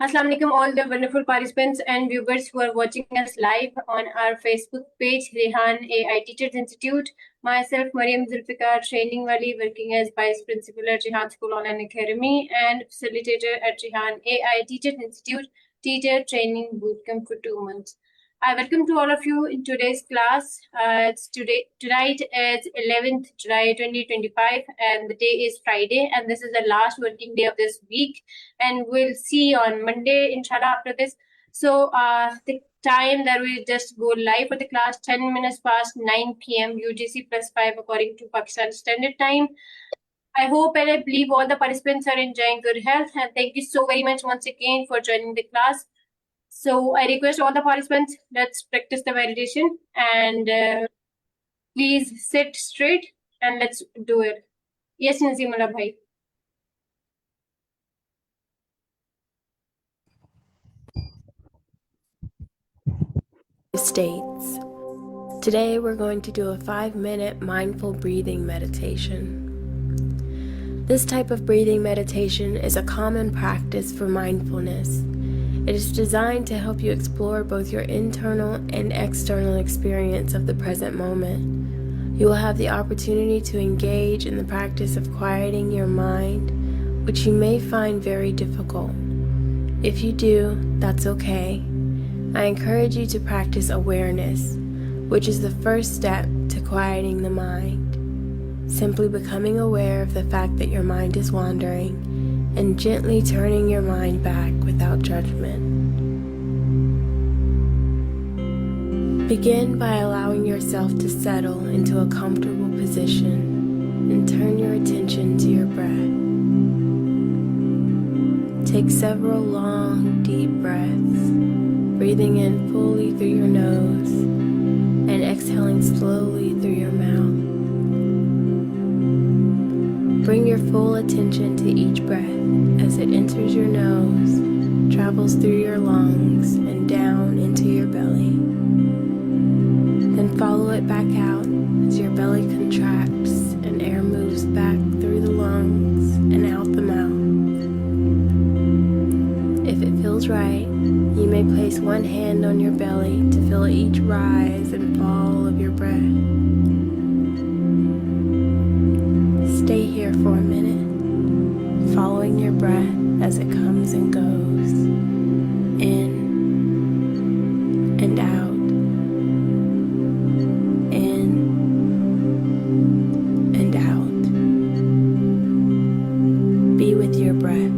Assalamu alaikum, all the wonderful participants and viewers who are watching us live on our Facebook page, Rehan AI Teachers Institute. Myself, Mariam Zulfikar, training wali, working as Vice Principal at Rehan School Online Academy and facilitator at Rehan AI Teachers Institute, Teacher Training Bootcamp for 2 months. I welcome to all of you in today's class. Tonight is 11th July 2025 and the day is Friday and this is the last working day of this week and we'll see on Monday inshallah after this. So the time that we just go live for the class 10 minutes past 9 p.m. UTC plus 5 according to Pakistan Standard Time. I hope and I believe all the participants are enjoying good health and thank you so very much once again for joining the class. So I request all the participants, let's practice the meditation and please sit straight and let's do it. Yes, Nazimullah bhai. States. Today we're going to do a 5-minute mindful breathing meditation. This type of breathing meditation is a common practice for mindfulness. It is designed to help you explore both your internal and external experience of the present moment. You will have the opportunity to engage in the practice of quieting your mind, which you may find very difficult. If you do, that's okay. I encourage you to practice awareness, which is the first step to quieting the mind. Simply becoming aware of the fact that your mind is wandering and gently turning your mind back without judgment. Begin by allowing yourself to settle into a comfortable position and turn your attention to your breath. Take several long, deep breaths, breathing in fully through your nose and exhaling slowly through your mouth. Bring your full attention to each breath as it enters your nose, travels through your lungs, and down into your belly. Then follow it back out as your belly contracts and air moves back through the lungs and out the mouth. If it feels right, you may place one hand on your belly to feel each rise and fall of your breath. Stay here for a minute, following your breath as it comes and goes, in and out, in and out. Be with your breath.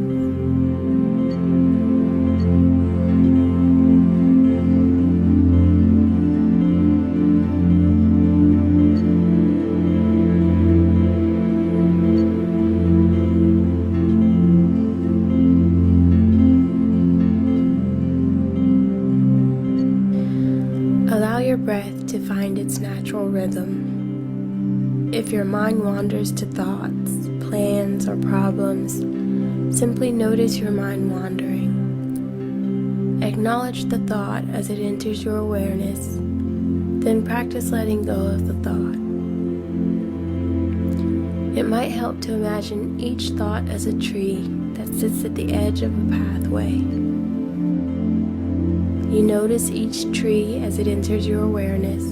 Allow your breath to find its natural rhythm. If your mind wanders to thoughts, plans, or problems, simply notice your mind wandering. Acknowledge the thought as it enters your awareness, then practice letting go of the thought. It might help to imagine each thought as a tree that sits at the edge of a pathway. You notice each tree as it enters your awareness,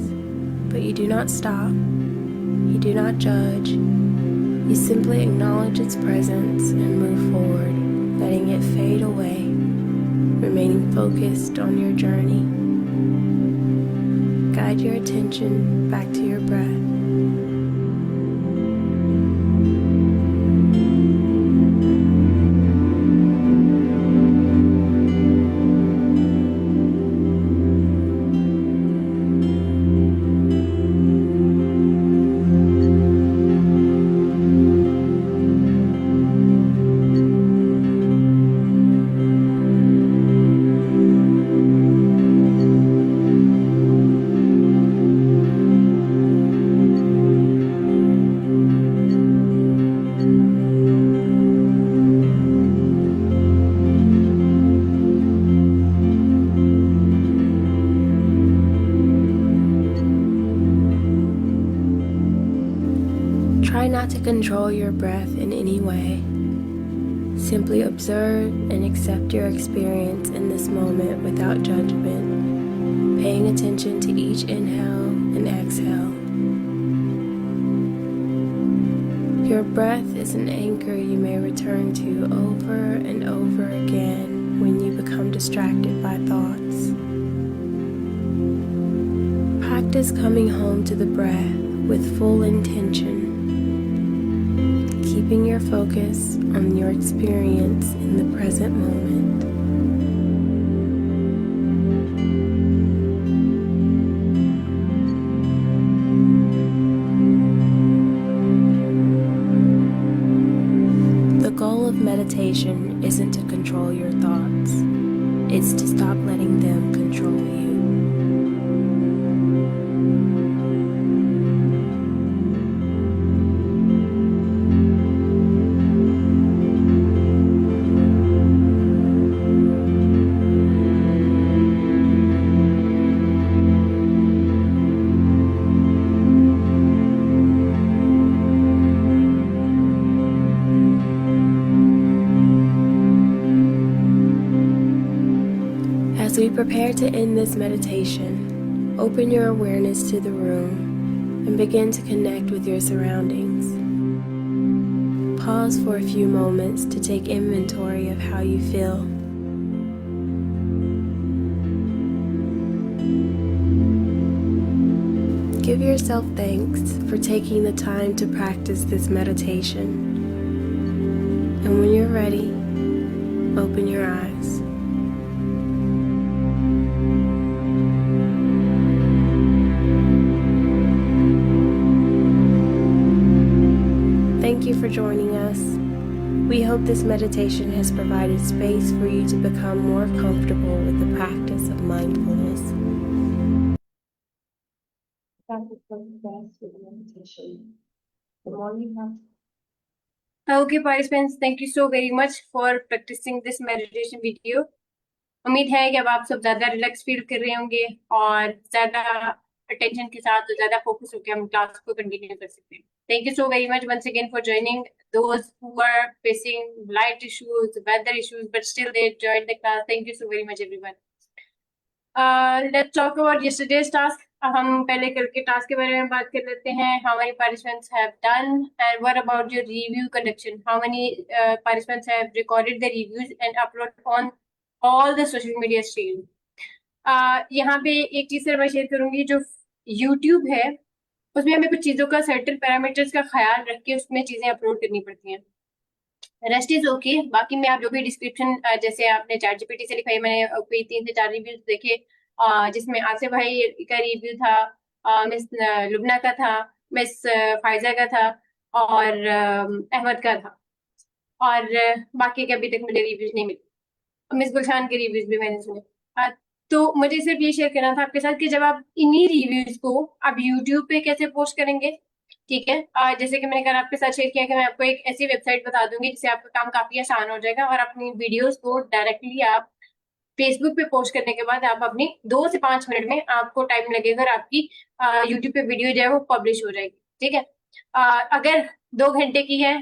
but you do not stop. You do not judge. You simply acknowledge its presence and move forward, letting it fade away, remaining focused on your journey. Guide your attention back to your breath. Try not to control your breath in any way. Simply observe and accept your experience in this moment without judgment, paying attention to each inhale and exhale. Your breath is an anchor you may return to over and over again when you become distracted by thoughts. Practice coming home to the breath with full intention, keeping your focus on your experience in the present moment. The goal of meditation isn't to control your thoughts, it's to stop letting them control you. As we prepare to end this meditation, open your awareness to the room and begin to connect with your surroundings. Pause for a few moments to take inventory of how you feel. Give yourself thanks for taking the time to practice this meditation. And when you're ready, open your eyes. Thank you for joining us. We hope this meditation has provided space for you to become more comfortable with the practice of mindfulness. Practice of best with meditation. The more you have. Okay, participants, thank you so very much for practicing this meditation video. उम्मीद है कि अब आप सब ज़्यादा relax feel कर रहे होंगे और ज़्यादा अटेंशन के साथ और ज़्यादा फोकस होकर हम क्लास को कंटिन्यू कर सकते हैं. Thank you so very much once again for joining. Those who are facing light issues, weather issues, but still they joined the class. Thank you so very much, everyone. Let's talk about yesterday's task. हम पहले कल के task के बारे में बात कर लेते हैं. How many participants have done, and what about your review conduction? How many participants have recorded the reviews and uploaded on all the social media streams? यहाँ पे एक चीज सर मैं शेयर करूंगी. जो YouTube है उसमें हमें कुछ चीजों का सर्टेन पैरामीटर्स का ख्याल रख के उसमें चीजें अपलोड करनी पड़ती हैं. Rest is okay. बाकी में आप जो भी डिस्क्रिप्शन जैसे आपने ChatGPT से लिखा है, मैंने कोई 3 से 4 रिव्यूज देखे जिसमें आसिफ भाई का रिव्यू था, मिस लुबना का था, मिस फायजा का था और अहमद का था, और बाकी के अभी तक मुझे रिव्यूज नहीं मिले. मिस गुलशान के रिव्यूज भी मैंने सुने. तो मुझे सिर्फ ये शेयर करना था आपके साथ कि जब आप इन्हीं रिव्यूज को आप यूट्यूब पे कैसे पोस्ट करेंगे. ठीक है, जैसे कि मैंने कल आपके साथ शेयर किया कि मैं आपको एक ऐसी वेबसाइट बता दूंगी जिससे आपका काम काफी आसान हो जाएगा और अपनी वीडियोस को डायरेक्टली आप फेसबुक पे पोस्ट करने के बाद आप अपनी 2 से 5 मिनट में आपको टाइम लगेगा और आपकी यूट्यूब पे वीडियो जो है वो पब्लिश हो जाएगी. ठीक है, अगर 2 घंटे की है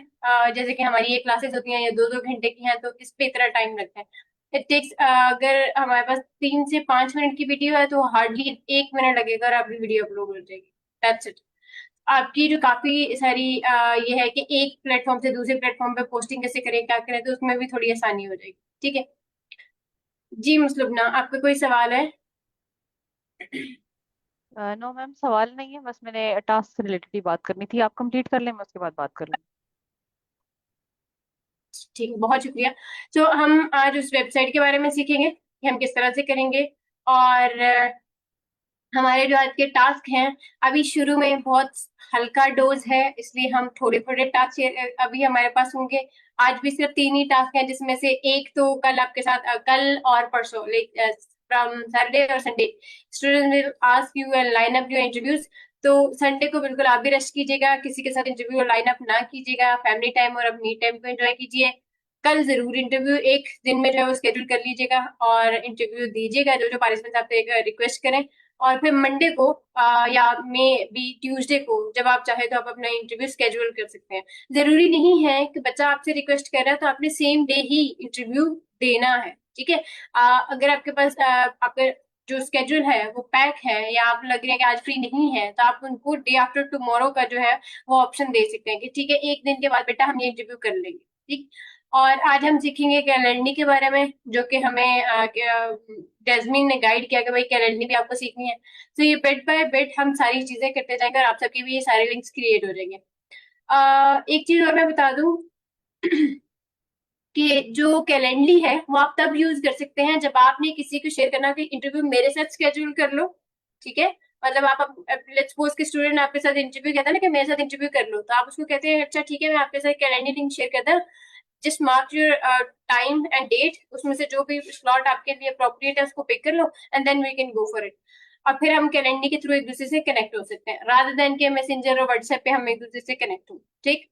जैसे कि हमारी ये क्लासेस होती हैं या 2-2 घंटे की हैं तो इस पे इतना टाइम लगता है. इट टेक्स अगर हमारे पास 3 से 5 मिनट की वीडियो है तो हार्डली 1 मिनट लगेगा और आपकी वीडियो अपलोड हो जाएगी. That's it. आपकी जो काफी सारी ये है कि एक प्लेटफॉर्म से दूसरे प्लेटफॉर्म पे पोस्टिंग कैसे करें, क्या करें, तो उसमें भी थोड़ी आसानी हो जाएगी. ठीक है जी. मुस्लिबना, आपका कोई सवाल है? नो मैम, सवाल नहीं है, बस मैंने टास्क से रिलेटेड ही बात करनी थी. आप कंप्लीट कर लें, मैं उसके बाद बात कर लूँ. ठीक है, बहुत शुक्रिया. तो हम आज उस वेबसाइट के बारे में सीखेंगे कि हम किस तरह से करेंगे. और हमारे जो आज के टास्क हैं अभी शुरू में बहुत हल्का डोज है, इसलिए हम थोड़े थोड़े टास्क अभी हमारे पास होंगे. आज भी सिर्फ 3 ही टास्क हैं जिसमें से एक तो कल आपके साथ कल और परसों फ्रॉम सैटरडे और Sunday student will ask you and line up your interviews. तो संडे को बिल्कुल आप भी रेस्ट कीजिएगा, किसी के साथ इंटरव्यू और लाइन अप ना कीजिएगा, फैमिली टाइम और अपनी टाइम को एंजॉय कीजिए. कल जरूर इंटरव्यू एक दिन में जो है वो स्केड्यूल कर लीजिएगा और इंटरव्यू दीजिएगा जो जो पार्टिसिपेंट्स आपसे रिक्वेस्ट करें. और फिर मंडे को या मे बी ट्यूसडे को जब आप चाहे तो आप अपना इंटरव्यू स्केड्यूल कर सकते हैं। जरूरी नहीं है कि बच्चा आपसे रिक्वेस्ट कर रहा है तो आपने सेम डे ही इंटरव्यू देना है, ठीक है। अगर आपके पास आपका जो स्केड्यूल है वो पैक है या आप लग रहे हैं कि आज फ्री नहीं है, तो आप उनको डे आफ्टर टुमारो का जो है वो ऑप्शन दे सकते हैं कि ठीक है एक दिन के बाद बेटा हम ये इंटरव्यू कर लेंगे, ठीक। और आज हम सीखेंगे कैलेंडर के बारे में, जो कि हमें डेजमिन ने गाइड किया कि भाई कैलेंडर भी आपको सीखनी है। तो ये बिट बाय बिट हम सारी चीजें करते जाएंगे और आप सबके भी ये सारे लिंक्स क्रिएट हो जाएंगे। एक चीज और मैं बता दूं कि जो कैलेंडली है वो आप तब यूज कर सकते हैं जब आपने किसी को शेयर करना कि इंटरव्यू मेरे साथ स्केड्यूल कर लो, ठीक है। मतलब आप लेट्स सपोज कि स्टूडेंट आपके साथ इंटरव्यू कहता है ना कि मेरे साथ इंटरव्यू कर लो, तो आप उसको कहते हैं अच्छा ठीक है मैं आपके साथ कैलेंडर लिंक शेयर करता हूँ, just mark your time and date, उसमें से जो भी स्लॉट आपके लिए अप्रोप्रिएट है उसको पिक कर लो and then we can go for it. और फिर हम कैलेंडर के थ्रू एक दूसरे से कनेक्ट हो सकते हैं रादर देन के मैसेंजर और व्हाट्सएप पे हम एक दूसरे से कनेक्ट हो, ठीक।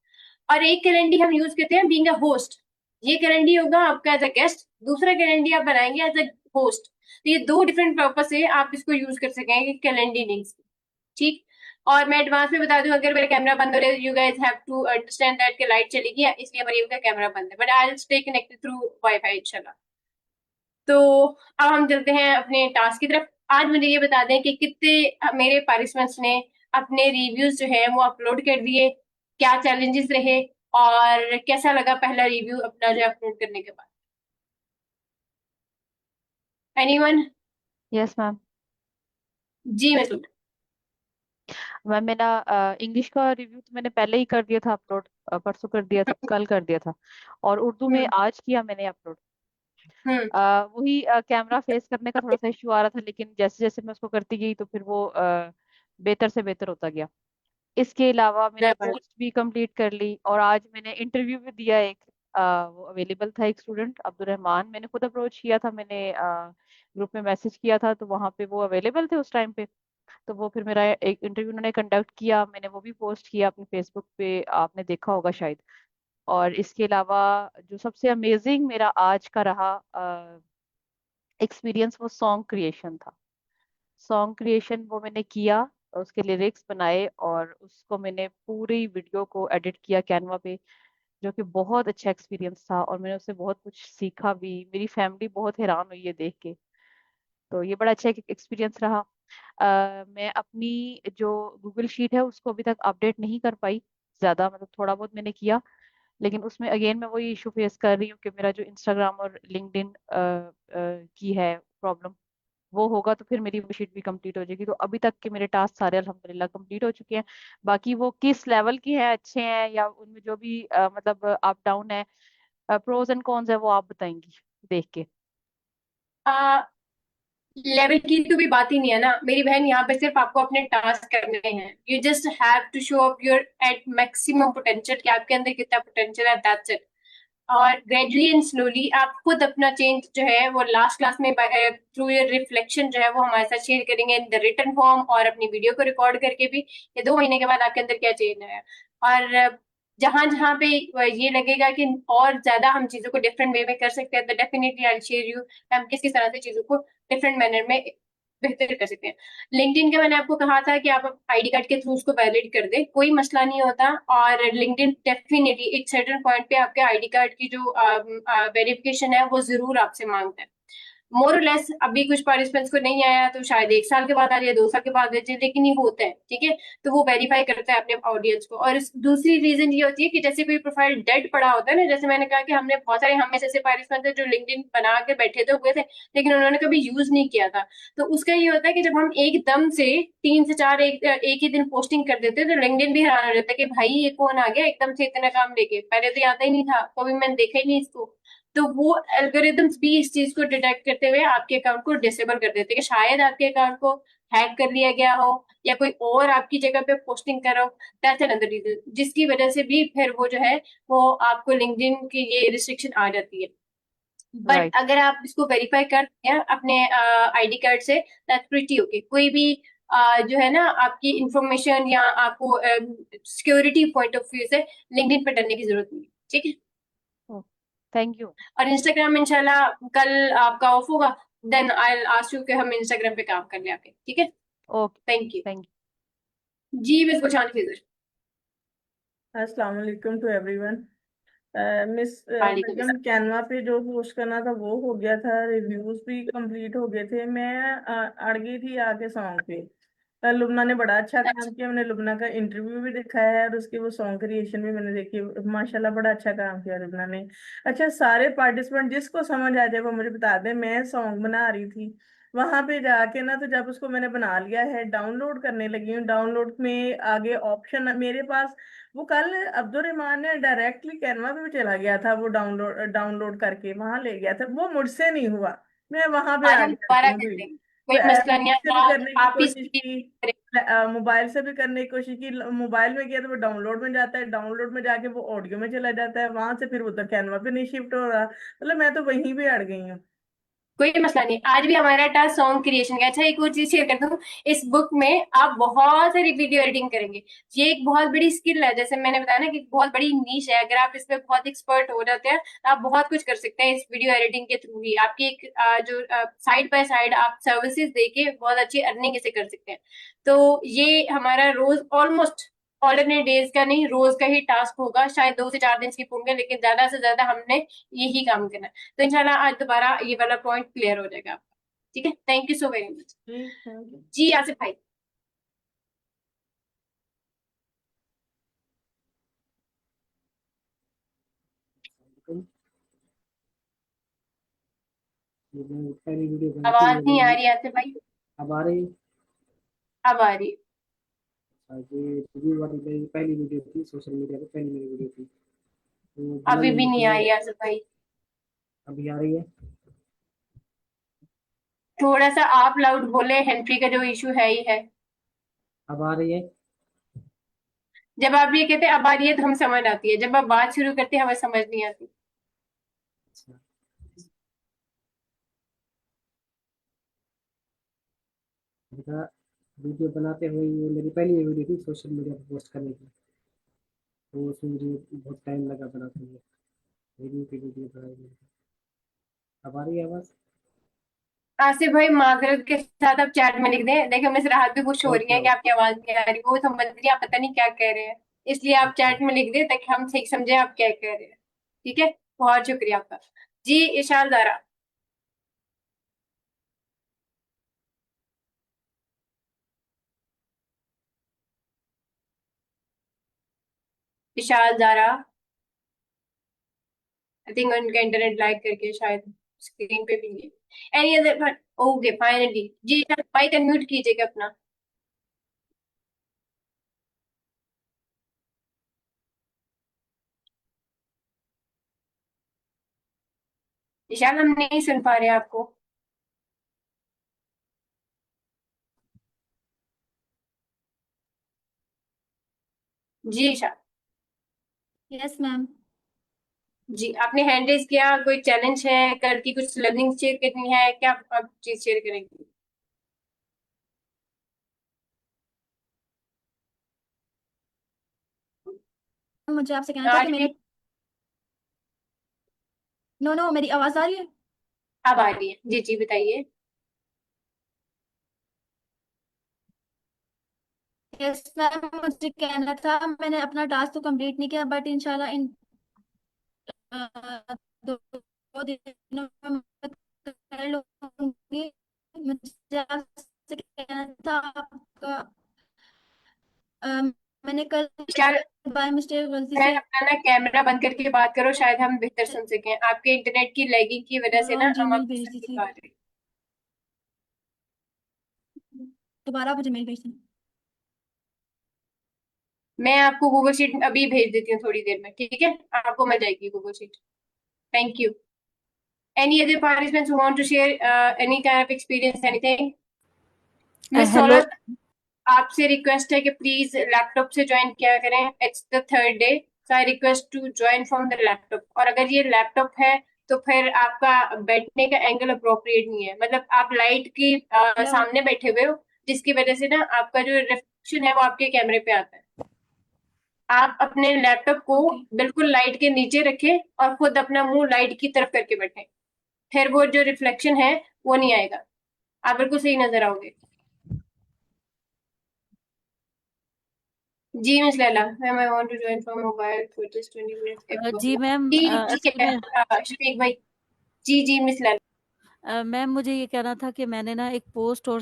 और एक कैलेंडर हम यूज करते हैं बीइंग अ होस्ट, ये कैलेंडर होगा आपका एज अ गेस्ट, दूसरा कैलेंडर आप बनाएंगे एज अ होस्ट। तो ये दो डिफरेंट पर्पस है आप इसको यूज कर सकेंगे कैलेंडर लिंक्स, ठीक। और मैं एडवांस में बता दूं अगर मेरा कैमरा बंद हो रहा है you guys have to understand that कि लाइट चली गई है इसलिए मरीम का कैमरा बंद है, but I will stay connected through wifi इंशाल्लाह। तो अब हम चलते हैं अपने टास्क की तरफ। आज मुझे ये बता दें कि कितने मेरे पार्टिसिपेंट्स ने अपने रिव्यूज जो है वो अपलोड कर दिए, क्या चैलेंजेस रहे और कैसा लगा पहला रिव्यू अपना जो अपलोड करने के बाद। एनीवन? Yes ma'am. जी मैं मैम मेरा इंग्लिश का रिव्यू तो मैंने पहले ही कर दिया था अपलोड, परसों कर दिया था, कल कर दिया था। और उर्दू में हम्म आज किया मैंने अपलोड। हम्म वही कैमरा फेस करने का थोड़ा सा इशू आ रहा था, लेकिन जैसे जैसे मैं उसको करती गई तो फिर वो बेहतर से बेहतर होता गया। इसके अलावा मैंने पोस्ट भी कंप्लीट कर ली और आज मैंने इंटरव्यू भी दिया एक। वो अवेलेबल था एक स्टूडेंट अब्दुल रहमान, मैंने खुद अप्रोच किया था, मैंने ग्रुप में मैसेज किया था तो वहाँ पे वो अवेलेबल थे उस टाइम पे। तो वो फिर मेरा एक इंटरव्यू उन्होंने कंडक्ट किया, मैंने वो भी पोस्ट किया अपने फेसबुक पे, आपने देखा होगा शायद। और इसके अलावा जो सबसे अमेजिंग मेरा आज का रहा एक्सपीरियंस वो सॉन्ग क्रिएशन था। सॉन्ग क्रिएशन वो मैंने किया, उसके लिरिक्स बनाए और उसको मैंने पूरी वीडियो को एडिट किया कैनवा पे, जो कि बहुत अच्छा एक्सपीरियंस था और मैंने उससे बहुत कुछ सीखा भी। मेरी फैमिली बहुत हैरान हुई है देख के। तो ये बड़ा अच्छा एक्सपीरियंस रहा। मैं अपनी जो गूगल शीट है उसको अभी तक अपडेट नहीं कर पाई ज्यादा, मतलब थोड़ा बहुत मैंने किया, लेकिन उसमें अगेन मैं वही इशू फेस कर रही हूँ कि मेरा जो इंस्टाग्राम और लिंक्डइन की है प्रॉब्लम, वो होगा तो फिर मेरी वो शीट भी कंप्लीट हो जाएगी। तो अभी तक के मेरे टास्क सारे अल्हम्दुलिल्लाह कंप्लीट हो चुके हैं। बाकी वो किस लेवल के हैं, अच्छे हैं या उनमें जो भी मतलब अप डाउन है, प्रोज एंड कॉन्स है, वो आप बताएंगी देख के। लेवल की तो भी बात ही नहीं है ना मेरी बहन, यहाँ पे सिर्फ आपको अपने टास्क करने हैं। You just have to show up your at maximum potential कि आपके अंदर कितना पोटेंशियल है, दैट्स इट। और ग्रेजुअली एंड स्लोली आप खुद अपना चेंज जो है वो लास्ट क्लास में थ्रू योर रिफ्लेक्शन जो है वो हमारे साथ शेयर करेंगे इन द रिटन फॉर्म और अपनी वीडियो को रिकॉर्ड करके भी, ये 2 महीने के बाद आपके अंदर क्या चेंज आया। और जहां जहां पे ये लगेगा कि और ज्यादा हम चीजों को डिफरेंट वे में कर सकते हैं तो डेफिनेटली आई शेयर यू हम किस किस तरह से चीजों को डिफरेंट मैनर में बेहतर कर सकते हैं। लिंक्डइन का मैंने आपको कहा था कि आप आईडी कार्ड के थ्रू उसको वैलिड कर दे, कोई मसला नहीं होता। और लिंक्डइन डेफिनेटली एक सर्टेन पॉइंट पे आपके आईडी कार्ड की जो वेरिफिकेशन है वो जरूर आपसे मांगता है। मोर और लेस अभी कुछ पार्टिसिपेंट्स को नहीं आया तो शायद 1 साल के बाद आ जाए, 2 साल के बाद आ जाए, लेकिन ये होता है, ठीक है। तो वो वेरीफाई करता है अपने ऑडियंस को। और दूसरी रीजन ये होती है कि जैसे कोई प्रोफाइल डेड पड़ा होता है ना, जैसे मैंने कहा कि हमने बहुत सारे हम में से ऐसे पार्टिसिपेंट्स थे जो लिंक्डइन बना के बैठे तो हुए थे लेकिन उन्होंने कभी यूज नहीं किया था। तो उसका ये होता है कि जब हम एकदम से 3 से 4 एक ही दिन पोस्टिंग कर देते तो लिंक्डइन भी हैरान हो जाता है कि भाई ये कौन आ गया एकदम से इतना काम लेके, पहले तो आता ही नहीं था, कभी मैंने देखा ही नहीं इसको। तो वो एल्गोरिदम्स भी इस चीज को डिटेक्ट करते हुए आपके अकाउंट को डिसेबल कर देते हैं कि शायद आपके अकाउंट को हैक कर लिया गया हो या कोई और आपकी जगह पे पोस्टिंग कर रहा हो, दैट्स अनदर रीजन जिसकी वजह से भी फिर वो जो है वो आपको लिंक्डइन की ये रिस्ट्रिक्शन आ जाती है। But right. अगर आप इसको वेरीफाई करते हैं अपने आईडी कार्ड से दैट्स प्रीटी ओके। कोई भी जो है ना आपकी इंफॉर्मेशन या आपको सिक्योरिटी पॉइंट ऑफ व्यू से लिंक्डइन पर डरने की जरूरत नहीं है, ठीक है। Thank you. और इंस्टाग्राम इंशाल्लाह कल आपका ऑफ होगा then I will ask you कि हम इंस्टाग्राम पे काम कर ले आके, ठीक है? ओके, थैंक यू थैंक जी। मिस गुलशान फिजर। अस्सलाम वालेकुम टू एवरीवन। मिस वालेकुम मैडम, कैनवा पे जो पोस्ट करना था वो हो गया था, रिव्यूज भी कंप्लीट हो गए थे। मैं अड़ गई थी आके सॉन्ग पे। लुबना ने बड़ा अच्छा काम किया, मैंने लुबना का इंटरव्यू भी देखा है और उसकी वो सॉन्ग क्रिएशन भी मैंने देखी। माशाल्लाह बड़ा अच्छा काम किया लुबना ने। अच्छा, सारे पार्टिसिपेंट जिसको समझ आ जाए वो मुझे बता दें। मैं सॉन्ग बना रही थी वहां पे जाके ना, तो जब उसको मैंने बना लिया है, डाउनलोड करने लगी हूँ, डाउनलोड में आगे ऑप्शन मेरे पास, वो कल अब्दुल रहमान ने डायरेक्टली कैनवा पे भी चला गया था, वो डाउनलोड डाउनलोड करके वहां ले गया था, वो मुझसे नहीं हुआ। मैं वहां पे आज हम आगे दोबारा अटकी कर हुई। लेंगे, कोई मसला नहीं मोबाइल से है। भी करने की आप इस कोशिश की, मोबाइल से भी करने की कोशिश की, मोबाइल में किया तो वो डाउनलोड में जाता है, डाउनलोड में जाके वो ऑडियो में चला जाता है, वहां से फिर वो तो कैनवा पे नहीं शिफ्ट हो रहा। मतलब मैं तो वहीं पे अड़ गई हूँ। कोई मसला नहीं, आज भी हमारा टास्क सॉन्ग क्रिएशन का। अच्छा, एक और चीज शेयर कर दूं, इस बुक में आप बहुत सारी वीडियो एडिटिंग करेंगे। ये एक बहुत बड़ी स्किल है, जैसे मैंने बताया ना कि बहुत बड़ी नीश है। अगर आप इसमें बहुत एक्सपर्ट हो जाते हैं तो आप बहुत कुछ कर सकते हैं इस वीडियो एडिटिंग के थ्रू ही। आपकी एक जो साइड बाय साइड आप सर्विसेज देके बहुत अच्छी अर्निंग इसे कर सकते हैं। तो ये हमारा रोज ऑलमोस्ट ऑल्टरनेट डेज का नहीं, रोज का ही टास्क होगा। शायद 2 से 4 दिन स्किप होंगे, लेकिन ज्यादा से ज्यादा हमने यही काम करना है। तो इंशाल्लाह आज दोबारा ये वाला पॉइंट क्लियर हो जाएगा आपका। ठीक है, thank you so very much ठीक है। जी। आसिफ भाई। ये मैंने पहली वीडियो बनाई थी, आवाज ये नहीं आ मेरी। रही आसिफ भाई। अब आ रही है? अब आ रही है। अच्छा, ये रिव्यू वाली मेरी पहली वीडियो थी, सोशल मीडिया पे पहली मेरी वीडियो थी, तो अभी बनाई भी हुई नहीं थी आ ये। रही आसिफ भाई। अभी आ रही है? थोड़ा सा आप लाउड बोले, हेंट्री का जो इशू है ही है। अब आ रही है? जब आप ये कहते हैं अब आ रही है तो हम समझ आती है, जब आप बात शुरू करते हैं हमें समझ नहीं आती। अच्छा, बता। वीडियो बनाते हुए ये मेरी पहली वीडियो थी सोशल मीडिया पे पोस्ट करने की, तो उसमें मुझे बहुत टाइम लगा बनाते हुए, रिव्यू की वीडियो बनाई मैंने। अब आ रही है आवाज़? आसिफ भाई माजरत के साथ आप चैट में लिख दें, देखिए मिस राहत भी खुश हो रही ओके है कि ओके। आपकी आवाज नहीं आ रही, वो समझ रही है आप पता नहीं क्या कह रहे हैं। इसलिए आप अच्छा, चैट में लिख दें ताकि हम सही समझे आप क्या कह रहे हैं। ठीक है, बहुत शुक्रिया आपका जी। इशाल दारा। इशाल दारा, आई थिंक उनका इंटरनेट लाइक करके शायद स्क्रीन पे भी नहीं। Any other? ओके फाइनली जी। माइक अनम्यूट कीजिएगा अपना। इशाल हम नहीं सुन पा रहे हैं आपको। जी इशाल। Yes ma'am. जी, आपने हैंड रेज किया, कोई चैलेंज है, कल की कुछ लर्निंग शेयर करनी है क्या? आप चीज शेयर करेंगे? मुझे आपसे कहना था कि आज मेरी भी नो नो मेरी आवाज आ रही है? अब आ रही है जी। जी बताइए। यस मैम, मुझे कहना था मैंने अपना टास्क तो कंप्लीट नहीं किया, बट इंशाल्लाह इन दो दिनों में मैं कर लूंगी। मुझे आपसे कहना था आपका अ, मैंने कल इशाल, बाय मिस्टेक गलती मैं से अपना ना कैमरा बंद करके बात करो, शायद हम बेहतर सुन सकें। आपके इंटरनेट की लैगिंग की वजह से ना रॉन्ग हम जीमेल आपको भेज सुन दी नहीं थी। पा रहे। दोबारा मुझे मेल भेज देना। मैं आपको गूगल शीट अभी भेज देती हूँ थोड़ी देर में, ठीक है? आपको मिल जाएगी Google sheet. Thank you. Any other participants who want to share any kind of experience, anything? Miss hello. सोलर, आपसे रिक्वेस्ट है कि प्लीज लैपटॉप से ज्वाइन किया करें। It's the third day, so I request to join from the laptop. और अगर ये लैपटॉप है तो फिर आपका बैठने का एंगल अप्रोप्रिएट नहीं है, मतलब आप लाइट की हेलो। सामने बैठे हुए हो, जिसकी वजह से ना आपका जो रिफ्लेक्शन है वो आपके कैमरे पे आता है। आप अपने लैपटॉप को ओके। बिल्कुल लाइट के नीचे रखें और खुद अपना मुंह लाइट की तरफ करके बैठे, फिर वो जो रिफ्लेक्शन है वो नहीं आएगा, आप बिल्कुल सही नजर आओगे। जी miss Laila, ma'am I want to join from mobile for just 20 minutes if जी मैम, जी ठीक एक्चुअली है। में शफीक भाई, जी मिस लैला। मैम मुझे ये कहना था कि मैंने ना एक पोस्ट और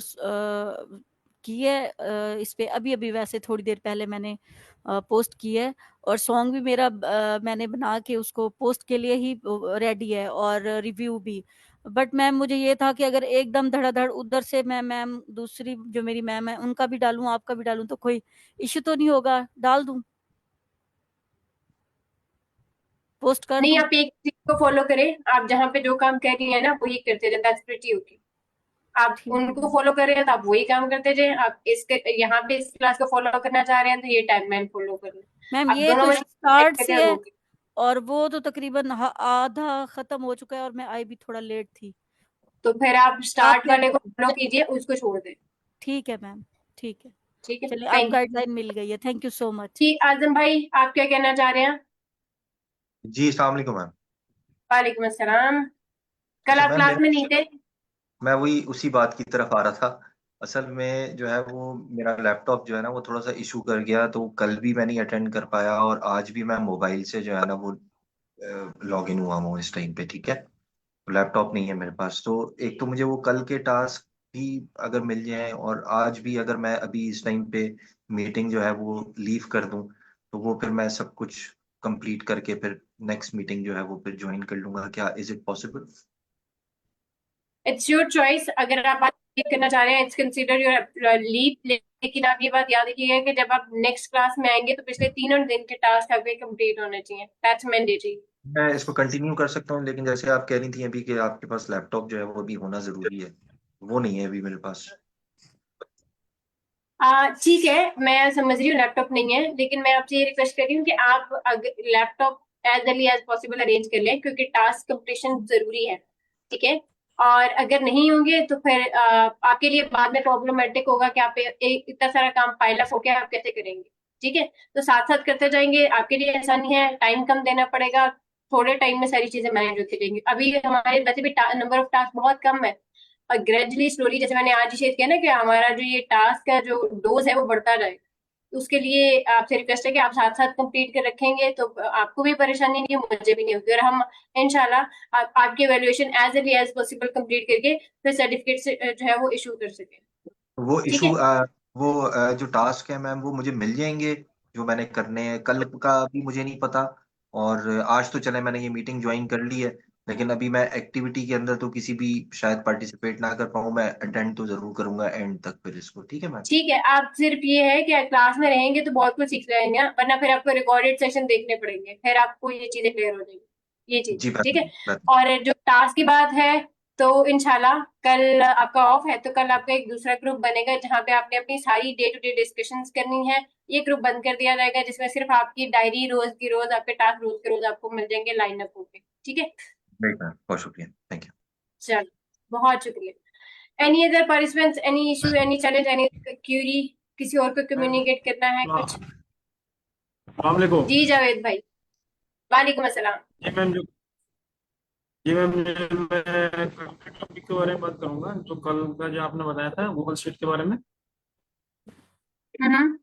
की है इस पे अभी अभी, वैसे थोड़ी देर पहले मैंने पोस्ट की है, और सॉन्ग भी मेरा मैंने बना के उसको पोस्ट के लिए ही रेडी है, और रिव्यू भी। बट मैम मुझे ये था कि अगर एकदम धड़ाधड़ उधर से मैं मैम दूसरी जो मेरी मैम है उनका भी डालूं आपका भी डालूं तो कोई इश्यू तो नहीं होगा? डाल दूं, पोस्ट कर नहीं, दूं? आप एक चीज को फॉलो करें, आप जहाँ पे जो काम कर रही है ना वही करते जाए, दैट्स प्रीटी ओके। आप ठीक है उनको फॉलो कर रहे हैं तो आप वही काम करते जाए। आप इसके यहाँ पे इस क्लास को फॉलो करना चाह रहे हैं तो ये टाइमलाइन फॉलो कर लें। मैम। आप ये दोनों तो में स्टार्ट करते से हैं है, वो। और वो तो तकरीबन आधा खत्म हो चुका है, और मैं आई भी थोड़ा लेट थी। तो फिर आप आप स्टार्ट क्या वाले को करें? फॉलो कीजिए, उसको छोड़ दें। ठीक है मैम, ठीक है। ठीक है, चलिए, आप थैंक यू। गाइडलाइन मिल गई है, थैंक यू सो मच। जी आजम भाई, आप क्या कहना चाह रहे हैं? जी अस्सलाम वालेकुम मैम। वालेकुम अस्सलाम। कल अच्छा आप मैम, क्लास में नहीं थे? मैं वही उसी बात की तरफ आ रहा था। असल में जो है वो मेरा लैपटॉप जो है ना वो थोड़ा सा इशू कर गया, तो कल भी मैं नहीं अटेंड कर पाया और आज भी मैं मोबाइल से जो है ना वो लॉग इन हुआ हूँ इस टाइम पे। ठीक है, तो लैपटॉप नहीं है मेरे पास, तो एक तो मुझे वो कल के टास्क भी अगर मिल जाए, और आज भी अगर मैं अभी इस टाइम पे मीटिंग जो है वो लीव कर दूं, तो वो फिर मैं सब कुछ कंप्लीट करके फिर नेक्स्ट मीटिंग जो है वो फिर ज्वाइन कर लूंगा। क्या is it possible? It's your choice. अगर आप लीव करना चाह रहे हैं, इट्स कंसिडर योर लीव। लेकिन आप ये बात याद रखिएगा कि जब आप नेक्स्ट क्लास में आएंगे तो पिछले 3 दिन के टास्क आपके कंप्लीट होने चाहिए, दैट्स मैंडेटरी। मैं इसको कंटिन्यू कर सकता हूँ, लेकिन जैसे आप कह रही थी अभी कि आपके पास लैपटॉप जो है वो भी होना जरूरी है, वो नहीं है अभी मेरे पास। ठीक है, मैं समझ रही हूँ लैपटॉप नहीं है, लेकिन मैं आपसे ये रिक्वेस्ट कर रही हूँ कि आप laptop as early as possible arrange कर लें, क्योंकि टास्क कंप्लीशन जरूरी है। ठीक है, और अगर नहीं होंगे तो फिर आपके लिए बाद में प्रॉब्लमेटिक होगा कि आप इतना सारा काम पाइल अप हो गया, आप कैसे करेंगे। ठीक है, तो साथ साथ करते जाएंगे, आपके लिए आसानी है, टाइम कम देना पड़ेगा, थोड़े टाइम में सारी चीजें मैनेज होती रहेंगी। अभी हमारे वैसे भी नंबर ऑफ टास्क बहुत कम है, और ग्रेजुअली स्लोली, जैसे मैंने आज ही शेयर किया ना, कि हमारा जो ये टास्क का जो डोज है वो बढ़ता जाए। तो उसके लिए आपसे रिक्वेस्ट है कि आप साथ साथ कंप्लीट कर रखेंगे तो आपको भी परेशानी नहीं, मुझे भी नहीं होगी, और हम इंशाल्लाह आपकी evaluation as early as possible complete करके फिर सर्टिफिकेट से जो है वो इशू कर सके। वो ठीक इशू है, वो जो टास्क है मैम वो मुझे मिल जाएंगे जो मैंने करने हैं? कल का भी मुझे नहीं पता, और आज तो चले मैंने ये मीटिंग ज्वाइन कर ली है, लेकिन अभी मैं एक्टिविटी के अंदर तो किसी भी शायद पार्टिसिपेट ना कर पाऊँ। मैं अटेंड तो जरूर करूंगा एंड तक फिर इसको। ठीक है मैम। ठीक है। आप सिर्फ ये है कि क्लास में रहेंगे तो बहुत कुछ सीख जाएंगे, वरना फिर आपको रिकॉर्डेड सेशन देखने पड़ेंगे, फिर आपको ये चीजें क्लियर हो जाएंगी, ये चीज जी है। ठीक है, मैम। और जो टास्क की बात है, तो इंशाल्लाह कल आपका ऑफ है, तो कल आपका एक दूसरा ग्रुप बनेगा जहाँ पे आपने अपनी सारी डे टू डे डिस्कशंस करनी है। ये ग्रुप बंद कर दिया जाएगा, जिसमें सिर्फ आपकी डायरी रोज की रोज, आपके टास्क रोज के रोज आपको मिल जाएंगे लाइन अप होके। ठीक है, राइट मैम, बहुत शुक्रिया, थैंक यू। चलो, बहुत शुक्रिया। Any other participants, any issue, any challenge, any Curie, किसी और को कम्युनिकेट करना है कुछ? वालेकुम। जी जावेद भाई, वालेकुम अस्सलाम। जी मैम, मैं टॉपिक के बारे में बात करूंगा जो कल का जो आपने बताया था गूगल शीट के बारे में। हम्म।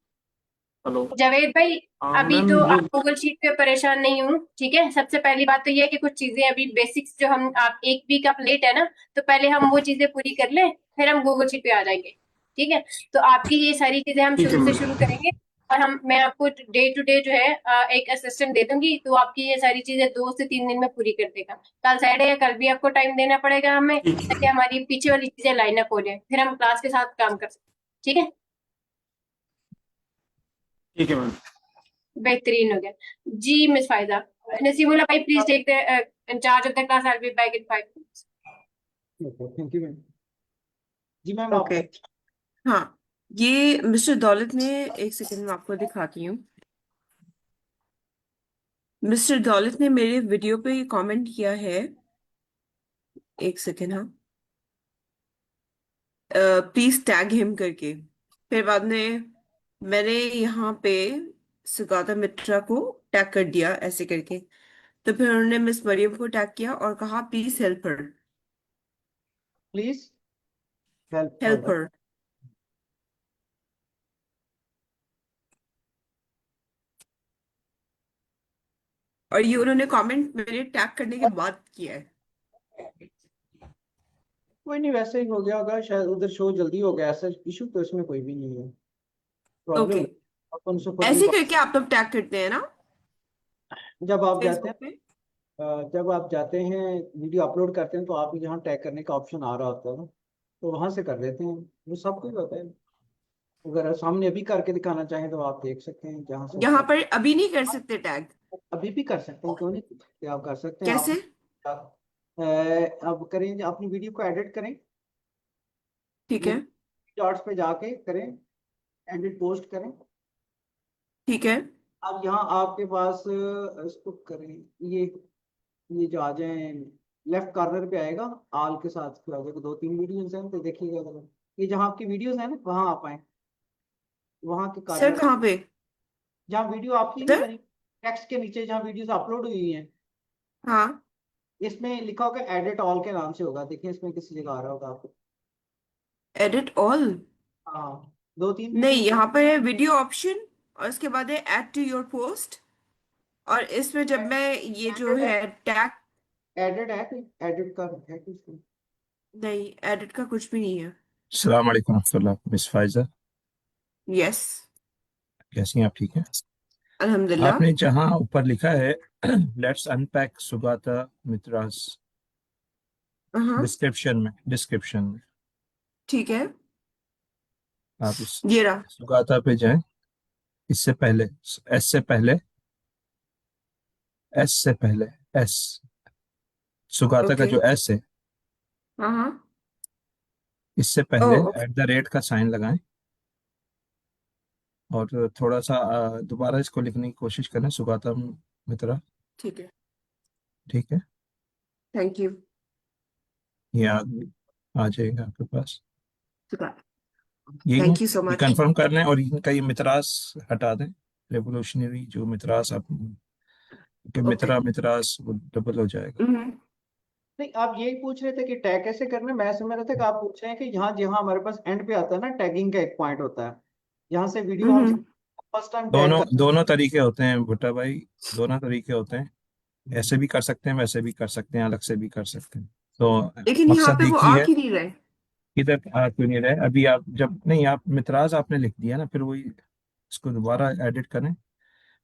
हेलो। जावेद भाई, अभी मैम तो जो आप गूगल शीट पे परेशान नहीं हूँ। ठीक है, सबसे पहली बात तो ये है कि कुछ चीजें अभी बेसिक्स जो हम, आप एक वीक आप लेट है ना, तो पहले हम वो चीजें पूरी कर लें, फिर हम गूगल शीट पे आ जाएंगे। ठीक है, तो आपकी ये सारी चीजें हम ठीक है शुरू से मैम। शुरू करेंगे, और मैं आपको डे टू डे जो है एक असिस्टेंट दे दूंगी, तो आपकी ये सारी चीजें 2 से 3 दिन में पूरी कर देगा। कल सैटरडे है, कल भी आपको टाइम देना पड़ेगा हमें, ठीक ताकि हमारी पीछे वाली चीजें लाइन अप हो जाए, फिर हम क्लास के साथ काम कर सकते। ठीक है, ठीक है मैम। बेहतरीन हो गया। जी मिस फायदा, नसीमुल्लाह भाई please take the incharge of the class, I will be back in 5 minutes. Thank you ma'am. जी मैम ओके। हाँ, ये मिस्टर दौलत ने, एक सेकंड में आपको दिखाती हूँ। मिस्टर दौलत ने मेरे वीडियो पे कमेंट किया है, एक सेकंड। हाँ, प्लीज टैग हिम करके। फिर बाद में मैंने यहाँ पे सुगाता मित्रा को टैग कर दिया ऐसे करके, तो फिर उन्होंने मिस मरियम को टैग किया और कहा please help her. Please help help her. और ये उन्होंने कमेंट मेरे टैग करने के बाद किया है। कोई नहीं, वैसे ही हो गया होगा शायद, उधर शो जल्दी हो गया, ऐसा इशू तो इसमें कोई भी नहीं है, ओके, प्रॉब्लम अपन से खुद भी ऐसे करके आप लोग टैग करते हैं ना जब आप जाते हैं फेसबुक पे? जब आप जाते हैं वीडियो अपलोड करते हैं तो आप जहाँ टैग करने का ऑप्शन आ रहा होता है ना, तो वहां से कर देते हैं, वो सबको ही होता है। अगर आप सामने अभी करके दिखाना चाहें तो आप देख सकते हैं जहाँ से यहाँ पर अभी नहीं कर सकते टैग? अभी भी कर सकते हैं, क्यों नहीं कर सकते, आप कर सकते हैं। कैसे? आप करें, अपनी वीडियो को एडिट करें, ठीक ये है, डॉट्स पे जाके करें, एडिट पोस्ट करें। ठीक है। अब यहाँ आपके पास इसको करें, ये जो आ जाए लेफ्ट कॉर्नर पे आएगा, आल के साथ पे आ जाएगा, 2-3 वीडियोस हैं तो देखिएगा जरा। ये जहाँ आपकी वीडियोस हैं ना, वहाँ आप आए, वहाँ के सर कॉर्नर, कहाँ पे? जहाँ वीडियो आपकी नहीं इधर? बनी, टेक्स्ट के नीचे जहाँ वीडियोस अपलोड हुई हैं, हाँ, इसमें लिखा होगा एडिट ऑल के नाम से होगा, देखिए इसमें किसी जगह आ रहा होगा आपको। Edit all? हाँ, 2-3 नहीं, वीडियो। यहाँ पर है वीडियो ऑप्शन और उसके बाद है ऐड टू योर पोस्ट। और इसमें जब मैं ये जो एडिट है टैग, एडिट है कोई, एडिट का है कुछ तो। नहीं एडिट का कुछ भी नहीं है। अस्सलाम वालेकुम रहमतुल्लाह। मिस फाइजा, यस, कैसी हैं आप? ठीक हैं? अल्हम्दुलिल्लाह। आपने जहां ऊपर लिखा है लेट्स अनपैक सुगाता मित्रास, हाँ, डिस्क्रिप्शन में ठीक है, आप इस ये रहा। सुगाता पे जाएं। इससे पहले, एस से पहले, एस से पहले, एस, सुगाता का ओके, जो एस है, हाँ हाँ, इससे ओ पहले ओके, @ का साइन लगाएं और थोड़ा सा दोबारा इसको लिखने की कोशिश करें, सुगाता मित्रा। ठीक है, ठीक है, थैंक यू। ये आ जाएगा आपके पास। यही है, थैंक यू सो ये मच। कंफर्म कर लें और इनका ये मित्रास हटा दें। रेवोल्यूशनरी जो मित्रास आप के ओके, मित्रास वो डबल हो जाएगा। नहीं, आप यही पूछ रहे थे कि टैग कैसे करना है, मैं समझ रहा था कि आप पूछ रहे हैं कि यहाँ जहाँ हमारे पास एंड पे आता है ना, टैगिंग का एक पॉइंट होता है, यहाँ से वीडियो हम फर्स्ट टाइम टैग दोनों कर। दोनों तरीके होते हैं भुट्टा भाई, दोनों तरीके होते हैं। ऐसे भी कर सकते हैं, वैसे भी कर सकते हैं, अलग से भी कर सकते हैं। तो लेकिन यहाँ मकसद पे एक वो ही आ है। क्यों नहीं रहे? इधर क्यों नहीं रहे? अभी आप जब नहीं, आप मित्राज आपने लिख दिया ना, फिर वही इसको दोबारा एडिट करें।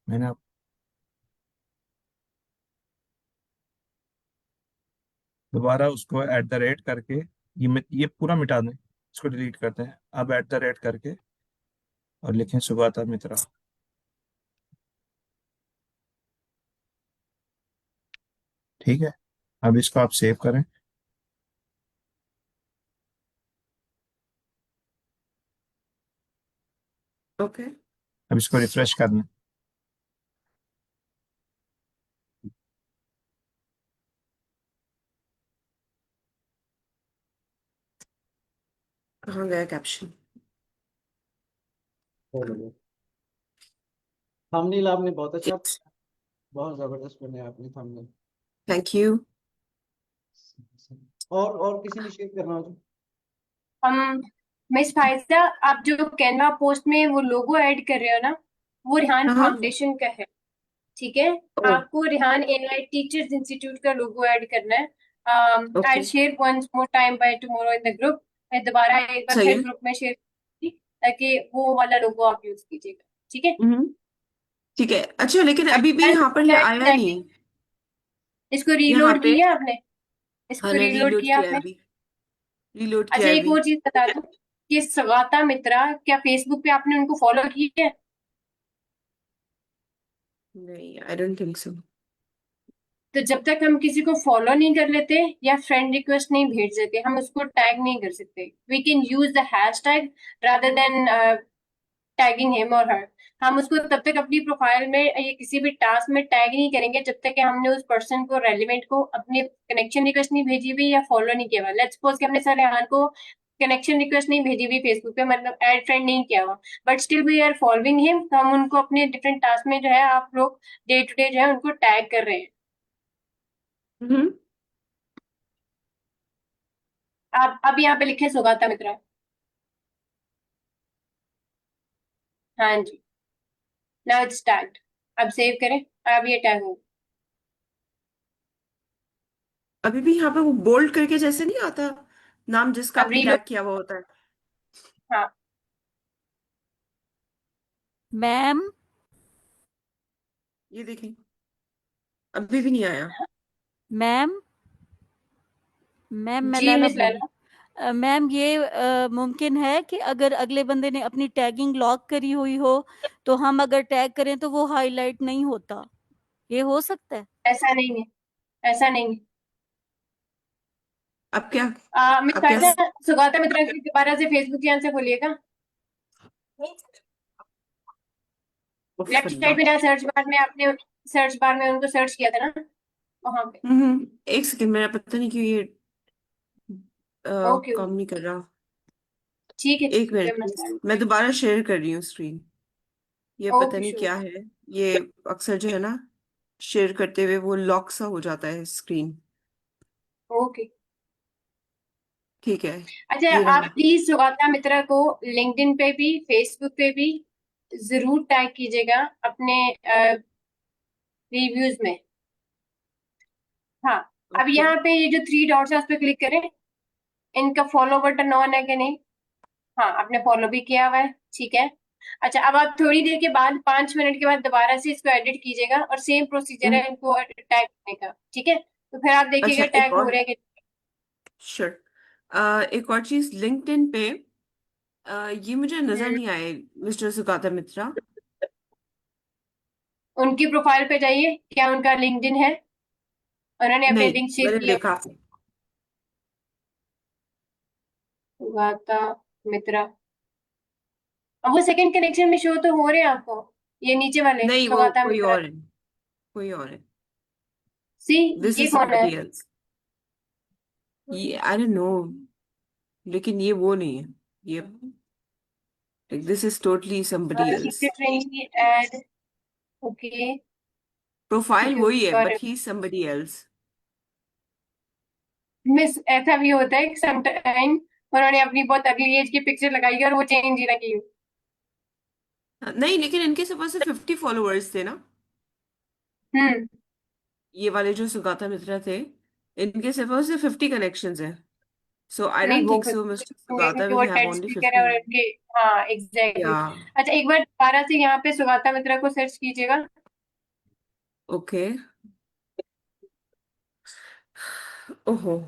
मैंने दोबारा उसको करके ये पूरा मिटा दें, इसको डिलीट करते हैं। अब करके और लिखें सुगाता मित्रा। ठीक है, अब इसको आप सेव करें। ओके, अब इसको रिफ्रेश कर लें। कहाँ गया कैप्शन? थंबनेल आपने बहुत अच्छा, बहुत जबरदस्त बनाया आपने थंबनेल। Thank you. और किसी ने शेयर करना हो तो? हम मिस फाइजा, आप जो कैनवा पोस्ट में वो लोगो ऐड कर रहे हो ना, वो रिहान हाँ, फाउंडेशन का है। ठीक है, ओ आपको रिहान एआई टीचर्स इंस्टीट्यूट का लोगो ऐड करना है। Okay, I share once more time by tomorrow in the group. मैं दोबारा एक बार सही फिर है। ग्रुप में शेयर करूंगी, ताकि वो वाला लोगो आप यूज कीजिएगा। ठीक है, ठीक है, अच्छा, लेकिन अभी भी यहाँ पर ये आया नहीं इसको यहाँ रीलोड पे। किया आपने? हाँ, इसको ने रीलोड रीलोड किया किया है आपने? अभी, रीलोड अच्छा, किया है एक अभी। और चीज बता दूं कि स्वागता मित्रा, क्या फेसबुक पे आपने उनको फॉलो किया है? नहीं, आई डोंट थिंक सो। तो जब तक हम किसी को फॉलो नहीं कर लेते या फ्रेंड रिक्वेस्ट नहीं भेज देते, हम उसको टैग नहीं कर सकते। We can use the hash tag rather than tagging him और हर। हम उसको तब तक अपनी प्रोफाइल में या किसी भी टास्क में टैग नहीं करेंगे जब तक कि हमने उस पर्सन को, रेलिवेंट को, अपने कनेक्शन रिक्वेस्ट नहीं भेजी हुई या फॉलो नहीं किया हुआ। लेट्स सपोज कि हमने सर रेहान को कनेक्शन रिक्वेस्ट नहीं भेजी हुई फेसबुक पे, मतलब ऐड फ्रेंड नहीं किया हुआ, but still we are following him, तो हम उनको अपने डिफरेंट टास्क में जो है, आप लोग डे टू डे जो है उनको टैग कर रहे हैं। आप अब यहाँ पे लिखे सुगाता मित्रा। हाँ जी, नाउ इट्स टैग्ड। अब सेव करें, अब ये टैग हो। अभी भी यहाँ पे वो बोल्ड करके जैसे नहीं आता, नाम जिसका अब आपने रीलोड। टैग किया हुआ होता है। हाँ, मैम ये देखें, अभी भी नहीं आया। मैम मैम मैं जी लैला मिस बोल लैला। मैम ये मुमकिन है कि अगर अगले बंदे ने अपनी टैगिंग लॉक करी हुई हो तो हम अगर टैग करें तो वो हाईलाइट नहीं होता, ये हो सकता है? ऐसा नहीं है, ऐसा नहीं है। अब क्या? मिस अब क्या? कायसा, सुगाता मित्रा की दोबारा से फेसबुक यहाँ से खोलिएगा। उफ लेफ्ट साइड अल्लाह। में ना सर्च बार में आपने सर्च बार में उनको सर्च किया था ना, वहां पे। एक सेकंड, मेरा पता नहीं क्यों ये ओके, काम नहीं कर रहा। ठीक है, एक कोई मिनट मसला प्लीज, नहीं। मैं दोबारा शेयर कर रही हूँ स्क्रीन। ये पता ओके, नहीं श्योर। क्या है, ये अक्सर जो है ना, शेयर करते हुए वो लॉक सा हो जाता है स्क्रीन। ओके। ठीक है, अच्छा, ये आप रहा। प्लीज सुगाता मित्रा को लिंक्डइन पे भी फेसबुक पे भी जरूर टैग कीजिएगा अपने रिव्यूज में। हाँ, अब ओके। यहाँ पे ये जो थ्री डॉट्स है उस पर क्लिक करें। इनका फॉलो बटन ऑन है कि नहीं? हाँ, आपने फॉलो भी किया हुआ है, ठीक है। अच्छा, अब आप थोड़ी देर के बाद 5 मिनट के बाद दोबारा से इसको एडिट कीजिएगा और सेम प्रोसीजर है इनको टैग करने का, ठीक है। तो फिर आप अच्छा, देखिएगा एक टैग हो और, रहा है कि। श्योर, एक और चीज, लिंक्डइन पे ये मुझे नजर हम्म, नहीं आए, मिस्टर सुकाता मित्रा। उनकी प्रोफाइल पे जाइए, क्या उनका लिंक्डइन है? उन्होंने अपने नहीं, लिंक शेयर मैंने किया। देखा। सुगाता मित्रा, अब वो सेकंड कनेक्शन में शो तो हो रहे हैं आपको, ये नीचे वाले नहीं, वो सुगाता कोई मित्रा। और है, कोई और है। सी, दिस ये इज कौन है? Somebody else. ये आई डोंट नो, लेकिन ये वो नहीं है। ये, this is totally somebody else. Teacher training ed. Okay, profile okay, वही ओके, है, got but it. He is somebody else. Miss, ऐसा भी होता है समटाइम उन्होंने अपनी बहुत अगली एज की पिक्चर लगाई है और वो चेंज ही ना की हो। नहीं, लेकिन इनके पास से 50 फॉलोअर्स थे ना, हम्म। ये वाले जो सुगाता मित्रा थे, इनके पास से 50 कनेक्शंस हैं। सो आई नहीं, डोंट वो थिंक खुद सो मिस्टर होंगे सुगाता क्योंकि विल वो हैव टेड ओनली स्पीकर है 50। और उनके। हाँ, एग्जैक्टली। या, अच्छा, एक बार दोबारा से यहाँ पे सुगाता मित्रा को सर्च कीजिएगा। ओके। ओहो।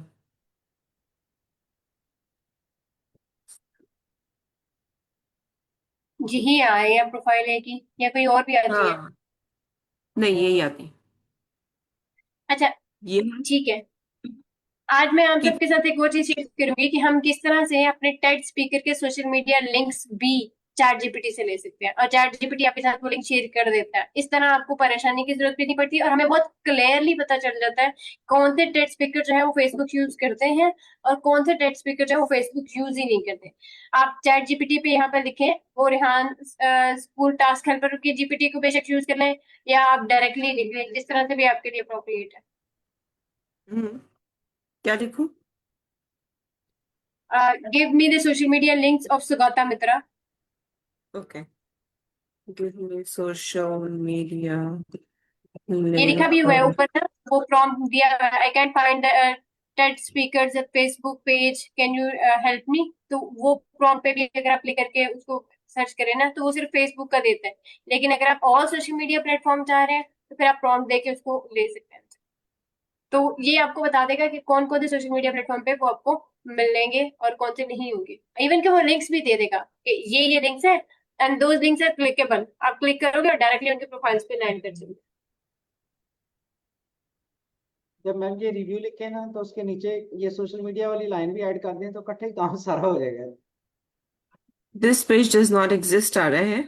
यही आए या प्रोफाइल है कि या कोई और भी आ रही है? हाँ, नहीं, यही आती, अच्छा, ये है। ठीक है। आज मैं आप ठीक। सबके साथ एक और चीज शेयर करूंगी कि हम किस तरह से अपने टेड स्पीकर के सोशल मीडिया लिंक्स भी चैट जीपीटी से ले सकते हैं और चैट जीपीटी आपके साथ वो लिंक शेयर कर देता है। इस तरह आपको परेशानी की जरूरत भी नहीं पड़ती और हमें बहुत क्लियरली पता चल जाता है कौन से टेड स्पीकर जो है वो फेसबुक यूज करते हैं और कौन से टेड स्पीकर जो है वो फेसबुक यूज ही नहीं करते। आप चैट जीपीटी पे यहाँ पर लिखें वो रेहान स्कूल टास्क हेल्पर की जीपीटी को बेशक यूज कर लें या आप डायरेक्टली लिख लें, जिस तरह से भी आपके लिए अप्रोप्रिएट है। क्या लिखूं? Give me the social media links of Sugata Mitra. Okay, give me social media ये लिखा भी लिंक हुआ है ऑफ। ऊपर ना, वो प्रॉम्प्ट दिया हुआ है, I can find Ted speakers Facebook page, can you help me. तो वो प्रॉम्प्ट पे भी अगर आप क्लिक करके उसको सर्च करें ना तो वो सिर्फ फेसबुक का देता है, लेकिन अगर आप और सोशल मीडिया प्लेटफॉर्म चाह रहे हैं तो फिर आप प्रॉम्प्ट देके उसको ले सकते हैं। तो ये आपको बता देगा कि कौन कौन से सोशल मीडिया प्लेटफॉर्म पे वो आपको मिलेंगे और कौन से नहीं होंगे। इवन कि वो लिंक्स भी दे देगा कि ये लिंक्स है and those links are clickable, आप क्लिक करोगे और डायरेक्टली उनके प्रोफाइल्स पे लैंड कर जाओगे। जब मैम ये रिव्यू लिखे ना तो उसके नीचे ये सोशल मीडिया वाली लाइन भी ऐड कर दें तो इकट्ठे ही काम सारा हो जाएगा। This page does not exist आ रहा है।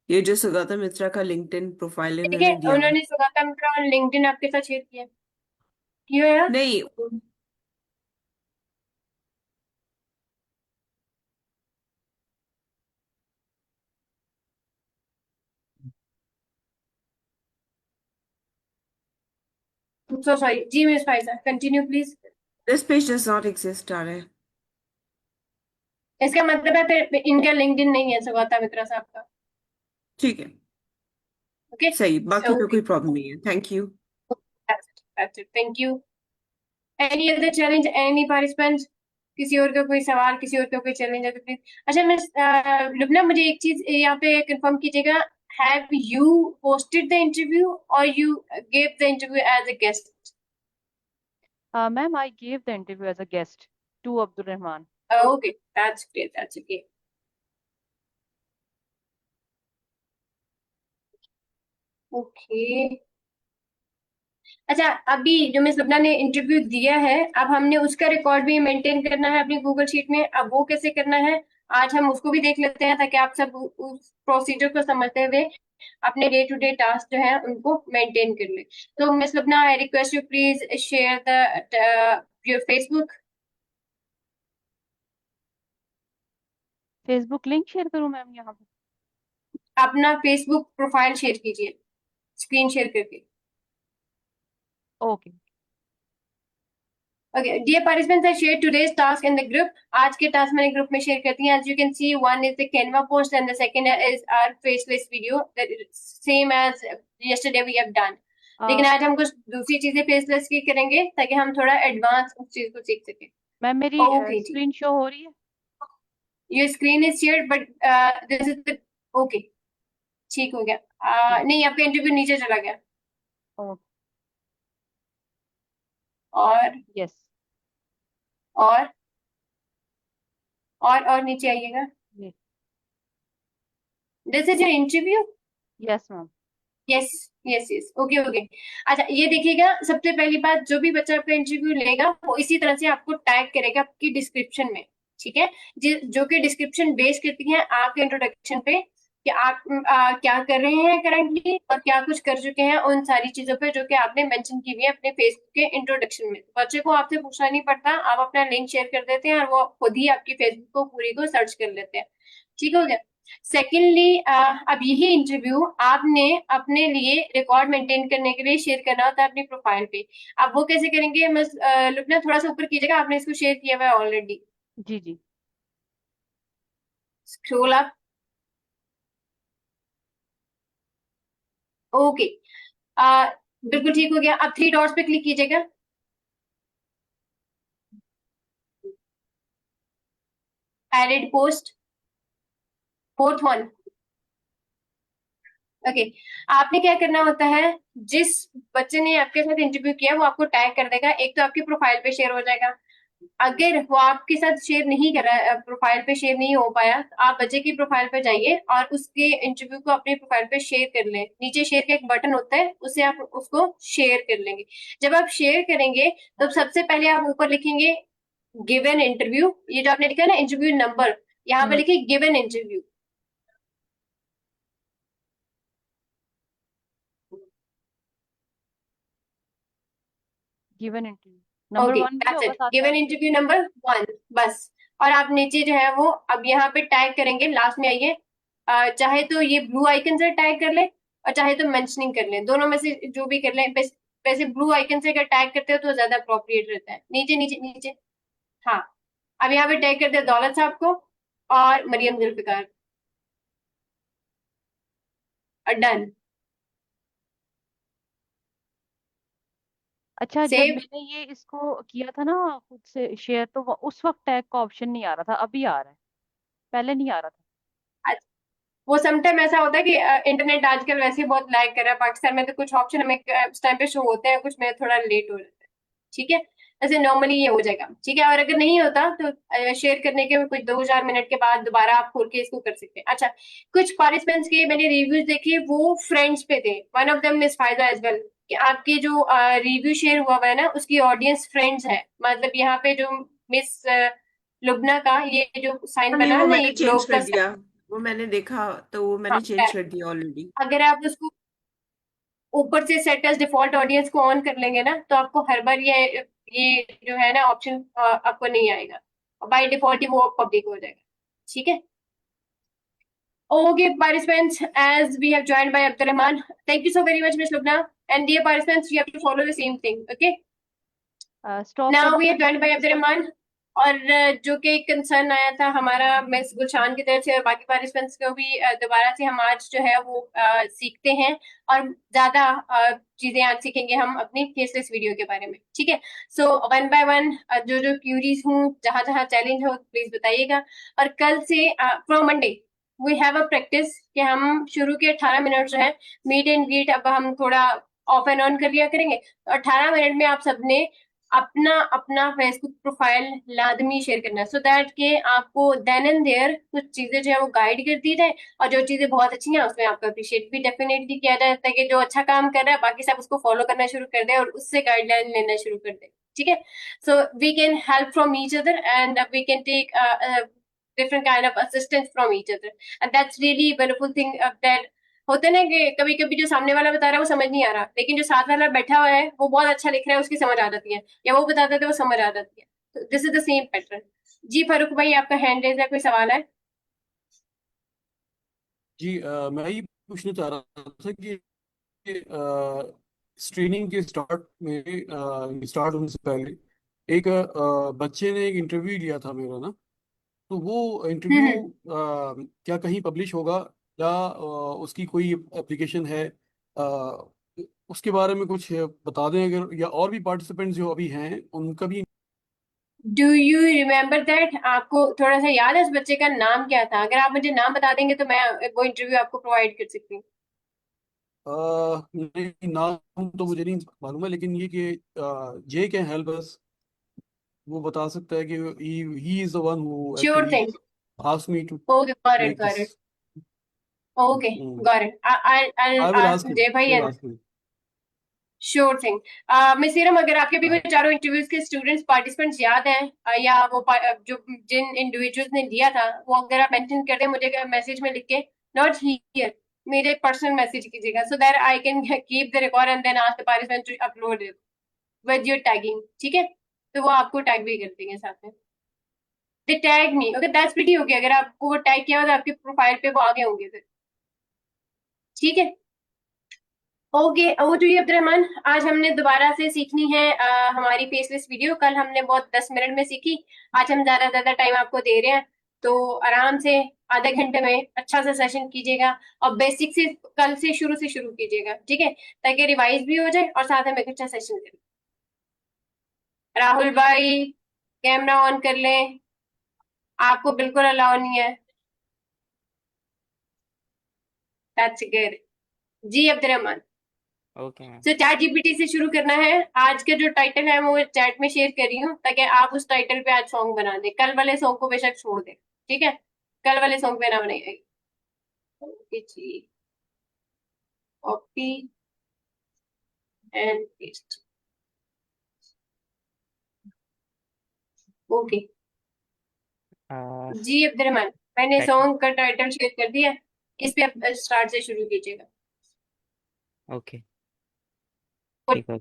ये जो सुगाता मित्रा का लिंक्डइन प्रोफाइल ठीक है, इन्होंने दिया हुआ है। उन्होंने सुगाता मित्रा और लिंक्डइन आपके साथ शेयर किया, क्यों यार? नहीं, सो सॉरी जी miss Faiza, continue please. This page does not exist आ रहा है। इसका मतलब है फिर इनका लिंक्डइन नहीं है स्वागता मित्रा साहब का। ठीक है, ओके सही, बाकी तो ओके, कोई प्रॉब्लम नहीं है। Thank you. that's it, thank you. Any other challenge, any participants? किसी और का कोई सवाल, किसी और का कोई चैलेंज है तो प्लीज। अच्छा मिस लुबना, मुझे एक चीज यहाँ पे कंफर्म कीजिएगा, have you hosted the interview और you gave the interview as a guest? Ma'am, I gave the interview as a guest to Abdul Rahman. Okay, that's great, that's okay. Okay अच्छा, अभी जो मिस लुबना ने interview दिया है, अब हमने उसका रिकॉर्ड भी मेंटेन करना है अपनी गूगल शीट में। अब वो कैसे करना है, आज हम उसको भी देख लेते हैं, ताकि आप सब उस प्रोसीजर को समझते हुए अपने डे टू डे टास्क जो है उनको मेंटेन कर ले। तो miss Lubna, I request you please share the your Facebook. Facebook link share करूँ मैम यहाँ पे? अपना फेसबुक प्रोफाइल शेयर कीजिए, स्क्रीन शेयर करके। Okay. Okay, dear participants, I shared today's task in the group. आज के टास्क मैंने ग्रुप में शेयर कर दिए। As you can see, one is the Canva post and the second is our faceless video, that is same as yesterday we have done. लेकिन आज हम कुछ दूसरी चीजें फेसलेस की करेंगे, ताकि हम थोड़ा एडवांस उस चीज को सीख सके। मैम मेरी Okay, स्क्रीन शो हो रही है? Your screen is shared, but this is the okay, ठीक हो गया। नहीं, आपका इंटरव्यू नीचे चला गया। ओके। और यस। और नीचे आइएगा। Yes. This is your interview? Yes ma'am. Yes yes yes, okay okay. अच्छा, ये देखिएगा, सबसे पहली बात, जो भी बच्चा आपका इंटरव्यू लेगा वो इसी तरह से आपको टैग करेगा आपकी डिस्क्रिप्शन में, ठीक है? जो कि डिस्क्रिप्शन बेस करती है आपके इंट्रोडक्शन पे, कि आप क्या कर रहे हैं करंटली और क्या कुछ कर चुके हैं, उन सारी चीजों पे जो कि आपने मेंशन की हुई है अपने फेसबुक के इंट्रोडक्शन में। बच्चे को आपसे पूछना नहीं पड़ता, आप अपना लिंक शेयर कर देते हैं और वो खुद ही आपकी फेसबुक को पूरी को सर्च कर लेते हैं। ठीक हो गया? सेकेंडली, अब यही इंटरव्यू आपने अपने लिए रिकॉर्ड मेंटेन करने के लिए शेयर करना होता है अपनी प्रोफाइल पे। अब वो कैसे करेंगे? मैं लुबना थोड़ा सा ऊपर कीजिएगा, आपने इसको शेयर किया हुआ है ऑलरेडी। जी जी। Scroll up. ओके, बिल्कुल ठीक हो गया। अब 3 डॉट्स पे क्लिक कीजिएगा। Edit post, 4th one. Okay, आपने क्या करना होता है, जिस बच्चे ने आपके साथ इंटरव्यू किया वो आपको टैग कर देगा। एक तो आपकी प्रोफाइल पे शेयर हो जाएगा, अगर वो आपके साथ शेयर नहीं करा, प्रोफाइल पे शेयर नहीं हो पाया, तो आप बच्चे की प्रोफाइल पे जाइए और उसके इंटरव्यू को अपनी प्रोफाइल पे शेयर कर लें। नीचे शेयर का एक बटन होता है, उससे आप उसको शेयर कर लेंगे। जब आप शेयर करेंगे तो सबसे पहले आप ऊपर लिखेंगे गिवन इंटरव्यू। ये जो आपने लिखा है ना इंटरव्यू नंबर, यहाँ पे लिखिए given interview. Given interview number okay, 1 भी दैट्स होगा इट, साथ गिवन साथ? इंटरव्यू नंबर 1, बस। और आप नीचे जो है वो अब यहाँ पे टैग करेंगे, लास्ट में आइए। चाहे तो ये ब्लू आइकन से टैग कर ले और चाहे तो मेंशनिंग कर ले, दोनों में से जो भी कर ले। वैसे ब्लू आइकन से अगर टैग करते हो तो ज्यादा अप्रोप्रिएट रहता है। नीचे नीचे नीचे, हाँ। अब यहाँ पे टैग करते हैं दौलत साहब को और मरियम जुल्फिकार, और डन। अच्छा, जब सेव। मैंने ये इसको किया था ना खुद से शेयर, तो उस वक्त टैग का ऑप्शन नहीं आ रहा था, अभी आ रहा है, पहले नहीं आ रहा था। वो समटाइम ऐसा होता है कि इंटरनेट आजकल वैसे ही बहुत लैग कर रहा है पाकिस्तान में, तो कुछ ऑप्शन हमें उस टाइम पे शो होते हैं, कुछ में थोड़ा लेट हो जाता है। ठीक है, ऐसे नॉर्मली ये हो जाएगा। ठीक है, और अगर नहीं होता तो शेयर करने के कुछ 2-4 मिनट के बाद दोबारा आप खोल के इसको कर सकते हैं। अच्छा, कुछ पार्टिसिपेंट्स के मैंने रिव्यूज देखे, वो फ्रेंड्स पे थे। वन ऑफ देम मिस फायदा एज वेल, कि आपके जो रिव्यू शेयर हुआ हुआ है ना, उसकी ऑडियंस फ्रेंड्स है। मतलब यहाँ पे जो मिस लुबना का ये जो साइन नहीं, बना वो है ना, मैंने ये चेंज ग्लोब कर का, दिया, वो मैंने देखा तो वो मैंने चेंज कर दिया ऑलरेडी। अगर आप उसको ऊपर से सेट एज डिफॉल्ट ऑडियंस को ऑन कर लेंगे ना, तो आपको हर बार ये जो है ना ऑप्शन आपको नहीं आएगा, बाय डिफॉल्ट ही वो पब्लिक हो जाएगा। ठीक है, okay participants, as we have joined by Abdul Rahman, thank you so very much Miss Lubna, and dear participants, you have to follow the same thing. Okay, stop now करना we है have joined by Abdul Rahman. और जो कि एक concern आया था हमारा miss Gulshan की तरफ से और बाकी पार्टिसिपेंट्स को भी, दोबारा से हम आज जो है वो सीखते हैं और ज्यादा चीजें आज सीखेंगे हम अपनी फेसलेस वीडियो के बारे में, ठीक है। सो वन बाय वन जो जो क्यूरीज हूँ, जहां जहां चैलेंज हो प्लीज बताइएगा। और कल से from Monday we have a practice कि हम शुरू के 18 मिनट जो है मीट एंड ग्रीट अब हम थोड़ा ऑफ एंड ऑन कर लिया करेंगे। 18 मिनट में आप सबने अपना अपना फेसबुक प्रोफाइल लाजमी शेयर करना है, सो दैट के आपको देन एंड देयर कुछ चीजें जो है वो गाइड कर दी जाए और जो चीजें बहुत अच्छी हैं उसमें आपका अप्रिशिएट भी डेफिनेटली किया जाए, ताकि जो अच्छा काम कर रहा है बाकी सब उसको फॉलो करना शुरू कर दे और उससे गाइडलाइन लेना शुरू कर दे, ठीक है। So we can help from each other and we can take different kind of assistance from each other, and that's really wonderful thing that होते ना कि कभी कभी जो सामने वाला बता रहा है वो समझ नहीं आ रहा, लेकिन जो साथ वाला बैठा हुआ है वो बहुत अच्छा लिख रहा है, उसकी समझ आ जाती है, या वो बताता है तो वो समझ आ जाती है। This is the same pattern. जी फारूक भाई, आपका हैंड रेज है, कोई सवाल है? जी मैं ये पूछना चाह रहा था कि स्ट्रीनिंग के स्टार्ट होने से पहले एक बच्चे ने एक इंटरव्यू लिया था मेरा ना, तो वो इंटरव्यू हम्म। क्या कहीं पब्लिश होगा या उसकी कोई एप्लीकेशन है? अ, उसके बारे में कुछ बता दें अगर, या और भी पार्टिसिपेंट्स जो अभी हैं उनका भी। Do you remember that? आपको थोड़ा सा याद है उस बच्चे का नाम क्या था? अगर आप मुझे नाम बता देंगे तो मैं वो इंटरव्यू आपको प्रोवाइड कर सकती हूँ। नहीं, नाम तो मुझे नहीं मालूम है, लेकिन ये कि जे कैन हेल्प अस, वो बता सकता है कि he is the one who sure actually thing. asked me to okay, got it make got this. It. Okay, Mm. Got it. I I'll will ask ask him. जय भाई I will and ask him. Sure thing. Miss serum, अगर आपके भी कोई चारों interviews के students participants याद हैं, या वो जो जिन इंडिविजुअल्स ने दिया था वो अगर आप मेंशन कर दें मुझे मैसेज में लिख के, नॉट हियर, मेरे पर्सनल मैसेज कीजिएगा, so that I can keep the record and then ask the participant to upload it with your tagging, ठीक है। तो वो आपको टैग भी कर देंगे साथ में। They tag me, okay that's pretty okay. अगर आपको वो टैग किया हो तो आपके प्रोफाइल पे वो आगे होंगे फिर, ठीक है। ओके, वो जो अब्दुल रहमान, आज हमने दोबारा से सीखनी है हमारी फेसलेस वीडियो। कल हमने बहुत 10 मिनट में सीखी, आज हम ज्यादा टाइम आपको दे रहे हैं, तो आराम से आधे घंटे में अच्छा सा सेशन कीजिएगा और बेसिक से कल से शुरू कीजिएगा, ठीक है, ताकि रिवाइज भी हो जाए और साथ में एक अच्छा सेशन करें। राहुल भाई, कैमरा ऑन कर लें, आपको बिल्कुल अलाउ नहीं है। That's good. जी अब्दुल रहमान। Okay ma'am. तो चैट जीपीटी से शुरू करना है। आज का जो टाइटल है वो चैट में शेयर कर रही हूँ, ताकि आप उस टाइटल पे आज सॉन्ग बना दें। कल वाले सॉन्ग को बेशक छोड़ दें, ठीक है, कल वाले सॉन्ग पे ना बनाइए। ओके जी, कॉपी एंड पेस्ट। ओके जी अब्दुल रहमान, मैंने सॉन्ग का टाइटल शेयर कर दिया, इस पे आप स्टार्ट से शुरू कीजिएगा। ओके, ठीक है।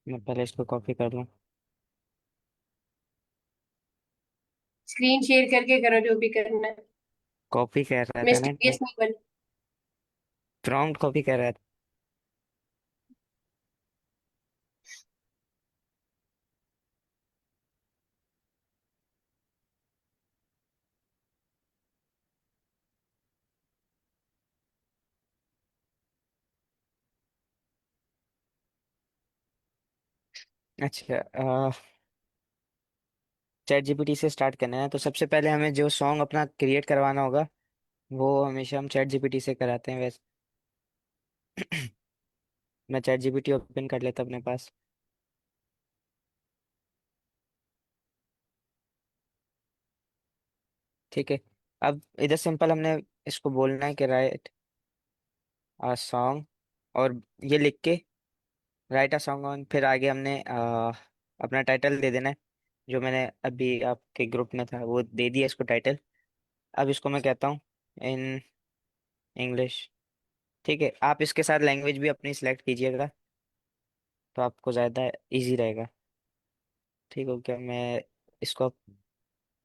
मैं पहले इसको कॉपी कर लूँ। स्क्रीन शेयर करके करो जो भी करना है, कॉपी कर रहा था ना, मिस्टीरियस नहीं बन। प्रॉम्प्ट कॉपी कर रहा था। अच्छा, चैट जीपीटी से स्टार्ट करना है तो सबसे पहले हमें जो सॉन्ग अपना क्रिएट करवाना होगा वो हमेशा हम चैट जीपीटी से कराते हैं वैसे। मैं चैट जीपीटी ओपन कर लेता अपने पास। ठीक है, अब इधर सिंपल हमने इसको बोलना है कि राइट अ सॉन्ग, और ये लिख के राइट अ सॉन्ग ऑन, फिर आगे हमने अपना टाइटल दे देना है, जो मैंने अभी आपके ग्रुप में था वो दे दिया इसको टाइटल। अब इसको मैं कहता हूँ इन इंग्लिश। ठीक है, आप इसके साथ लैंग्वेज भी अपनी सिलेक्ट कीजिएगा तो आपको ज़्यादा इजी रहेगा। ठीक हो क्या, मैं इसको अब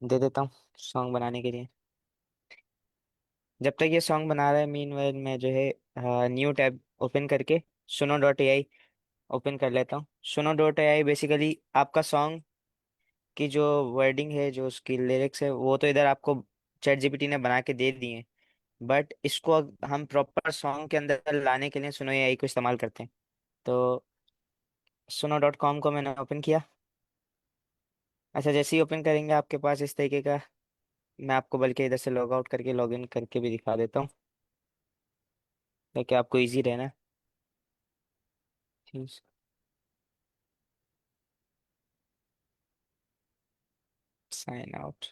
दे देता हूँ सॉन्ग बनाने के लिए। जब तक ये सॉन्ग बना रहा है मीनवाइल मैं जो है न्यू टैब ओपन करके सुनो डॉट एआई ओपन कर लेता हूँ। सुनो डॉट एआई बेसिकली आपका सॉन्ग की जो वर्डिंग है, जो उसकी लिरिक्स है, वो तो इधर आपको चैट जीपीटी ने बना के दे दी है। बट इसको हम प्रॉपर सॉन्ग के अंदर लाने के लिए सुनो एआई को इस्तेमाल करते हैं। तो सुनो डॉट कॉम को मैंने ओपन किया। अच्छा, जैसे ही ओपन करेंगे आपके पास इस तरीके का, मैं आपको बल्कि इधर से लॉग आउट करके लॉग इन करके भी दिखा देता हूँ, ताकि आपको इजी रहना। ठीक। Sign out.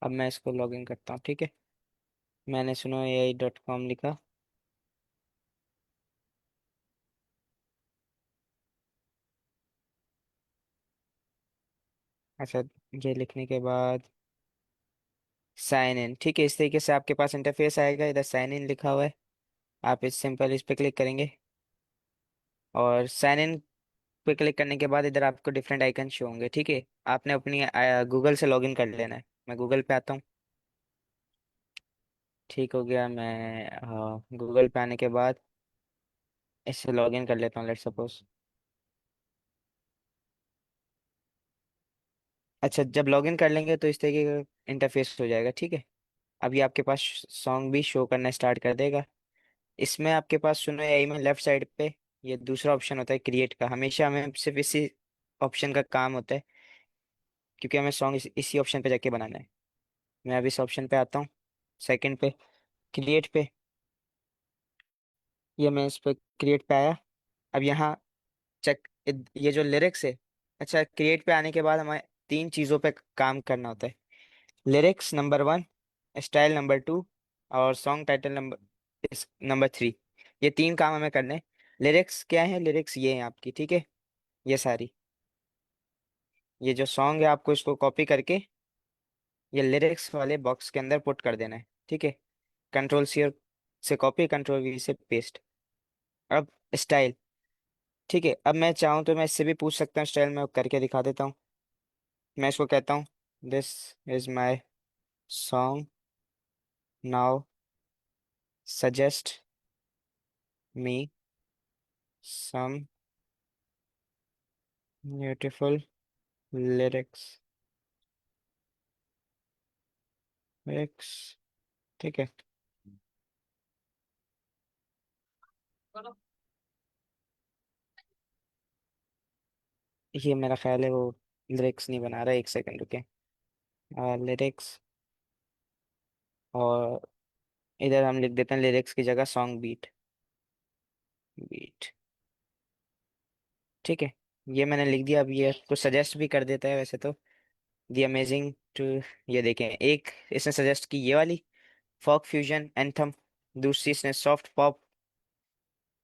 अब मैं इसको लॉग इन करता हूँ, ठीक है। मैंने सुनो एआई डॉट कॉम लिखा। अच्छा, ये लिखने के बाद साइन इन, ठीक है। इस तरीके से आपके पास इंटरफेस आएगा, इधर साइन इन लिखा हुआ है। आप इस सिंपल इस पे क्लिक करेंगे, और साइन इन पे क्लिक करने के बाद इधर आपको डिफरेंट आइकन शो होंगे, ठीक है। आपने अपनी गूगल से लॉगिन कर लेना है। मैं गूगल पे आता हूँ। ठीक हो गया। मैं गूगल पे आने के बाद इससे लॉगिन कर लेता हूँ, लेट्स सपोज। अच्छा, जब लॉगिन कर लेंगे तो इस तरीके का इंटरफेस हो जाएगा, ठीक है। अभी आपके पास सॉन्ग भी शो करना स्टार्ट कर देगा। इसमें आपके पास सुनो एआई में लेफ्ट साइड पे ये दूसरा ऑप्शन होता है क्रिएट का। हमेशा हमें सिर्फ इसी ऑप्शन का काम होता है, क्योंकि हमें सॉन्ग इसी ऑप्शन पे जाके बनाना है। मैं अभी इस ऑप्शन पे आता हूँ, सेकंड पे, क्रिएट पे। ये मैं इस पे क्रिएट पे आया। अब यहाँ चेक, ये जो लिरिक्स है। अच्छा, क्रिएट पे आने के बाद हमें तीन चीज़ों पे काम करना होता है। लिरिक्स नंबर 1, स्टाइल नंबर 2, और सॉन्ग टाइटल नंबर 3। ये तीन काम हमें करने हैं। लिरिक्स क्या है? लिरिक्स ये है आपकी, ठीक है। ये सारी, ये जो सॉन्ग है आपको इसको कॉपी करके ये लिरिक्स वाले बॉक्स के अंदर पुट कर देना है, ठीक है। कंट्रोल सी से कॉपी, कंट्रोल वी से पेस्ट। अब स्टाइल, ठीक है। अब मैं चाहूँ तो मैं इससे भी पूछ सकता हूँ स्टाइल में, करके दिखा देता हूँ। मैं इसको कहता हूँ this is my song, now suggest me some beautiful lyrics, lyrics, ठीक है। ये मेरा ख्याल है वो लिरिक्स नहीं बना रहा है, एक सेकंड रुके। लिरिक्स, और इधर हम लिख देते हैं लिरिक्स की जगह सॉन्ग बीट, बीट, ठीक है। ये मैंने लिख दिया। अब ये कुछ सजेस्ट भी कर देता है वैसे तो। दी अमेजिंग टू, ये देखें, एक इसने सजेस्ट की ये वाली फोक फ्यूजन एंथम, दूसरी इसने सॉफ्ट पॉप,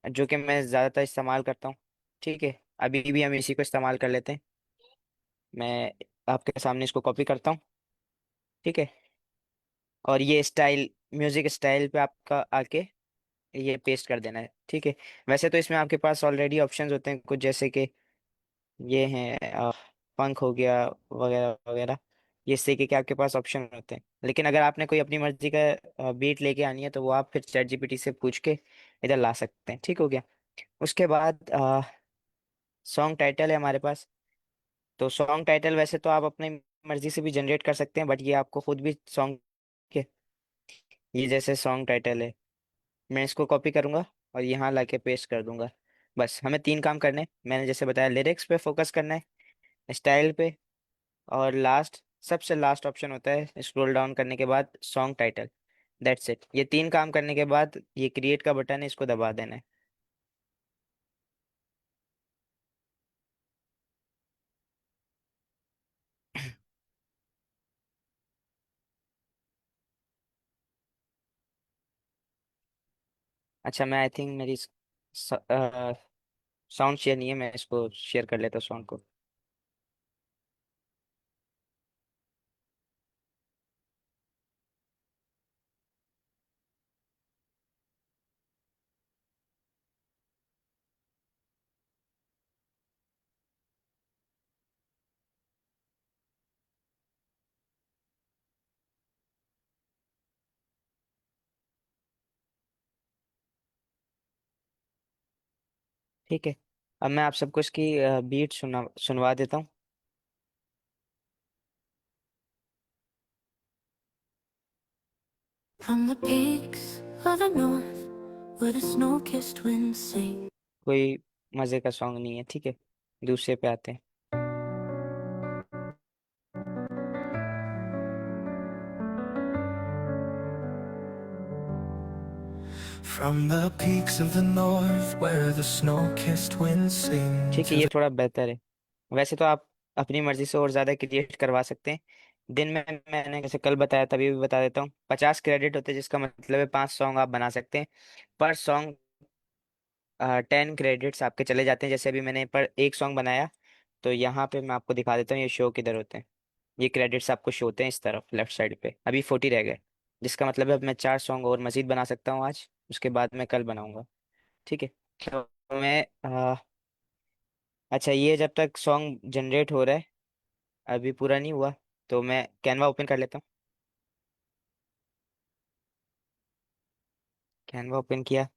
जो कि मैं ज़्यादातर इस्तेमाल करता हूँ, ठीक है। अभी भी हम इसी को इस्तेमाल कर लेते हैं। मैं आपके सामने इसको कॉपी करता हूँ, ठीक है। और ये स्टाइल, म्यूजिक स्टाइल पे आपका आके ये पेस्ट कर देना है, ठीक है। वैसे तो इसमें आपके पास ऑलरेडी ऑप्शंस होते हैं कुछ, जैसे कि ये हैं पंख हो गया, वगैरह वगैरह। ये इस तरीके के आपके पास ऑप्शन होते हैं। लेकिन अगर आपने कोई अपनी मर्जी का बीट लेके आनी है तो वो आप फिर चैट जीपीटी से पूछ के इधर ला सकते हैं, ठीक हो गया। उसके बाद सॉन्ग टाइटल है हमारे पास। तो सॉन्ग टाइटल वैसे तो आप अपनी मर्जी से भी जनरेट कर सकते हैं, बट ये आपको खुद भी सॉन्ग के, ये जैसे सॉन्ग टाइटल है, मैं इसको कॉपी करूंगा और यहाँ लाके पेस्ट कर दूंगा। बस हमें तीन काम करने हैं। मैंने जैसे बताया, लिरिक्स पे फोकस करना है, स्टाइल पे, और लास्ट, सबसे लास्ट ऑप्शन होता है स्क्रॉल डाउन करने के बाद सॉन्ग टाइटल। That's it. ये तीन काम करने के बाद ये क्रिएट का बटन है, इसको दबा देना है। अच्छा, मैं आई थिंक मेरी साउंड शेयर नहीं है, मैं इसको शेयर कर लेता हूँ साउंड को। ठीक है, अब मैं आप सबको इसकी बीट सुनवा देता हूँ। From the peaks of the north, where the snow-kissed winds sing. कोई मजे का सॉन्ग नहीं है, ठीक है, दूसरे पे आते हैं। From the peaks of the north, where the snow-kissed winds sing. ठीक है, ये थोड़ा बेहतर है। वैसे तो आप अपनी मर्जी से और ज्यादा क्रिएट करवा सकते हैं। दिन में मैंने जैसे कल बताया, तभी भी बता देता हूँ, 50 क्रेडिट होते हैं, जिसका मतलब है 5 सॉन्ग आप बना सकते हैं। पर सॉन्ग 10 क्रेडिट्स आपके चले जाते हैं। जैसे अभी मैंने पर एक सॉन्ग बनाया, तो यहाँ पे मैं आपको दिखा देता हूँ ये शो किधर होते हैं। ये क्रेडिट्स आपको शो होते हैं इस तरफ लेफ्ट साइड पे। अभी 40 रह गए, जिसका मतलब है अब मैं 4 सॉन्ग और मजीद बना सकता हूँ आज, उसके बाद मैं कल बनाऊंगा। ठीक है, तो मैं अच्छा, ये जब तक सॉन्ग जनरेट हो रहा है, अभी पूरा नहीं हुआ, तो मैं कैनवा ओपन कर लेता हूँ। कैनवा ओपन किया।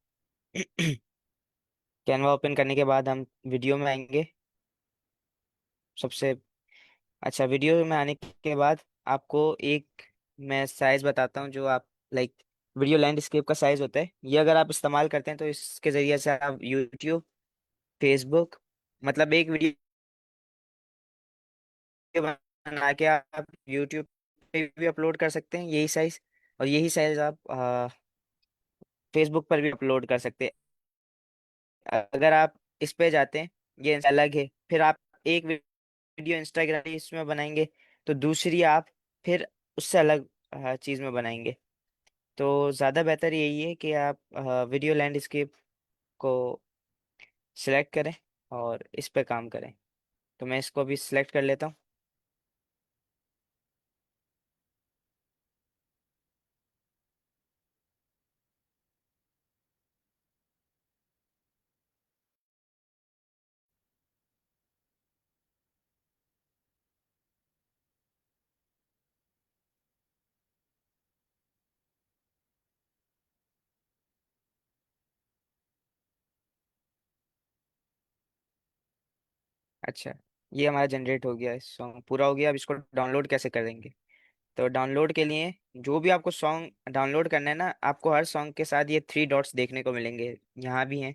कैनवा ओपन करने के बाद हम वीडियो में आएंगे। सबसे अच्छा, वीडियो में आने के बाद आपको एक मैं साइज बताता हूँ, जो आप लाइक वीडियो लैंडस्केप का साइज होता है। ये अगर आप इस्तेमाल करते हैं तो इसके जरिए से आप यूट्यूब, फेसबुक, मतलब एक वीडियो बना के आप यूट्यूब पे भी अपलोड कर सकते हैं यही साइज, और यही साइज आप फेसबुक पर भी अपलोड कर सकते हैं। अगर आप इस पे जाते हैं, ये अलग है, फिर आप एक वीडियो इंस्टाग्राम इसमें बनाएंगे, तो दूसरी आप फिर उससे अलग चीज में बनाएंगे। तो ज़्यादा बेहतर यही है कि आप वीडियो लैंडस्केप को सिलेक्ट करें और इस पे काम करें। तो मैं इसको अभी सिलेक्ट कर लेता हूँ। अच्छा, ये हमारा जनरेट हो गया है, सॉन्ग पूरा हो गया। अब इसको डाउनलोड कैसे करेंगे? तो डाउनलोड के लिए जो भी आपको सॉन्ग डाउनलोड करना है ना, आपको हर सॉन्ग के साथ ये 3 डॉट्स देखने को मिलेंगे। यहाँ भी हैं,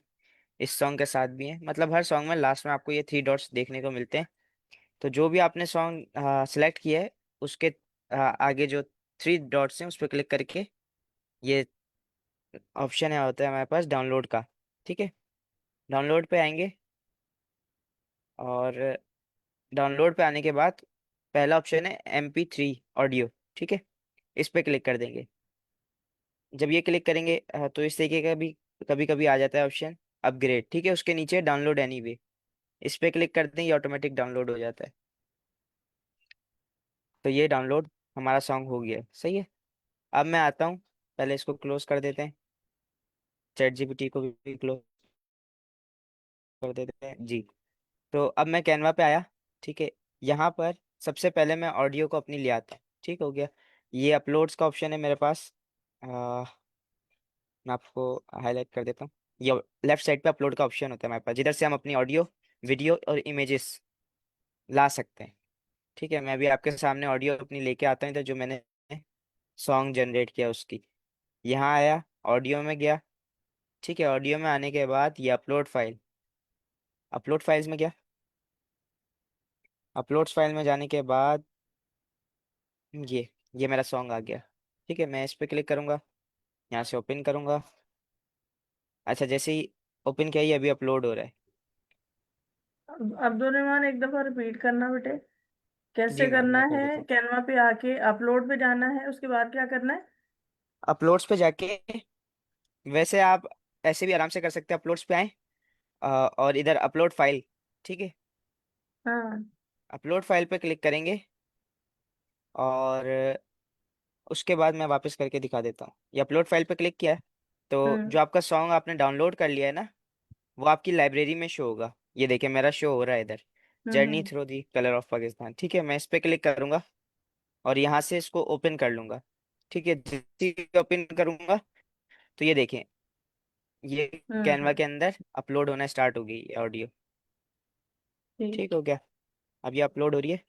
इस सॉन्ग के साथ भी हैं, मतलब हर सॉन्ग में लास्ट में आपको ये 3 डॉट्स देखने को मिलते हैं। तो जो भी आपने सॉन्ग सेलेक्ट किया है, उसके आगे जो 3 डॉट्स हैं उस पर क्लिक करके ये ऑप्शन है होता है हमारे पास डाउनलोड का। ठीक है, डाउनलोड पे आएंगे, और डाउनलोड पे आने के बाद पहला ऑप्शन है MP3 ऑडियो। ठीक है, इस पे क्लिक कर देंगे। जब ये क्लिक करेंगे तो इस तरीके का भी कभी कभी आ जाता है ऑप्शन अपग्रेड। ठीक है, उसके नीचे डाउनलोड एनीवे, इस पे क्लिक करते हैं, ये ऑटोमेटिक डाउनलोड हो जाता है। तो ये डाउनलोड हमारा सॉन्ग हो गया है, सही है। अब मैं आता हूँ, पहले इसको क्लोज कर देते हैं, चैट जीपीटी को भी क्लोज कर देते हैं जी। तो अब मैं कैनवा पे आया। ठीक है, यहाँ पर सबसे पहले मैं ऑडियो को अपनी ले आता हूँ। ठीक हो गया, ये अपलोड्स का ऑप्शन है मेरे पास। आ, मैं आपको हाईलाइट कर देता हूँ। ये लेफ्ट साइड पे अपलोड का ऑप्शन होता है हमारे पास, जिधर से हम अपनी ऑडियो, वीडियो और इमेजेस ला सकते हैं। ठीक है, मैं अभी आपके सामने ऑडियो अपनी लेके आता हूँ, इधर जो मैंने सॉन्ग जनरेट किया उसकी। यहाँ आया, ऑडियो में गया। ठीक है, ऑडियो में आने के बाद ये अपलोड फाइल, अपलोड फाइल्स में गया। अपलोड्स फाइल में जाने के बाद ये मेरा सॉन्ग आ गया। ठीक है, मैं इस पे क्लिक करूंगा, यहाँ से ओपन करूंगा। अच्छा, जैसे ही ओपन किया, ये अभी अपलोड हो रहा है। अब्दुल रहमान, एक दफा रिपीट करना बेटे, जी कैसे मैम, करना मैं कर है? देता हूँ। कैनवा पे आके अपलोड पे जाना है, उसके बाद क्या करना है? अपलोड्स पे जाके, वैसे आप ऐसे भी आराम से कर सकते हैं, अपलोड्स पे आए और इधर अपलोड फाइल। ठीक है, हाँ। अपलोड फाइल पे क्लिक करेंगे, और उसके बाद मैं वापस करके दिखा देता हूँ। ये अपलोड फाइल पे क्लिक किया है, तो हम्म। जो आपका सॉन्ग आपने डाउनलोड कर लिया है ना, वो आपकी लाइब्रेरी में शो होगा। ये देखिए, मेरा शो हो रहा है इधर, journey hmm. Through the colour of Pakistan. ठीक है, मैं इस पे क्लिक करूंगा और यहाँ से इसको ओपन कर लूंगा। ठीक है, जैसे ही ओपन करूंगा, तो ये देखें, ये कैनवा हम्म। के अंदर अपलोड होना स्टार्ट हो गई ऑडियो। ठीक। ठीक हो गया। अब ये अपलोड हो रही है।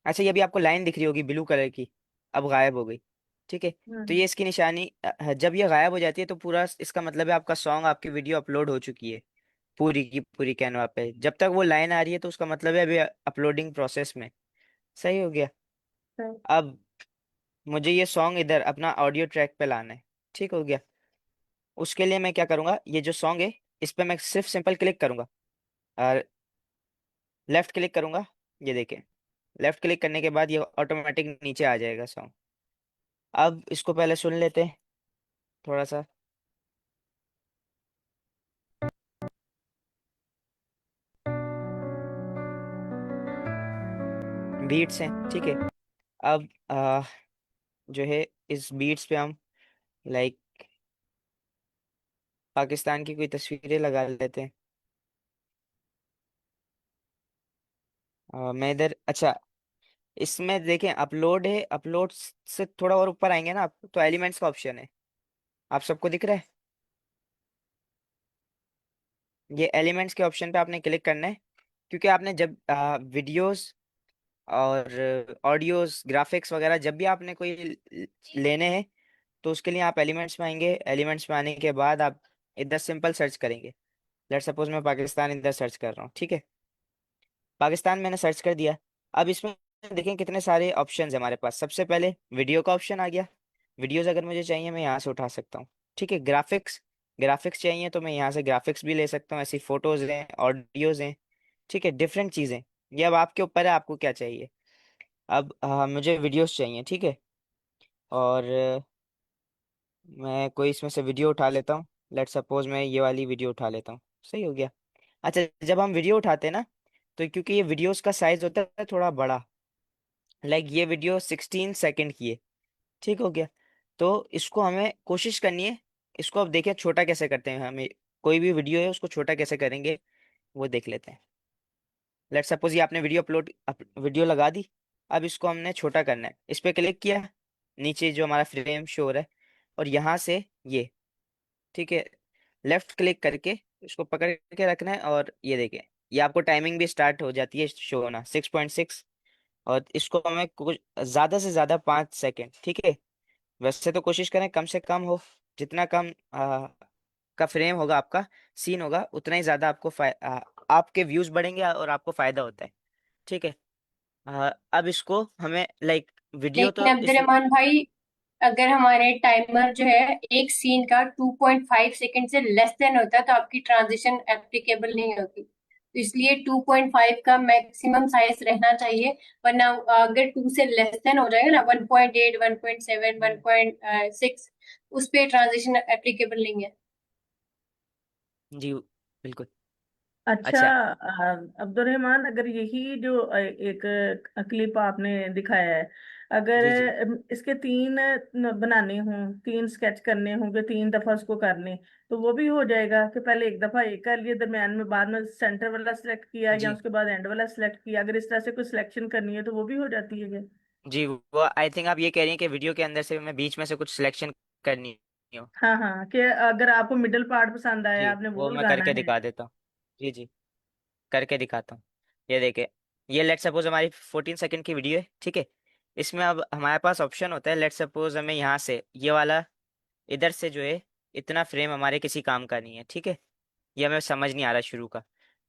अच्छा, ये अभी आपको लाइन दिख रही होगी ब्लू कलर की, अब गायब हो गई। ठीक है। तो हम्म। ये इसकी निशानी जब ये गायब हो जाती है तो पूरा इसका मतलब है आपका सॉन्ग, आपकी वीडियो अपलोड हो चुकी है पूरी की पूरी कैनवा पे। जब तक वो लाइन आ रही है तो उसका मतलब है अभी अपलोडिंग प्रोसेस में। सही हो गया। सही। अब मुझे ये सॉन्ग इधर अपना ऑडियो ट्रैक पे लाना है। ठीक हो गया। उसके लिए मैं क्या करूंगा, ये जो सॉन्ग है इस पे मैं सिर्फ सिंपल क्लिक करूंगा और लेफ्ट क्लिक करूंगा। ये देखें, लेफ्ट क्लिक करने के बाद ये ऑटोमेटिक नीचे आ जाएगा सॉन्ग। अब इसको पहले सुन लेते हैं थोड़ा सा। बीट्स हैं, ठीक है। अब जो है इस बीट्स पे हम लाइक पाकिस्तान की कोई तस्वीरें लगा लेते हैं। मैं इधर, अच्छा, इसमें देखें अपलोड है, अपलोड से थोड़ा और ऊपर आएंगे ना आप, तो एलिमेंट्स का ऑप्शन है। आप सबको दिख रहा है? ये एलिमेंट्स के ऑप्शन पे आपने क्लिक करना है, क्योंकि आपने जब वीडियोस और ऑडियोस ग्राफिक्स वगैरह जब भी आपने कोई लेने हैं तो उसके लिए आप एलिमेंट्स में आएंगे। एलिमेंट्स में आने के बाद आप इधर सिंपल सर्च करेंगे। लेट सपोज मैं पाकिस्तान इधर सर्च कर रहा हूँ, ठीक है। पाकिस्तान मैंने सर्च कर दिया। अब इसमें देखें कितने सारे ऑप्शन है हमारे पास। सबसे पहले वीडियो का ऑप्शन आ गया। वीडियोस अगर मुझे चाहिए मैं यहाँ से उठा सकता हूँ, ठीक है। ग्राफिक्स, ग्राफिक्स चाहिए तो मैं यहाँ से ग्राफिक्स भी ले सकता हूँ। ऐसी फोटोज हैं, ऑडियोज हैं, ठीक है, डिफरेंट चीज़ें। ये अब आपके ऊपर है आपको क्या चाहिए। अब मुझे वीडियोस चाहिए, ठीक है। और मैं कोई इसमें से वीडियो उठा लेता हूँ। लेट सपोज मैं ये वाली वीडियो उठा लेता हूँ। सही हो गया। अच्छा, जब हम वीडियो उठाते हैं ना, तो क्योंकि ये वीडियोस का साइज होता है थोड़ा बड़ा, लाइक ये वीडियो 16 सेकंड की है, ठीक हो गया। तो इसको हमें कोशिश करनी है, इसको अब देखिए छोटा कैसे करते हैं। हमें कोई भी वीडियो है उसको छोटा कैसे करेंगे वो देख लेते हैं। लेट सपोज ये आपने वीडियो वीडियो लगा दी। अब इसको हमने छोटा करना है। इस पे क्लिक किया, नीचे जो हमारा फ्रेम शो हो रहा है, और यहाँ से ये, ठीक है, लेफ्ट क्लिक करके इसको पकड़ के रखना है। और ये देखें, ये आपको टाइमिंग भी स्टार्ट हो जाती है शो होना 6.6। और इसको हमें कुछ ज़्यादा से ज़्यादा 5 सेकेंड, ठीक है। वैसे तो कोशिश करें कम से कम हो, जितना कम का फ्रेम होगा आपका सीन होगा उतना ही ज़्यादा आपको आपके व्यूज़ बढ़ेंगे और आपको फ़ायदा होता है, ठीक है। अब इसको हमें लाइक वीडियो लेकिन तो अब्दुल इस, रहमान भाई, अगर हमारे टाइमर जो है एक सीन का 2.5 सेकंड से लेस देन होता है तो आपकी ट्रांजिशन एप्लीकेबल नहीं होती। तो इसलिए 2.5 का मैक्सिमम साइज रहना चाहिए, वरना अगर 2 से लेस देन हो जाएगा ना, 1.8, 1.7, 1.6, उस पे ट्रांजिशन एप्लीकेबल नहीं है। जी बिल्कुल। अच्छा। अच्छा, अब्दुल रहमान, अगर यही जो एक क्लिप आपने दिखाया है, अगर जी जी इसके तीन बनाने हों, तीन स्केच करने होंगे, 3 दफा उसको करने, तो वो भी हो जाएगा कि पहले एक दफा एक कर लिया, दरम्यान में बाद में सेंटर वाला सिलेक्ट किया, या जी उसके बाद एंड वाला सिलेक्ट किया। अगर इस तरह से कोई सिलेक्शन करनी है तो वो भी हो जाती है क्या? जी, वो आई थिंक आप ये कह रही हैं कि वीडियो के अंदर से मैं बीच में से कुछ सिलेक्शन करनी हो। हाँ हाँ, कि अगर आपको मिडिल पार्ट पसंद आया, जी, आपने वो वो मैं लगाना करके है। दिखा देता हूँ। जी जी, करके दिखाता हूँ। ये देखिए, ये लेट सपोज हमारी 14 सेकंड की वीडियो है, ठीक है। इसमें अब हमारे पास ऑप्शन होता है। लेट सपोज हमें यहाँ से ये वाला इधर से जो है इतना फ्रेम हमारे किसी काम का नहीं है, ठीक है। ये हमें समझ नहीं आ रहा शुरू का।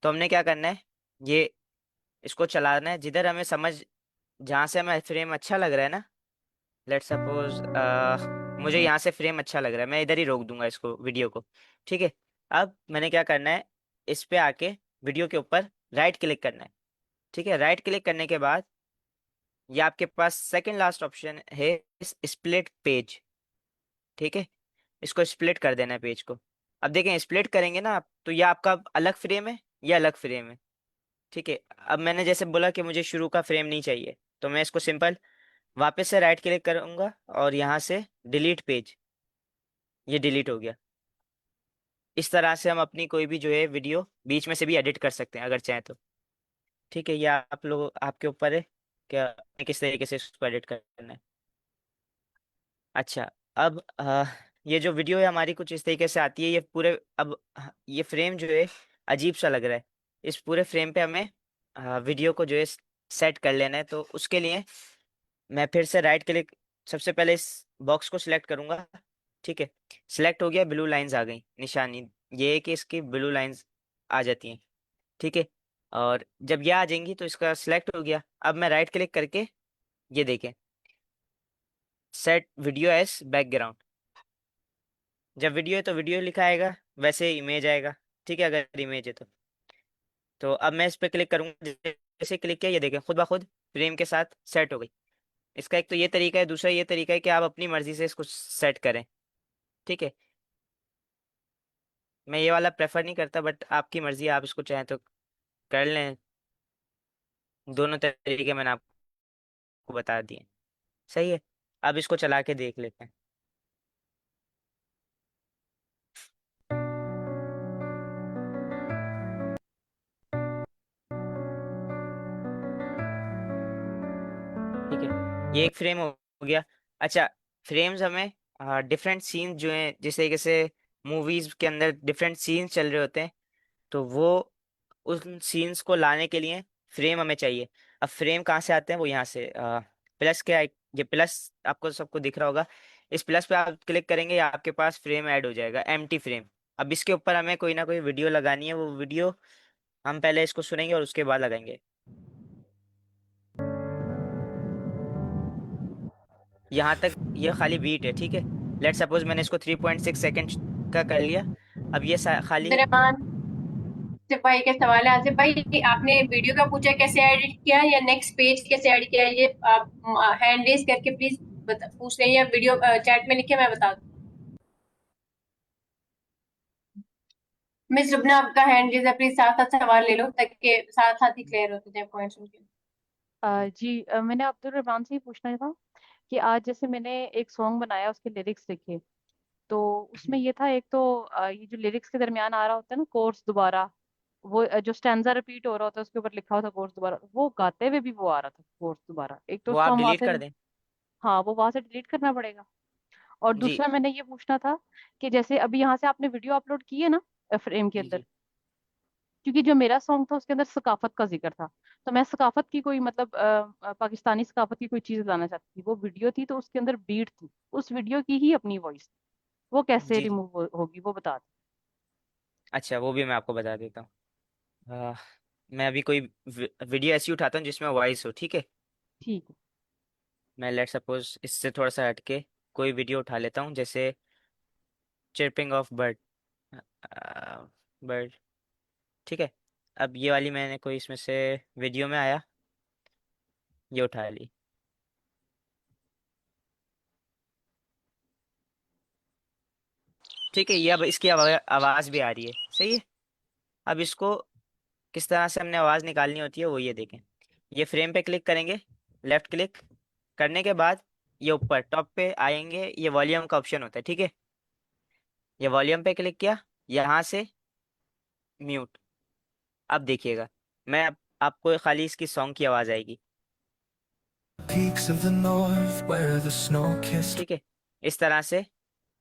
तो हमने क्या करना है, ये इसको चलाना है जिधर हमें समझ, जहाँ से हमें फ्रेम अच्छा लग रहा है ना। लेट सपोज मुझे यहाँ से फ्रेम अच्छा लग रहा है, मैं इधर ही रोक दूंगा इसको, वीडियो को, ठीक है। अब मैंने क्या करना है, इस पे आके वीडियो के ऊपर राइट क्लिक करना है, ठीक है। राइट क्लिक करने के बाद ये आपके पास सेकंड लास्ट ऑप्शन है, स्प्लिट पेज, ठीक है। इसको स्प्लिट कर देना है पेज को। अब देखें, स्प्लिट करेंगे ना आप तो ये आपका अलग फ्रेम है, ये अलग फ्रेम है, ठीक है। अब मैंने जैसे बोला कि मुझे शुरू का फ्रेम नहीं चाहिए, तो मैं इसको सिंपल वापस से राइट क्लिक करूंगा और यहाँ से डिलीट पेज, ये डिलीट हो गया। इस तरह से हम अपनी कोई भी जो है वीडियो बीच में से भी एडिट कर सकते हैं अगर चाहें तो, ठीक है। ये आप लोग, आपके ऊपर है क्या किस तरीके से इसको एडिट करना है। अच्छा, अब ये जो वीडियो है हमारी कुछ इस तरीके से आती है। ये पूरे अब ये फ्रेम जो है अजीब सा लग रहा है। इस पूरे फ्रेम पे हमें वीडियो को जो है सेट कर लेना है। तो उसके लिए मैं फिर से राइट क्लिक, सबसे पहले इस बॉक्स को सिलेक्ट करूंगा। ठीक है, सिलेक्ट हो गया, ब्लू लाइंस आ गई निशानी। ये है कि इसकी ब्लू लाइंस आ जाती हैं। ठीक है, और जब ये आ जाएंगी तो इसका सिलेक्ट हो गया। अब मैं राइट क्लिक करके ये देखें, सेट वीडियो एज बैकग्राउंड। जब वीडियो है तो वीडियो लिखा आएगा, वैसे इमेज आएगा। ठीक है, अगर इमेज है तो अब मैं इस पर क्लिक करूंगा। जैसे क्लिक किया, ये देखें खुद ब खुद फ्रेम के साथ सेट हो गई। इसका एक तो ये तरीका है, दूसरा ये तरीका है कि आप अपनी मर्जी से इसको सेट करें। ठीक है, मैं ये वाला प्रेफर नहीं करता, बट आपकी मर्जी है, आप इसको चाहें तो कर लें। दोनों तरीके मैंने आपको बता दिए। सही है, अब इसको चला के देख लेते हैं। ठीक है, ये एक फ्रेम हो गया। अच्छा, फ्रेम्स हमें डिफरेंट सीन जो हैं, जिस तरीके से मूवीज के अंदर डिफरेंट सीन्स चल रहे होते हैं, तो वो उन सीन्स को लाने के लिए फ्रेम हमें चाहिए। अब फ्रेम कहाँ से आते हैं? वो यहाँ से प्लस के ये प्लस आपको सबको दिख रहा होगा। इस प्लस पे आप क्लिक करेंगे, आपके पास फ्रेम ऐड हो जाएगा, एम्प्टी फ्रेम। अब इसके ऊपर हमें कोई ना कोई वीडियो लगानी है। वो वीडियो हम पहले इसको सुनेंगे और उसके बाद लगाएंगे। यहाँ तक ये खाली बीट है। ठीक है, लेट सपोज मैंने इसको 3.6 सेकेंड का कर लिया। अब ये खाली अब्दुलरहमान, सिर्फ भाई के सवाल है। आसिफ भाई, आपने वीडियो का पूछा कैसे एडिट किया या नेक्स्ट पेज कैसे ऐड किया? ये आप हैंड रेज करके प्लीज पूछ रहे हैं, या वीडियो चैट में लिखे, मैं बता दूं। मिस रुबना, आपका हैंड रेज है, प्लीज साथ साथ सवाल ले लो ताकि साथ साथ ही क्लियर होते जाए पॉइंट्स उनके। जी, मैंने अब्दुल रहमान से ही पूछना था कि आज जैसे मैंने एक सॉन्ग बनाया, उसके लिरिक्स लिखे, तो उसमें ये था, एक तो ये जो लिरिक्स के दरमियान आ रहा होता है ना कोर्स दोबारा, वो जो स्टैंजा रिपीट हो रहा होता है, उसके ऊपर लिखा होता कोर्स दोबारा, वो गाते हुए भी वो आ रहा था कोर्स दोबारा। एक तो वो उसको आप हम वहां डिलीट से, कर दें। हाँ, वो वहां से डिलीट करना पड़ेगा। और जी दूसरा मैंने ये पूछना था कि जैसे अभी यहाँ से आपने वीडियो अपलोड की है ना फ्रेम के जी अंदर, जी। क्योंकि जो मेरा सॉन्ग था उसके अंदर सकाफत का जिक्र था, तो मैं सकाफत की कोई मतलब पाकिस्तानी सकाफत की कोई चीज लाना चाहती थी। वो वीडियो थी तो उसके अंदर बीट थी, उस वीडियो की ही अपनी वॉइस, वो कैसे जी जी, रिमूव होगी वो बता दो। अच्छा वो भी मैं आपको बता देता हूँ। आ, मैं अभी कोई वीडियो ऐसी उठाता हूँ जिसमें वॉइस हो। ठीक है, ठीक है। मैं लेट सपोज इससे थोड़ा सा हटके कोई वीडियो उठा लेता हूँ, जैसे चिरपिंग ऑफ बर्ड। बर्ड। ठीक है, अब ये वाली मैंने कोई इसमें से वीडियो में आया, ये उठा ली। ठीक है, ये अब इसकी आवाज़ भी आ रही है। सही है, अब इसको किस तरह से हमने आवाज़ निकालनी होती है वो ये देखें। ये फ्रेम पे क्लिक करेंगे, लेफ्ट क्लिक करने के बाद ये ऊपर टॉप पे आएंगे, ये वॉल्यूम का ऑप्शन होता है। ठीक है, ये वॉल्यूम पे क्लिक किया, यहाँ से म्यूट। अब देखिएगा, मैं आपको खाली इसकी सॉन्ग की आवाज़ आएगी। Peaks of the north where the snow-kissed ठीक है, इस तरह से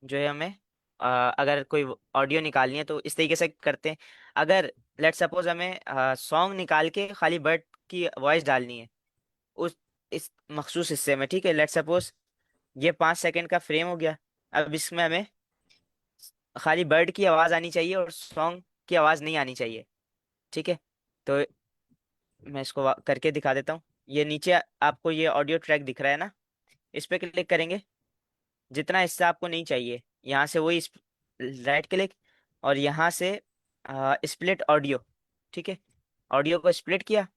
जो है हमें अगर कोई ऑडियो निकालनी है तो इस तरीके से करते हैं। अगर लेट सपोज हमें सॉन्ग निकाल के खाली बर्ड की वॉइस डालनी है उस इस मखसूस हिस्से में। ठीक है, लेट सपोज ये 5 सेकंड का फ्रेम हो गया। अब इसमें हमें खाली बर्ड की आवाज़ आनी चाहिए और सॉन्ग की आवाज़ नहीं आनी चाहिए। ठीक है, तो मैं इसको करके दिखा देता हूँ। ये नीचे आपको ये ऑडियो ट्रैक दिख रहा है ना, इस पे क्लिक करेंगे। जितना हिस्सा आपको नहीं चाहिए, यहाँ से वही राइट क्लिक, और यहाँ से स्प्लिट ऑडियो। ठीक है, ऑडियो को स्प्लिट किया,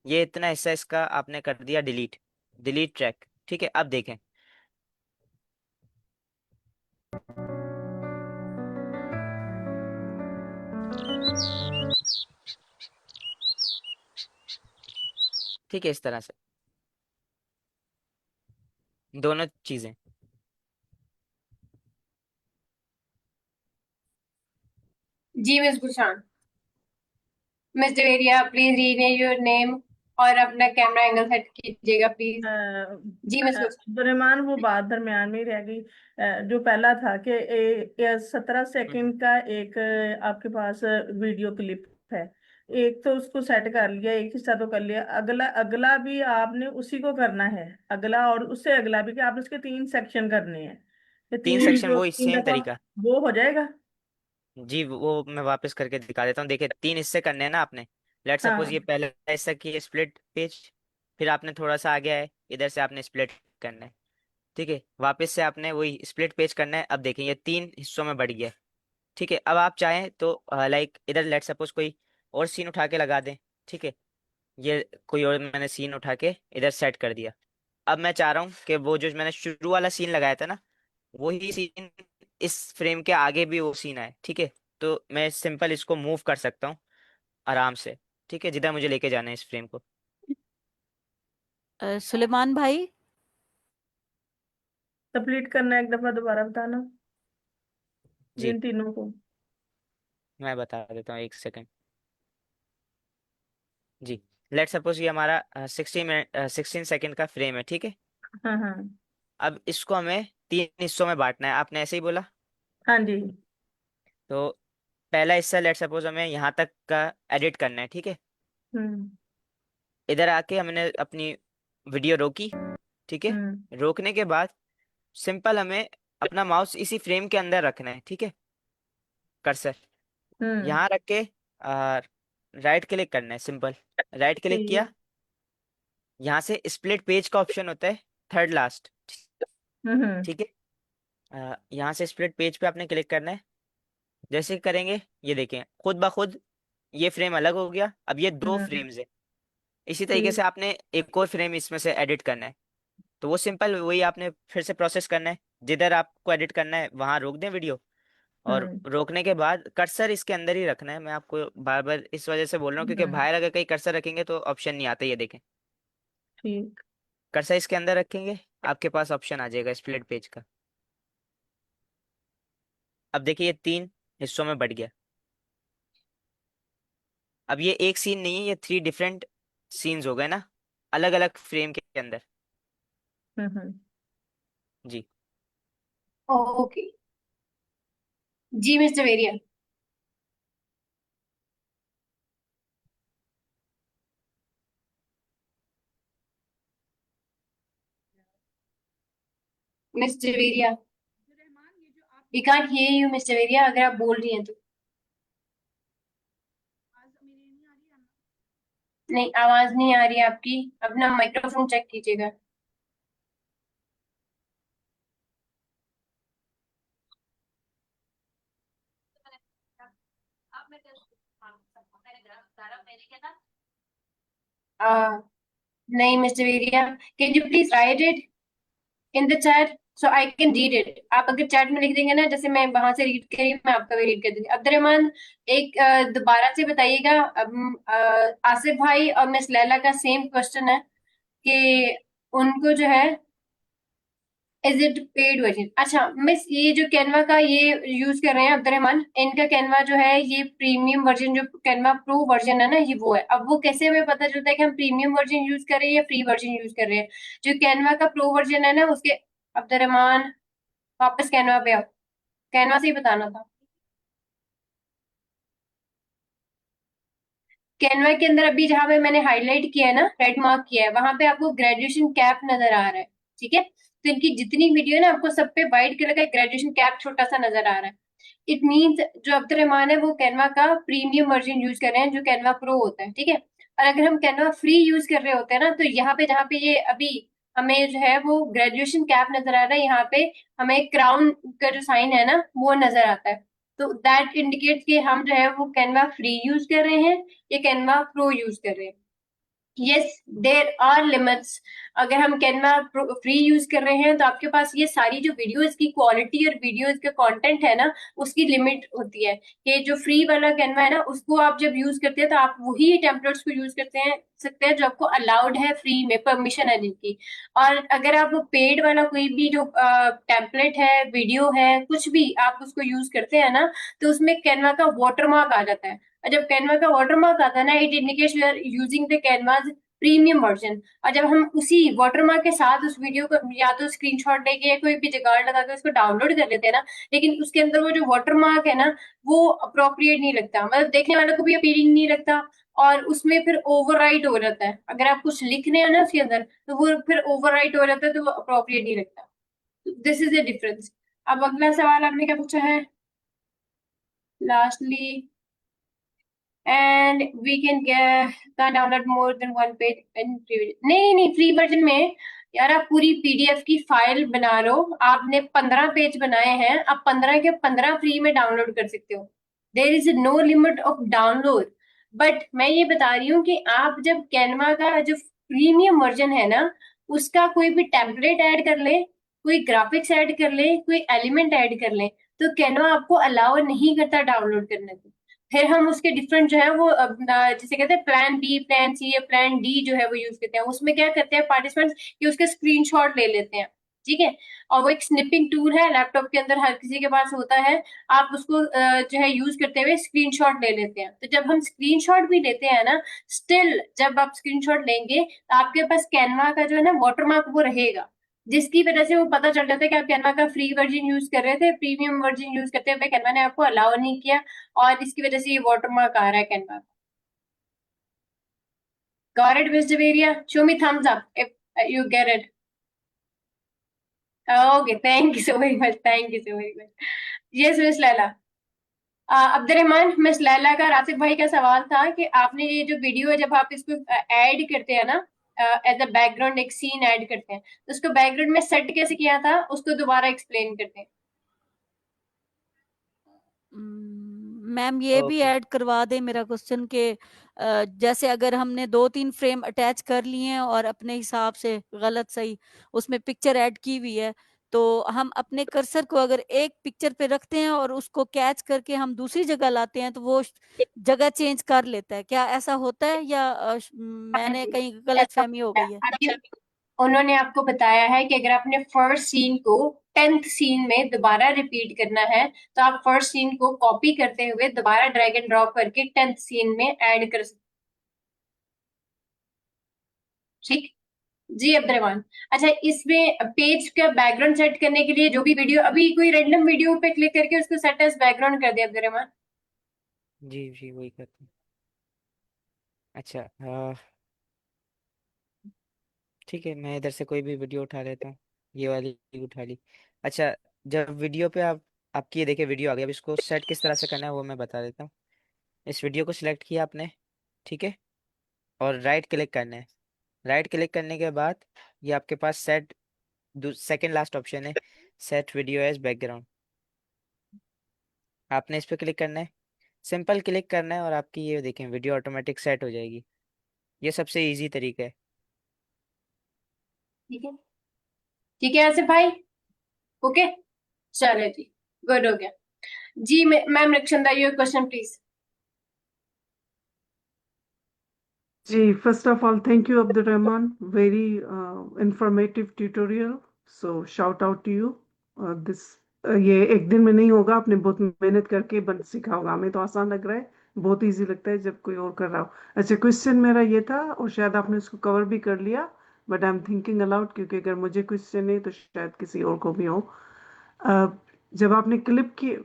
ये इतना हिस्सा इसका आपने कर दिया डिलीट, डिलीट ट्रैक। ठीक है, अब देखें। ठीक है, इस तरह से दोनों चीजें। जी miss Gulshan. Miss Javeria, please rename your name और अपना कैमरा एंगल सेट कीजिएगा प्लीज। जी मिस। अब्दुलरहमान, वो बात दरमियान में ही रह गई। जो पहला था कि 17 सेकंड का एक आपके पास वीडियो क्लिप है, एक तो उसको सेट कर लिया, एक हिस्सा तो कर लिया, अगला अगला भी आपने उसी को करना है, अगला और उससे अगला भी, कि आपने उसके 3 सेक्शन करने हैं, ये 3 सेक्शन वीडियो वो तीन सेम दफा तरीका। वो हो जाएगा। जी वो मैं वापस करके दिखा देता हूँ। देखिए 3 हिस्से करने हैं ना आपने। लेट सपोज ये हाँ पहला हिस्सा की स्प्लिट पेज, फिर आपने थोड़ा सा आगे आए, इधर से आपने स्प्लिट करना है। ठीक है, वापस से आपने वही स्प्लिट पेज करना है। अब देखें ये 3 हिस्सों में बढ़ गया है। ठीक है, अब आप चाहें तो लाइक इधर लेट सपोज कोई और सीन उठा के लगा दें। ठीक है, ये कोई और मैंने सीन उठा के इधर सेट कर दिया। अब मैं चाह रहा हूँ कि वो जो मैंने शुरू वाला सीन लगाया था ना, वही सीन इस फ्रेम के आगे भी वो सीन आए। ठीक है, तो मैं सिंपल इसको मूव कर सकता हूँ आराम से। ठीक है, जिधर मुझे लेके जाना है इस फ्रेम को। सुलेमान भाई, कंप्लीट करना है, एक दफा दोबारा बताना जी इन तीनों को। मैं बता देता हूँ, 1 सेकंड। जी, लेट सपोज ये हमारा 16 सेकंड का फ्रेम है। ठीक है, हाँ हाँ। अब इसको हमें 3 हिस्सों में बांटना है, आपने ऐसे ही बोला। हाँ जी। तो पहला हिस्सा लेट सपोज हमें यहाँ तक का एडिट करना है। ठीक है, हम्म इधर आके हमने अपनी वीडियो रोकी। ठीक है, हम्म रोकने के बाद सिंपल हमें अपना माउस इसी फ्रेम के अंदर रखना है। ठीक है, कर्सर हम्म। यहाँ रख के राइट क्लिक करना है। सिंपल राइट क्लिक ठीक। किया, यहाँ से स्प्लिट पेज का ऑप्शन होता है, थर्ड लास्ट। हम्म ठीक है, यहाँ से स्प्लिट पेज पे आपने क्लिक करना है। जैसे ही करेंगे ये देखें खुद ब खुद ये फ्रेम अलग हो गया। अब ये दो हम्म। फ्रेम्स है। इसी तरीके ठीक। से आपने एक और फ्रेम इसमें से एडिट करना है। तो वो सिंपल वही आपने फिर से प्रोसेस करना है। जिधर आपको एडिट करना है वहां रोक दें वीडियो, और हम्म। रोकने के बाद कर्सर इसके अंदर ही रखना है। मैं आपको बार बार इस वजह से बोल रहा हूँ क्योंकि हम्म। बाहर अगर कहीं कर्सर रखेंगे तो ऑप्शन नहीं आता। ये देखें, ठीक। कर्सर इसके अंदर रखेंगे, आपके पास ऑप्शन आ जाएगा स्प्लिट पेज का। अब देखिए ये 3 हिस्सों में बढ़ गया। अब ये एक सीन नहीं है, ये 3 डिफरेंट सीन्स हो गए ना, अलग अलग फ्रेम के अंदर। हम्म। जी ओके। जी mister Veria. Mister Veria, we can't hear you mister Veria, अगर आप बोल रही हैं तो। नहीं, आवाज नहीं आ रही है आपकी, अपना माइक्रोफोन चेक कीजिएगा। Uh, नहीं mister Veria, can you please write it in the chat so I can read it. आप अगर चैट में लिख देंगे ना, जैसे मैं वहां से रीड करी, मैं आपका भी रीड कर दूंगी। अब्दुलरहमान, एक दोबारा से बताइएगा। आसिफ भाई और मिस लैला का सेम क्वेश्चन है कि उनको जो है, इज इट पेड वर्जन? अच्छा मिस, ये जो कैनवा का ये यूज कर रहे हैं अब्दुलरहमान, इनका कैनवा जो है ये प्रीमियम वर्जन, जो कैनवा प्रो वर्जन है ना, ये वो है। अब वो कैसे हमें पता चलता है कि हम प्रीमियम वर्जन यूज कर रहे हैं या फ्री वर्जन यूज कर रहे हैं? जो कैनवा का प्रो वर्जन है ना उसके, अब्दुलरहमान वापस कैनवा पे आओ, कैनवा से ही बताना था। कैनवा के अंदर अभी जहां पे मैंने हाईलाइट किया है ना, रेड मार्क किया है, वहां पे आपको ग्रेजुएशन कैप नजर आ रहा है। ठीक है, तो इनकी जितनी वीडियो है ना, आपको सब पे व्हाइट कलर का ग्रेजुएशन कैप छोटा सा नजर आ रहा है। इट मीन्स जो अब्दुलरहमान है वो कैनवा का प्रीमियम वर्जन यूज कर रहे हैं, जो कैनवा प्रो होता है। ठीक है, और अगर हम कैनवा फ्री यूज कर रहे होते हैं ना, तो यहाँ पे जहाँ पे ये अभी हमें जो है वो ग्रेजुएशन कैप नजर आ रहा है, यहाँ पे हमें क्राउन का जो साइन है ना वो नजर आता है। तो दैट इंडिकेट्स कि हम जो है वो कैनवा फ्री यूज कर रहे हैं या कैनवा प्रो यूज कर रहे हैं। Yes, there are limits. अगर हम कैनवा फ्री यूज कर रहे हैं तो आपके पास ये सारी जो वीडियोस की क्वालिटी और वीडियोस का कंटेंट है ना, उसकी लिमिट होती है। कि जो फ्री वाला कैनवा है ना, उसको आप जब यूज करते हैं तो आप वही टेम्पलेट्स को यूज करते हैं सकते हैं जो आपको अलाउड है, फ्री में परमिशन है जिनकी। और अगर आप पेड वाला कोई भी जो टेम्पलेट है, वीडियो है, कुछ भी आप उसको यूज करते हैं ना, तो उसमें कैनवा का वाटरमार्क आ जाता है। और जब कैनवा का वाटरमार्क आता है ना, it indicates you are using the Canva's premium version. और जब हम उसी वाटरमार्क के साथ उस वीडियो को या तो स्क्रीनशॉट लेके या कोई भी जुगाड़ लगा के उसको डाउनलोड कर लेते हैं ना, लेकिन उसके अंदर वो जो वाटरमार्क है ना वो अप्रोप्रिएट नहीं लगता, मतलब देखने वालों को भी अपीलिंग नहीं लगता, और उसमें फिर ओवरराइट हो जाता है। अगर आप कुछ लिख रहे हो ना उसके अंदर तो वो फिर ओवरराइट हो जाता है, तो वो अप्रोप्रिएट नहीं लगता। This is the difference. अब अगला सवाल आपने क्या पूछा है lastly, and we can can download more than one page in free. नहीं नहीं, फ्री वर्जन में यार आप पूरी पीडीएफ की फाइल बना लो। आपने 15 पेज बनाए हैं, आप 15 के 15 फ्री में डाउनलोड कर सकते हो। There is no limit of download. But मैं ये बता रही हूँ कि आप जब कैनवा का जो प्रीमियम वर्जन है ना उसका कोई भी टेम्पलेट ऐड कर ले, कोई ग्राफिक्स ऐड कर ले, कोई एलिमेंट ऐड कर ले, तो कैनवा आपको अलाउ नहीं करता डाउनलोड करने को। फिर हम उसके डिफरेंट जो है वो जिसे कहते हैं प्लान बी, प्लान सी या प्लान डी जो है वो यूज करते हैं। उसमें क्या करते हैं पार्टिसिपेंट्स कि उसके स्क्रीनशॉट ले लेते हैं, ठीक है, और वो एक स्निपिंग टूल है लैपटॉप के अंदर, हर किसी के पास होता है। आप उसको जो है यूज करते हुए स्क्रीनशॉट ले लेते हैं। तो जब हम स्क्रीनशॉट भी लेते हैं ना, स्टिल जब आप स्क्रीनशॉट लेंगे तो आपके पास कैनवा का जो है ना वाटरमार्क वो रहेगा, जिसकी वजह से वो पता चल जाता है कि आप कैनवा का फ्री वर्जन यूज कर रहे थे, प्रीमियम वर्जन यूज करते हुए कैनवा ने आपको अलाउ नहीं किया, और इसकी वजह से ये वाटरमार्क आ रहा है Canva. Got it, Miss Javeria? Show me thumbs up if you get it. Okay, thank you so very much. Thank you so very much. Yes, Miss Laila. Abdurrahman, miss Laila का रासिक भाई का सवाल था कि आपने ये जो वीडियो है जब आप इसको ऐड करते हैं ना एज अ बैकग्राउंड, एक सीन ऐड करते हैं, तो उसको बैकग्राउंड में सेट कैसे किया था, उसको दोबारा एक्सप्लेन करते हैं। मैम ये भी ओके ऐड करवा दे मेरा क्वेश्चन के जैसे अगर हमने 2-3 फ्रेम अटैच कर लिए हैं और अपने हिसाब से गलत सही उसमें पिक्चर ऐड की हुई है, तो हम अपने कर्सर को अगर एक पिक्चर पे रखते हैं और उसको कैच करके हम दूसरी जगह लाते हैं तो वो जगह चेंज कर लेता है, क्या ऐसा होता है या मैंने कहीं गलत ऐसा फहमी हो गई है? उन्होंने आपको बताया है कि अगर आपने फर्स्ट सीन को 10th सीन में दोबारा रिपीट करना है तो आप फर्स्ट सीन को कॉपी करते हुए दोबारा ड्रैग एंड ड्रॉप करके 10th सीन में ऐड कर सकते। ठीक जी अब्दुर्रहमान। अच्छा, इसमें पेज का बैकग्राउंड सेट करने के लिए जो भी वीडियो, अभी कोई रैंडम वीडियो पे क्लिक करके उसको सेट एज बैकग्राउंड कर दिया अब्दुर्रहमान। जी जी वही करते हैं। अच्छा ठीक है, मैं इधर से कोई भी वीडियो उठा लेता हूँ, ये वाली उठा ली। अच्छा, जब वीडियो पे आपकी ये देखिए वीडियो आ गई, अब इसको सेट किस तरह से करना है वो मैं बता देता हूँ। इस वीडियो को सिलेक्ट किया आपने, ठीक है, और राइट क्लिक करना है। राइट क्लिक करने के बाद ये आपके पास सेट सेकंड लास्ट ऑप्शन है, सेट वीडियो एज बैकग्राउंड। आपने इस पे क्लिक करना है, सिंपल क्लिक करना है और आपकी ये देखें वीडियो ऑटोमेटिक सेट हो जाएगी। ये सबसे इजी तरीका है। ठीक है, ठीक है आसिफ भाई, ओके, चलो जी, गुड हो गया जी। Ma'am Rakhshanda, your question please. Gee, first of all, thank you, Abdur Rahman. Very informative tutorial. So shout out to you. ये एक दिन में नहीं होगा, आपने बहुत मेहनत करके बन सीखा होगा। हमें तो आसान लग रहा है, बहुत इजी लगता है जब कोई और कर रहा हो। अच्छा, क्वेश्चन मेरा ये था और शायद आपने उसको कवर भी कर लिया, but I am thinking allowed, क्योंकि अगर मुझे क्वेश्चन नहीं तो शायद किसी और को भी हो। जब आपने क्लिप की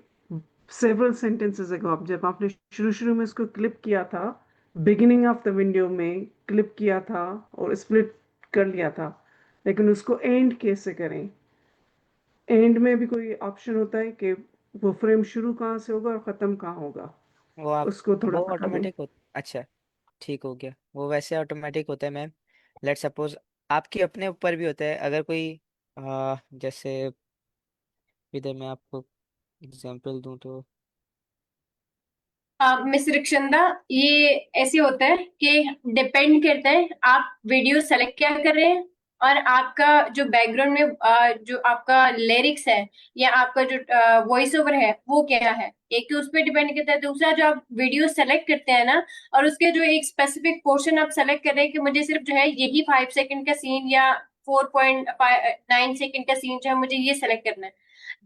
सेवरल सेंटेंसेस अगो, जब आपने शुरू शुरू में उसको क्लिप किया था, बिगिनिंग ऑफ द विंडो में क्लिप किया था और स्प्लिट कर लिया था, लेकिन उसको एंड कैसे करें? एंड में भी कोई ऑप्शन होता है कि वो फ्रेम शुरू कहाँ से होगा और ख़त्म कहाँ होगा? वो आप उसको थोड़ा वो बता दें। ऑटोमेटिक हो। अच्छा ठीक हो गया, वो वैसे ऑटोमेटिक होता है मैम। लेट सपोज आपके अपने ऊपर भी होता है, अगर कोई जैसे इधर मैं आपको एग्जांपल दूं तो मिस रिक्शंदा, ये ऐसे होता है कि डिपेंड करता है आप वीडियो सेलेक्ट क्या कर रहे हैं और आपका जो बैकग्राउंड में जो आपका लिरिक्स है या आपका जो वॉइस ओवर है वो क्या है। एक तो उस पर डिपेंड करता है, दूसरा जो आप वीडियो सेलेक्ट करते हैं ना और उसके जो एक स्पेसिफिक पोर्शन आप सेलेक्ट कर रहे हैं कि मुझे सिर्फ जो है यही 5 सेकंड का सीन या 4.9 सेकंड का सीन जो है मुझे ये सेलेक्ट करना है,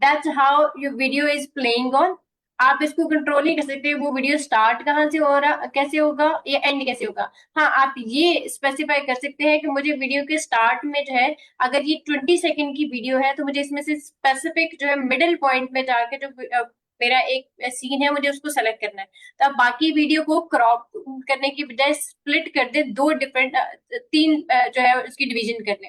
that's how your video is playing on. आप इसको कंट्रोल नहीं कर सकते वो वीडियो स्टार्ट कहाँ से हो रहा कैसे होगा या एंड कैसे होगा। हाँ, आप ये स्पेसिफाई कर सकते हैं कि मुझे वीडियो के स्टार्ट में जो है, अगर ये 20 सेकंड की वीडियो है तो मुझे इसमें से स्पेसिफिक जो है मिडिल पॉइंट में जाके जो मेरा एक सीन है मुझे उसको सेलेक्ट करना है। तो आप बाकी वीडियो को क्रॉप करने की बजाय स्प्लिट कर दे, दो डिफरेंट तीन जो है उसकी डिवीजन कर ले।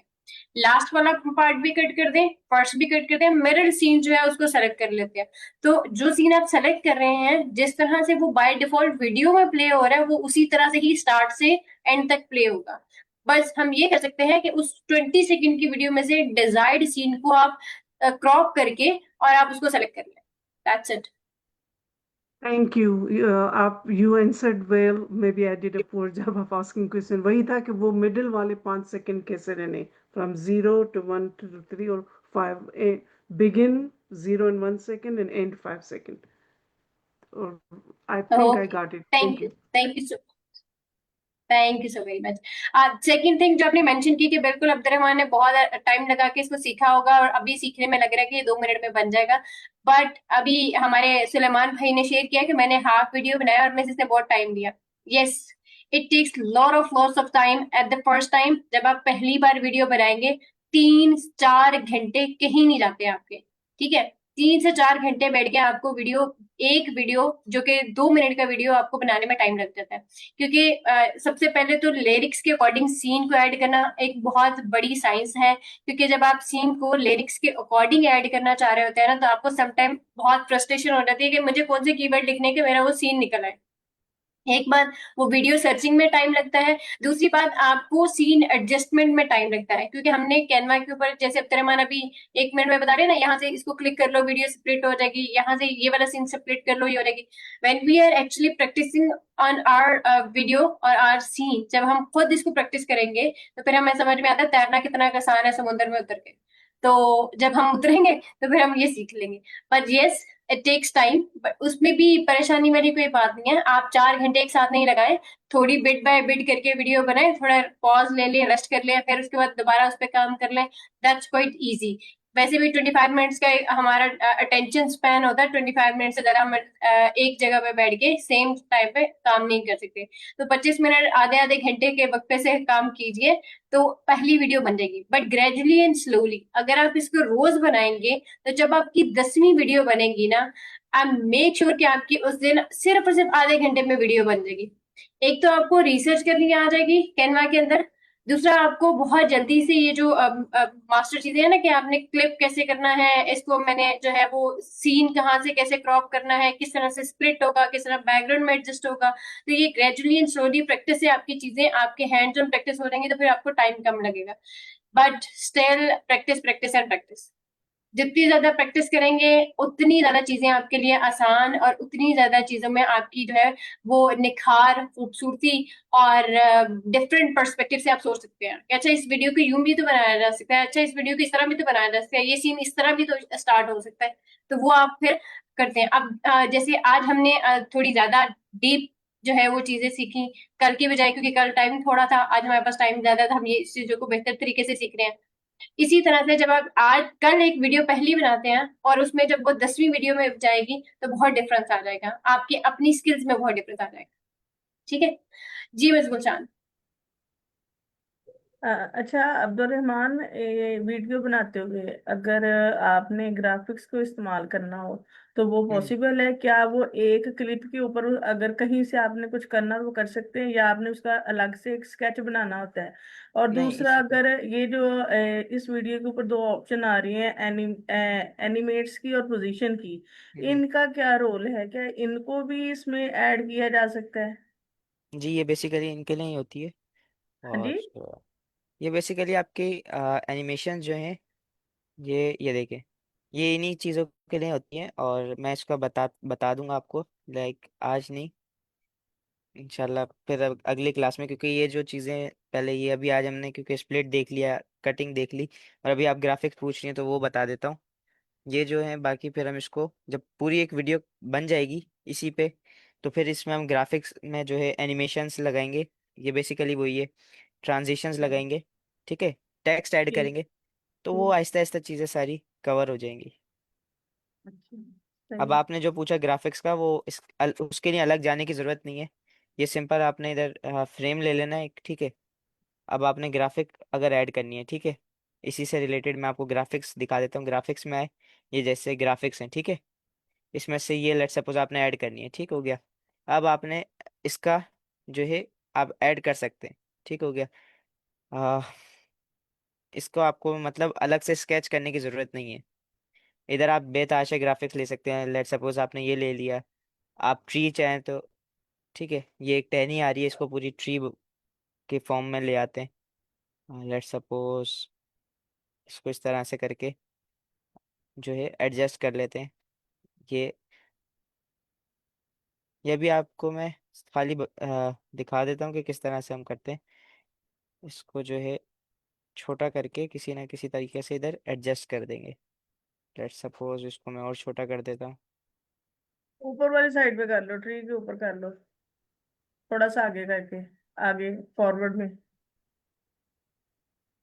लास्ट वाला पार्ट भी कट कर दें, फर्स्ट भी कट कर दें, मिरर सीन जो है उसको सेलेक्ट कर लेते हैं। तो जो सीन आप सेलेक्ट कर रहे हैं, जिस तरह से वो बाय डिफॉल्ट वीडियो में प्ले हो रहा है, वो उसी तरह से ही स्टार्ट से एंड तक प्ले होगा। बस हम ये कर सकते हैं कि उस 20 सेकंड की वीडियो में से डिजायर्ड सीन को आप क्रॉप करके और आप उसको सेलेक्ट कर लें। That's it. Thank you. आप you answered well, maybe I did a poor job of asking question. वही था कि वो मिडिल वाले 5 सेकंड कैसे रहने, फ्रॉम 0 to 1 to 3 और 5, begin 0 and 1 second and end 5 second, और I think I okay, got it. Thank thank you, you. Thank you so thank you so very much. Second thing जो आपने mention की कि बिल्कुल Abdurrahman ने बहुत time लगा के इसको सीखा होगा और अभी सीखने में लग रहा है कि ये 2 मिनट में बन जाएगा। बट अभी हमारे सुलेमान भाई ने शेयर किया कि मैंने हाफ वीडियो बनाया और मैं इसने बहुत टाइम दिया। Yes, it takes lots of time at the first time. जब आप पहली बार वीडियो बनाएंगे 3-4 घंटे कहीं नहीं जाते आपके, ठीक है। 3 से 4 घंटे बैठ के आपको एक वीडियो जो कि 2 मिनट का वीडियो आपको बनाने में टाइम लग जाता है। क्योंकि सबसे पहले तो लिरिक्स के अकॉर्डिंग सीन को ऐड करना एक बहुत बड़ी साइंस है। क्योंकि जब आप सीन को लिरिक्स के अकॉर्डिंग ऐड करना चाह रहे होते हैं ना, तो आपको समटाइम बहुत फ्रस्ट्रेशन हो जाती है कि मुझे कौन से कीवर्ड लिखने के मेरा वो सीन निकल आए। एक बात, वो वीडियो सर्चिंग में टाइम लगता है। दूसरी बात, आपको सीन एडजस्टमेंट में टाइम लगता है, क्योंकि हमने कैनवा के ऊपर जैसे अब्दुर्रहमान अभी 1 मिनट में बता रहे हैं ना, यहाँ से इसको क्लिक कर लो वीडियो स्प्लिट हो जाएगी, यहाँ से ये वाला सीन स्प्लिट कर लो ये हो जाएगी। When we are actually practising on our video और आवर सीन, जब हम खुद इसको प्रैक्टिस करेंगे तो फिर हमें समझ में आता है तैरना कितना आसान है समुद्र में उतर के। तो जब हम उतरेंगे तो फिर हम ये सीख लेंगे। But yes, it takes time, but उसमें भी परेशानी वाली कोई बात नहीं है। आप 4 घंटे एक साथ नहीं लगाए, थोड़ी बिट बाय बिट करके वीडियो बनाए, थोड़ा पॉज ले लें, रेस्ट कर लें, फिर उसके बाद दोबारा उस पर काम कर लें। That's quite easy. वैसे भी 25 मिनट्स का हमारा अटेंशन स्पैन होता है। 25 मिनट से ज्यादा हम एक जगह पे बैठ के सेम टाइम पे काम नहीं कर सकते। तो 25 मिनट आधे आधे घंटे के वक्त से काम कीजिए तो पहली वीडियो बन जाएगी। बट ग्रेजुअली एंड स्लोली अगर आप इसको रोज बनाएंगे, तो जब आपकी 10वीं वीडियो बनेगी ना, आई मेक श्योर कि आपकी उस दिन सिर्फ और सिर्फ आधे घंटे में वीडियो बन जाएगी। एक तो आपको रिसर्च करनी आ जाएगी कैनवा के अंदर। दूसरा, आपको बहुत जल्दी से ये जो मास्टर चीजें है ना, कि आपने क्लिप कैसे करना है, इसको मैंने जो है वो सीन कहाँ से कैसे क्रॉप करना है, किस तरह से स्प्लिट होगा, किस तरह बैकग्राउंड में एडजस्ट होगा। तो ये ग्रेजुअली एंड स्लोली प्रैक्टिस से आपकी चीजें आपके हैंड्स ऑन प्रैक्टिस हो जाएंगी, तो फिर आपको टाइम कम लगेगा। But still practice practice and practice. जितनी ज्यादा प्रैक्टिस करेंगे उतनी ज्यादा चीजें आपके लिए आसान और उतनी ज्यादा चीजों में आपकी जो है वो निखार, खूबसूरती और डिफरेंट पर्सपेक्टिव से आप सोच सकते हैं कि अच्छा इस वीडियो को यूं भी तो बनाया जा सकता है, अच्छा इस वीडियो को इस तरह भी तो बनाया जा सकता है, ये सीन इस तरह भी तो स्टार्ट हो सकता है। तो वो आप फिर करते हैं। अब जैसे आज हमने थोड़ी ज्यादा डीप जो है वो चीजें सीखी कल की बजाय, क्योंकि कल टाइम थोड़ा था, आज हमारे पास टाइम ज्यादा था, हम ये इस चीजों को बेहतर तरीके से सीख रहे हैं। इसी तरह से जब आप आज कल एक वीडियो पहली बनाते हैं और उसमें जब वो 10वीं वीडियो में जाएगी तो बहुत डिफरेंस आ जाएगा, आपकी अपनी स्किल्स में बहुत डिफरेंस आ जाएगा। ठीक है जी, मिस गुलशान। अच्छा अब्दुल रहमान, ये वीडियो बनाते हुए अगर आपने ग्राफिक्स को इस्तेमाल करना हो तो वो हम्म पॉसिबल है क्या? वो एक क्लिप के ऊपर अगर कहीं से आपने कुछ करना है, वो कर सकते हैं, या आपने उसका अलग से एक स्केच बनाना होता है? और नहीं दूसरा, इसी पे अगर ये जो इस वीडियो के ऊपर दो ऑप्शन आ रही हैं, एनिमेट्स की और पोजीशन की, हम्म इनका क्या रोल है? क्या इनको भी इसमें ऐड किया जा सकता है? जी ये बेसिकली इनके लिए ही होती है। हाँ और जी। ये बेसिकली आपके एनिमेशन जो हैं ये देखें, ये इन्हीं चीज़ों के लिए होती हैं। और मैं इसका बता बता दूंगा आपको, लाइक आज नहीं, इंशाल्लाह फिर अगली क्लास में। क्योंकि ये जो चीज़ें पहले ये अभी आज हमने क्योंकि स्प्लिट देख लिया, कटिंग देख ली, और अभी आप ग्राफिक्स पूछ रही हैं तो वो बता देता हूँ। ये जो है बाकी फिर हम इसको जब पूरी एक वीडियो बन जाएगी इसी पे, तो फिर इसमें हम ग्राफिक्स में जो है एनिमेशंस लगाएंगे। ये बेसिकली वही है, ट्रांजिशंस लगाएंगे, ठीक है, टेक्स्ट ऐड ठीक करेंगे, तो वो ठीक। आहिस्ता आहिस्ता चीज़ें सारी कवर हो जाएंगी। अच्छा। अब सही। आपने जो पूछा ग्राफिक्स का, वो उसके लिए अलग जाने की जरूरत नहीं है। ये सिंपल आपने इधर फ्रेम ले लेना है एक, ठीक है। अब आपने ग्राफिक अगर ऐड करनी है, ठीक है, इसी से रिलेटेड मैं आपको ग्राफिक्स दिखा देता हूँ। ग्राफिक्स में आए, ये जैसे ग्राफिक्स हैं, ठीक है, इसमें से ये लेट सपोज आपने ऐड करनी है, ठीक हो गया। अब आपने इसका जो है आप ऐड कर सकते हैं, ठीक हो गया। आ, इसको आपको मतलब अलग से स्केच करने की ज़रूरत नहीं है। इधर आप बेतहाशा ग्राफिक्स ले सकते हैं। लेट सपोज आपने ये ले लिया, आप ट्री चाहें तो, ठीक है, ये एक टहनी आ रही है, इसको पूरी ट्री के फॉर्म में ले आते हैं। लेट सपोज इसको इस तरह से करके जो है एडजस्ट कर लेते हैं। ये ये भी आपको मैं खाली दिखा देता हूँ कि किस तरह से हम करते हैं। इसको जो है छोटा करके किसी ना किसी तरीके से इधर एडजस्ट कर देंगे। लेट सपोज इसको मैं और छोटा कर देता हूँ। ऊपर वाली साइड पे कर लो, ट्री के ऊपर कर लो, थोड़ा सा आगे करके, आगे फॉरवर्ड में।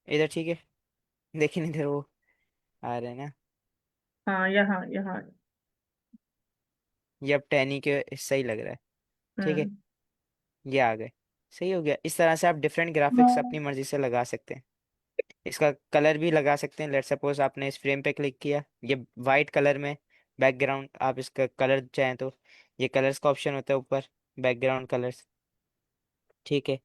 इधर ठीक है, लेकिन इधर वो आ रहे हैं ना, हाँ, यहाँ यहाँ। ये अब टैनी के सही लग रहा है, ठीक है, हम्म। ये आ गए। सही हो गया। इस तरह से आप डिफरेंट ग्राफिक्स अपनी मर्जी से लगा सकते हैं। इसका कलर भी लगा सकते हैं। लेट सपोज आपने इस फ्रेम पे क्लिक किया, ये वाइट कलर में बैकग्राउंड, आप इसका कलर चाहें तो ये कलर्स का ऑप्शन होता है ऊपर, बैकग्राउंड कलर्स, ठीक है।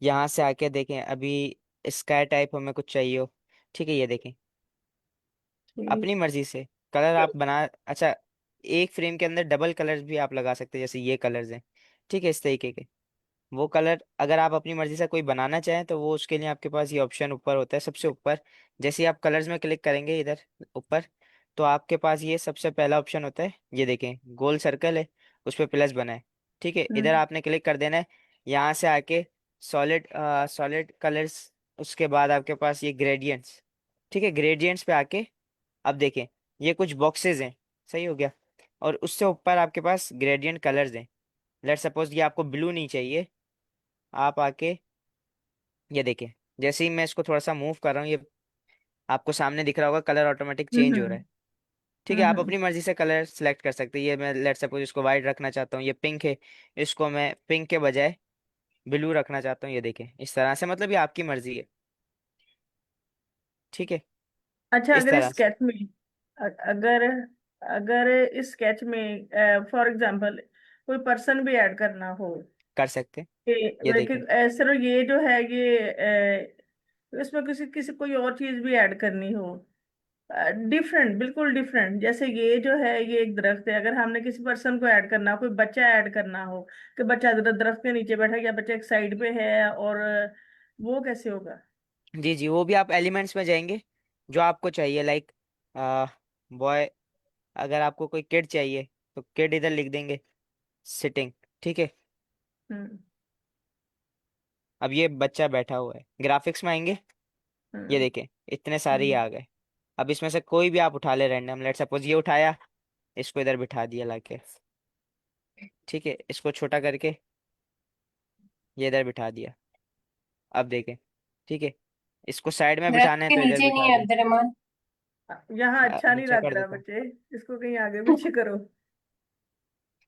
यहाँ से आके देखें, अभी स्काई टाइप हमें कुछ चाहिए हो, ठीक है, ये देखें, ठीक। अपनी मर्जी से कलर आप बना। अच्छा, एक फ्रेम के अंदर डबल कलर्स भी आप लगा सकते हैं, जैसे ये कलर्स हैं, ठीक है, इस तरीके के। वो कलर अगर आप अपनी मर्जी से कोई बनाना चाहें तो वो उसके लिए आपके पास ये ऑप्शन ऊपर होता है, सबसे ऊपर। जैसे ही आप कलर्स में क्लिक करेंगे इधर ऊपर, तो आपके पास ये सबसे पहला ऑप्शन होता है, ये देखें गोल सर्कल है, उस पर प्लस बना है, ठीक है, इधर हम्म। आपने क्लिक कर देना है। यहाँ से आके सॉलिड सॉलिड कलर्स, उसके बाद आपके पास ये ग्रेडियंट्स, ठीक है, ग्रेडियंट्स पे आके अब देखें ये कुछ बॉक्सेस हैं, सही हो गया, और उससे ऊपर आपके पास ग्रेडियंट कलर्स हैं। लेट सपोज ये आपको ब्लू नहीं चाहिए, आप आके ये देखें, जैसे ही मैं इसको थोड़ा सा मूव कर रहा हूँ, ये आपको सामने दिख रहा होगा कलर ऑटोमेटिक चेंज हो रहा हम्म। है, ठीक है। आप हम्म। अपनी मर्जी से कलर सेलेक्ट कर सकते हैं। ये मैं लेट सपोज इसको वाइट रखना चाहता हूँ, ये पिंक है, इसको मैं पिंक के बजाय ब्लू रखना चाहता हूँ, ये देखें इस तरह से, मतलब ये आपकी मर्जी है, ठीक है, अच्छा, इस अगर इस तरह से स्केच में, अगर अगर इस स्केच में फॉर एग्जांपल कोई पर्सन भी ऐड करना हो, कर सकते हैं। कि ये लाइक देखें, सिर्फ ये जो है ये इसमें किसी किसी कोई और चीज भी ऐड करनी हो, डिफरेंट, बिल्कुल डिफरेंट, जैसे ये जो है ये एक दरख्त है, अगर हमने किसी पर्सन को ऐड करना हो, कोई बच्चा ऐड करना हो, कि बच्चा दरख्त के नीचे बैठा है या बच्चा एक साइड पे है, और वो कैसे होगा? जी जी, वो भी आप एलिमेंट्स में जाएंगे, जो आपको चाहिए, लाइक बॉय, अगर आपको कोई किड चाहिए तो किड इधर लिख देंगे, सिटिंग, ठीक है। हम्म। अब ये बच्चा बैठा हुआ है, ग्राफिक्स में आएंगे, ये हम्म। देखें इतने सारे ही हम्म। आ गए। अब इसमें से कोई भी आप उठा ले रैंडम, लेट सपोज ये उठाया, इसको इधर बिठा दिया लाके, ठीक है, इसको छोटा करके ये इधर बिठा दिया। अब देखें, ठीक है, इसको साइड में दरख्त बिठाना है के तो इधर नीचे नहीं बिठा है दें। अब्दुल। यहाँ अच्छा नहीं नीचे लग कर रहा देता हूँ, बच्चे, इसको कहीं आगे पीछे करो।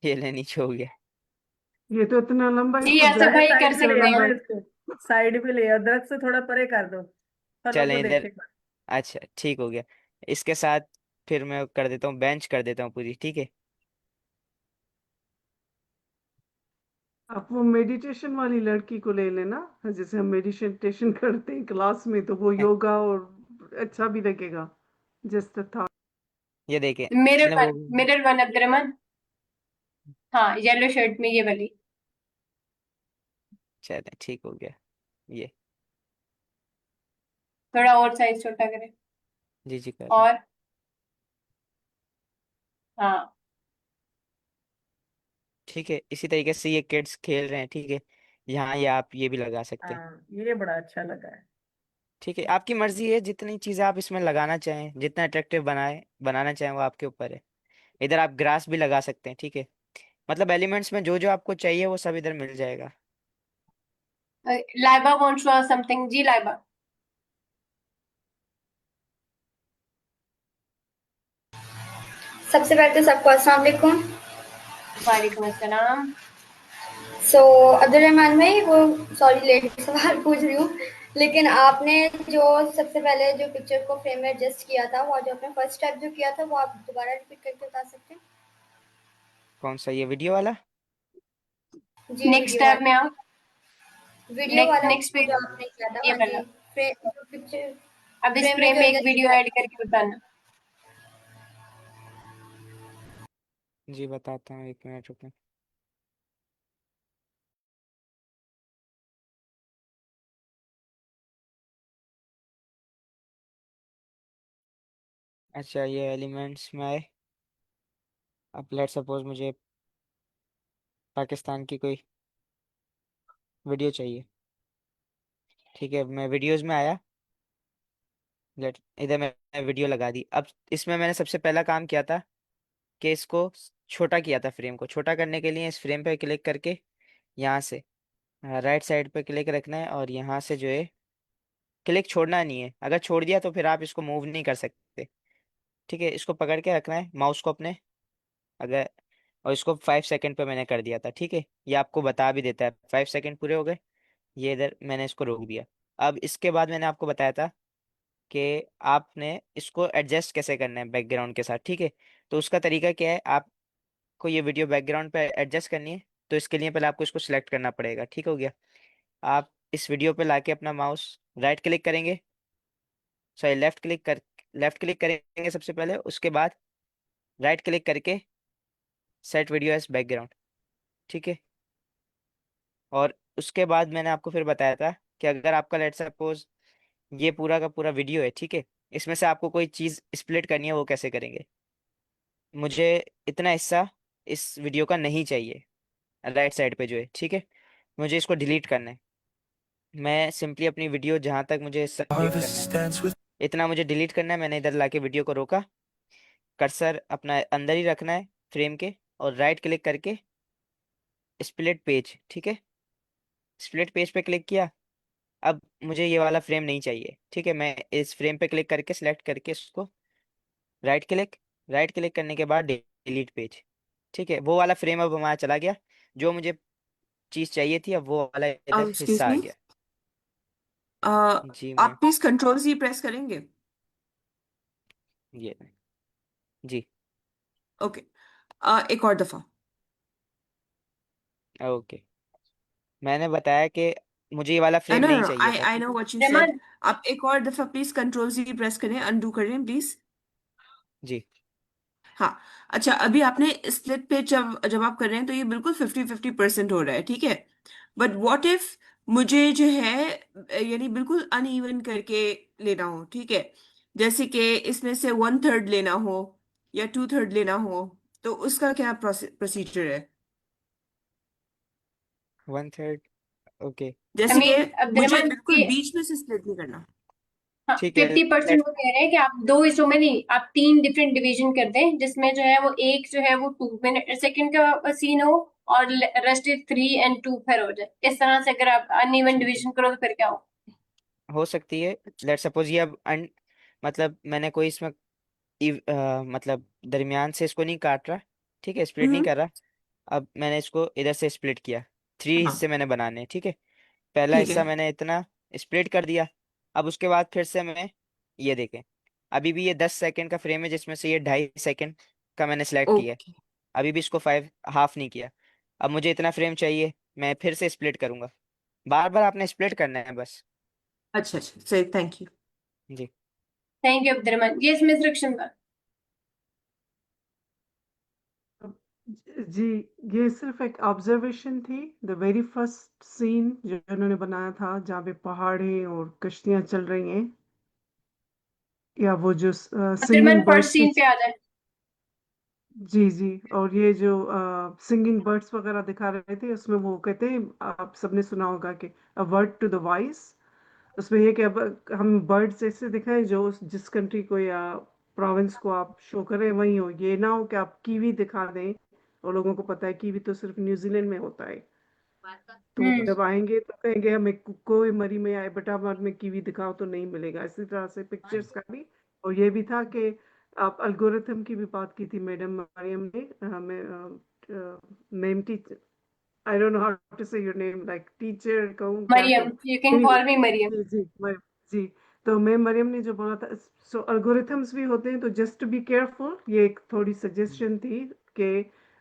ये ले नीचे हो गया। ये तो इतना लंबा जी, इसको आसिफ अरे ड्रैग भाई कर साइड पे कितना ले सकते आओ लंबा हैं। ना इसको, साइड पे ले आओ, दरख्त से थोड़ा परे कर दो, हर लोग चलें को इधर, देखेगा। अच्छा ठीक हो गया। इसके साथ फिर मैं कर देता हूँ, बेंच कर देता हूँ पूरी, ठीक है। आप वो मेडिटेशन वाली लड़की को ले लेना, जैसे हम मेडिटेशन करते हैं क्लास में, तो वो योगा और अच्छा भी लगेगा। जस्ट था। ये देखें, मिरर मैंने वन, वो, मिरर वन अब्दुल। हाँ, येलो शर्ट में ये वाली। चले ठीक हो गया ये। थोड़ा और साइज छोटा करें। जी जी कर रहा हूँ। और हाँ, ठीक है, इसी तरीके से ये किड्स खेल रहे हैं, ठीक है, यहाँ ये आप ये भी लगा सकते हैं, हाँ, ये बड़ा अच्छा लगा है। ठीक है। आपकी मर्जी है, जितनी चीज़ें आप इसमें लगाना चाहें, जितना अट्रैक्टिव बनाना चाहें, वो आपके ऊपर है। इधर आप ग्रास भी लगा सकते हैं, ठीक है, मतलब एलिमेंट्स में जो जो आपको चाहिए वो सब इधर मिल जाएगा। Laiba wants to ask something. जी लाइबा। सबसे पहले तो सबको अस्सलाम वालेकुम। वालेकुम अस्सलाम। सो अब्दुल रहमान भाई, वो सॉरी लेट सवाल पूछ रही हूँ, लेकिन आपने जो सबसे पहले जो पिक्चर को फ्रेम में एडजस्ट किया था, वो जो आपने फर्स्ट स्टेप जो किया था, वो आप दोबारा रिपीट करके बता सकते हैं? कौन सा, ये वीडियो वाला? जी नेक्स्ट वीडियो टैब में वाला, आओ। वीडियो वाला नेक्स्ट पे जो आपने किया था। ये हाँ जी, वाला। फ्रेम जो पिक्चर अब इस फ्रेम में फ्रेम जो में एक एडजस्ट वीडियो किया ऐड था। करके बताना। जी बताता हूँ, 1 मिनट रुको। अच्छा, ये एलिमेंट्स में आए। अब लेट सपोज मुझे पाकिस्तान की कोई वीडियो चाहिए, ठीक है, मैं वीडियोस में आया। लेट इधर मैंने वीडियो लगा दी। अब इसमें मैंने सबसे पहला काम किया था कि इसको छोटा किया था। फ्रेम को छोटा करने के लिए इस फ्रेम पे क्लिक करके यहाँ से राइट साइड पे क्लिक रखना है, और यहाँ से जो है क्लिक छोड़ना नहीं है। अगर छोड़ दिया तो फिर आप इसको मूव नहीं कर सकते, ठीक है। इसको पकड़ के रखना है माउस को अपने, अगर, और इसको 5 सेकंड पे मैंने कर दिया था, ठीक है। ये आपको बता भी देता है 5 सेकंड पूरे हो गए, ये इधर मैंने इसको रोक दिया। अब इसके बाद मैंने आपको बताया था कि आपने इसको एडजस्ट कैसे करना है बैकग्राउंड के साथ, ठीक है। तो उसका तरीका क्या है, आपको ये वीडियो बैकग्राउंड पे एडजस्ट करनी है, तो इसके लिए पहले आपको इसको सिलेक्ट करना पड़ेगा, ठीक हो गया। आप इस वीडियो पे लाके अपना माउस राइट क्लिक करेंगे, सॉरी लेफ्ट क्लिक करेंगे सबसे पहले, उसके बाद राइट क्लिक करके सेट वीडियो एज बैकग्राउंड, ठीक है। और उसके बाद मैंने आपको फिर बताया था कि अगर आपका लेट सपोज ये पूरा का पूरा वीडियो है, ठीक है, इसमें से आपको कोई चीज़ स्प्लिट करनी है, वो कैसे करेंगे। मुझे इतना हिस्सा इस वीडियो का नहीं चाहिए, राइट साइड पे जो है, ठीक है, मुझे इसको डिलीट करना है। मैं सिंपली अपनी वीडियो जहाँ तक मुझे हिस्सा डिलीट करना है, Dance with इतना मुझे डिलीट करना है। मैंने इधर लाके वीडियो को रोका, कर्सर अपना अंदर ही रखना है फ्रेम के, और राइट क्लिक करके स्प्लिट पेज, ठीक है, स्प्लिट पेज पे क्लिक किया। अब मुझे ये वाला फ्रेम नहीं चाहिए, ठीक है। मैं इस फ्रेम पे क्लिक करके सिलेक्ट करके इसको राइट क्लिक करने के बाद डिलीट पेज, ठीक है, वो वाला फ्रेम अब हमारा चला गया। जो मुझे चीज़ चाहिए थी, अब वो वाला इधर एक्सक्यूज हिस्सा आ मी, गया। जी आप ma'am, please control C press करेंगे? ये जी, ओके, एक और दफा। ओके। मैंने बताया कि मुझे ये वाला फ्रेम नो नो नहीं नो, चाहिए आई था, आई ठीक नो है। What you said. रहमान, आप एक और दफा प्लीज कंट्रोल सी प्रेस करें, अनडू करें प्लीज। जी, हाँ, अच्छा, अभी आपने स्प्लिट पे जब जब आप कर रहे हैं तो ये बिल्कुल 50-50% हो रहा है, ठीक है। बट व्हाट इफ मुझे जो है यानी बिल्कुल अनइवन करके लेना हो, ठीक है, जैसे कि इसमें से 1/3 लेना हो या 2/3 लेना हो, तो उसका क्या प्रोसीजर है? 1/3, ओके, आई जैसे कि मीन मुझे अब्दुलरहमान बिल्कुल ये, बीच में से स्प्लिट नहीं करना। हाँ ठीक है। 50% लेट वो कह रहे हैं कि आप दो हिस्सों में नहीं, आप तीन डिफरेंट डिवीजन कर दें, जिसमें जो है वो एक जो है वो 2 मिनट सेकंड का सीन हो, और रेस्ट 3 and 2 फिर हो जाए। इस तरह से अगर आप अनइवन ठीक है, डिवीजन करो तो फिर क्या हो। हो सकती है। लेट सपोज ये अब मतलब मैंने कोई इसमें मतलब दरमियान से इसको नहीं काट रहा, ठीक है, स्प्लिट नहीं हम्म। कर रहा। अब मैंने इसको इधर से स्प्लिट किया, 3 हाँ, हिस्से मैंने बनाने हैं, ठीक है। पहला ठीक है। हिस्सा मैंने इतना स्प्लिट कर दिया। अब उसके बाद फिर से मैं, ये देखें, अभी भी ये 10 सेकंड का फ्रेम है, जिसमें से ये 2.5 सेकंड का मैंने सेलेक्ट किया है। ओके, अभी भी इसको 5 हाफ नहीं किया। अब मुझे इतना फ्रेम चाहिए, मैं फिर से स्प्लिट करूंगा। बार बार आपने स्प्लिट करना है बस। अच्छा अच्छा, सही, थैंक यू। जी, थैंक यू अब्दुलरहमान, ये इसमें इंस्ट्रक्शन था। जी, ये सिर्फ एक ऑब्जर्वेशन थी। द वेरी फर्स्ट सीन जो उन्होंने बनाया था, जहाँ पे पहाड़ है और कश्तियां चल रही हैं, या वो जो अब्दुलरहमान सिंगिंग फर्स्ट बर्ड्स की, सीन पे आ जाए। जी जी, और ये जो सिंगिंग बर्ड्स वगैरह दिखा रहे थे, उसमें वो कहते हैं, आप सबने सुना होगा कि a word to the wise. उसमें ये कि अब हम बर्ड्स ऐसे दिखाएं जो जिस कंट्री को या प्रोविंस को आप शो करें वही हो, ये ना हो कि आप कीवी दिखा दें, और लोगों को पता है कीवी तो सिर्फ न्यूजीलैंड में होता है, तो वो हम्म। जब आएंगे तो कहेंगे हमें कोई मरी में आए बेटा, हमारे में कीवी दिखाओ, तो नहीं मिलेगा। इसी तरह से पिक्चर्स का भी। और ये भी था कि आप अल्गोरिथम की भी बात की थी मैडम मरियम ने हमें name teacher I don't know how to say your name, like teacher कहूँ क्या मरियम, कहूँ you can anyway, call me Mariam. जी तो मैं मरियम ने जो बोला था सो अल्गोरिथम्स भी होते हैं तो जस्ट बी केयरफुल, ये एक थोड़ी सजेशन थी कि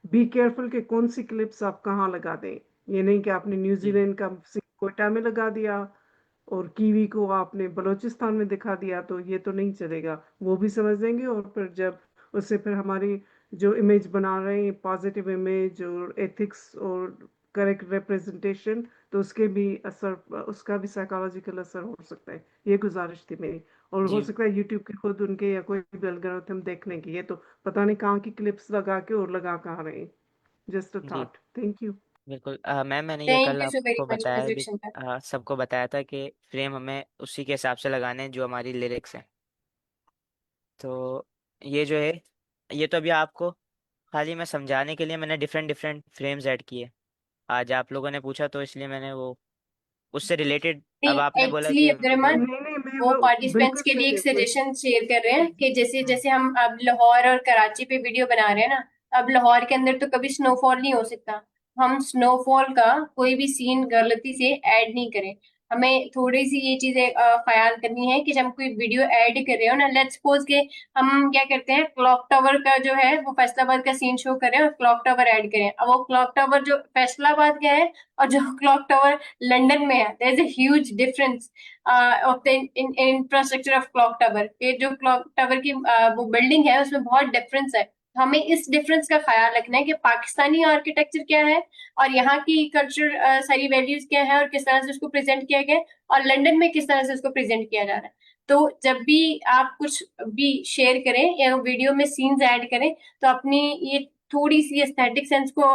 बी केयरफुल कि कौन सी क्लिप्स आप कहाँ लगा दें। ये नहीं कि आपने न्यूजीलैंड का कोयटा में लगा दिया और कीवी को आपने बलूचिस्तान में दिखा दिया तो ये तो नहीं चलेगा, वो भी समझ लेंगे और फिर जब उससे फिर हमारी जो इमेज बना रहे हैं पॉजिटिव इमेज और एथिक्स और करेक्ट रिप्रेजेंटेशन तो उसके भी असर, उसका भी साइकोलॉजिकल असर हो सकता है। ये गुजारिश थी मेरी, और हो जी सकता है यूट्यूब के खुद उनके या कोई भी एल्गोरिथम देखने की, ये तो पता नहीं कहाँ की क्लिप्स लगा के और लगा कहाँ रहे हैं। जस्ट अ जी थॉट। Thank you. बिल्कुल मैम मैंने ये Thank कल you so very आपको much, बताया Ms. भी Rakshanta. सबको बताया था कि फ्रेम हमें उसी के हिसाब से लगाने हैं जो हमारी लिरिक्स हैं। तो ये जो है ये तो अभी आपको खाली मैं समझाने के लिए मैंने डिफरेंट डिफरेंट फ्रेम्स ऐड किए। आज आप लोगों ने पूछा तो इसलिए मैंने वो उससे रिलेटेड अब नहीं, आपने बोला एक्चुअली कि अब्दुलरहमान, नहीं नहीं मैं वो वो पार्टिसिपेंट्स बिल्कुल के लिए सही एक है कोई सजेशन शेयर कर रहे हैं कि जैसे हाँ जैसे हम अब लाहौर और कराची पे वीडियो बना रहे हैं ना, अब लाहौर के अंदर तो कभी स्नोफॉल नहीं हो सकता। हम स्नोफॉल का कोई भी सीन गलती से ऐड नहीं करें। हमें थोड़ी सी ये चीजें ख्याल करनी है कि जब हम कोई वीडियो ऐड कर रहे हो ना, लेट्स सपोज के हम क्या करते हैं, क्लॉक टावर का जो है वो फैसलाबाद का सीन शो करें और क्लॉक टावर ऐड करें। अब वो क्लॉक टावर जो फैसलाबाद का है और जो क्लॉक टावर लंदन में है, there is a huge difference of the infrastructure of clock tower. ये जो क्लॉक टावर की वो बिल्डिंग है उसमें बहुत डिफरेंस है। हमें इस डिफरेंस का ख्याल रखना है कि पाकिस्तानी आर्किटेक्चर क्या है और यहाँ की कल्चर सारी वैल्यूज क्या है और किस तरह से उसको प्रेजेंट किया गया है, और लंदन में किस तरह से उसको प्रेजेंट किया जा रहा है। तो जब भी आप कुछ भी शेयर करें या वीडियो में सीन्स ऐड करें तो अपनी ये थोड़ी सी एस्थेटिक सेंस को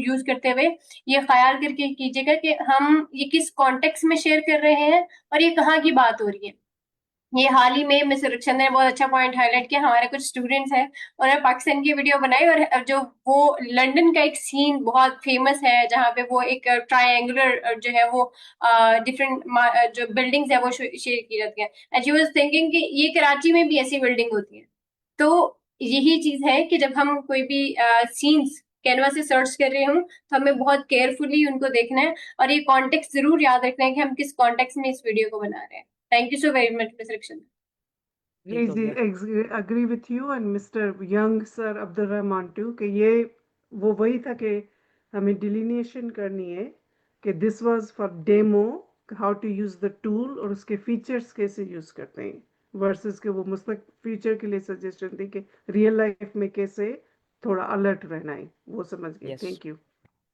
यूज करते हुए ये ख्याल करके कीजिएगा कि हम ये किस कॉन्टेक्स्ट में शेयर कर रहे हैं और ये कहाँ की बात हो रही है। ये हाल ही में मिस रक्षन ने बहुत अच्छा पॉइंट हाईलाइट किया। हमारे कुछ स्टूडेंट्स हैं, उन्होंने पाकिस्तान की वीडियो बनाई और जो वो लंदन का एक सीन बहुत फेमस है जहाँ पे वो एक ट्रायंगुलर जो है वो डिफरेंट जो बिल्डिंग्स है वो शेयर की जाती है, एंड शी वाज थिंकिंग कि ये कराची में भी ऐसी बिल्डिंग होती है। तो यही चीज है कि जब हम कोई भी सीन्स कैनवा से सर्च कर रहे हूँ तो हमें बहुत केयरफुली उनको देखना है और ये कॉन्टेक्स्ट जरूर याद रखना है कि हम किस कॉन्टेक्स्ट में इस वीडियो को बना रहे हैं। Thank you so very much, Ms. Rakshanta. जी ठीक हो जी गया। Agree with you and mister young sir Abdul Rahman too कि ये वो वही था कि हमें डिलीनिएशन करनी है कि this was for demo how to use the tool और उसके फीचर्स कैसे यूज करते हैं वर्सेस के वो मुस्तक फ्यूचर के लिए सजेशन थी कि रियल लाइफ में कैसे थोड़ा अलर्ट रहना है, वो समझ गए। Yes thank you.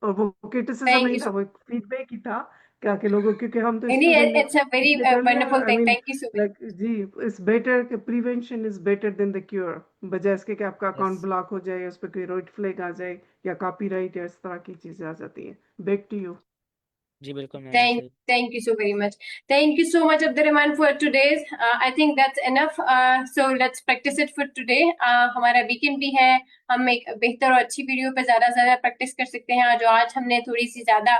और वो क्रिटिसिज्म Thank नहीं you था, so वो एक फीडबैक ही था क्या कि लोगों, क्योंकि हम तो Any, स्टूडेंट हैं it's a very इसलिए कर लिया। wonderful I thing. Mean Thank you so much. Like जी इट्स बेटर कि prevention is better than the cure, बजाय इसके कि आपका अकाउंट यस ब्लॉक हो जाए, उस पर कोई रेड फ्लैग आ जाए या कॉपीराइट या इस तरह की चीजें आ जाती हैं। Back to you. जी बिल्कुल मैम ऐसे ही। Thank you so very much. Thank you so much, Abdurrahman, for today's. I think that's enough. So let's practice it for today. हमारा वीकेंड भी है, हम एक बेहतर और अच्छी वीडियो पे ज्यादा से ज्यादा प्रैक्टिस कर सकते हैं। जो आज हमने थोड़ी सी ज्यादा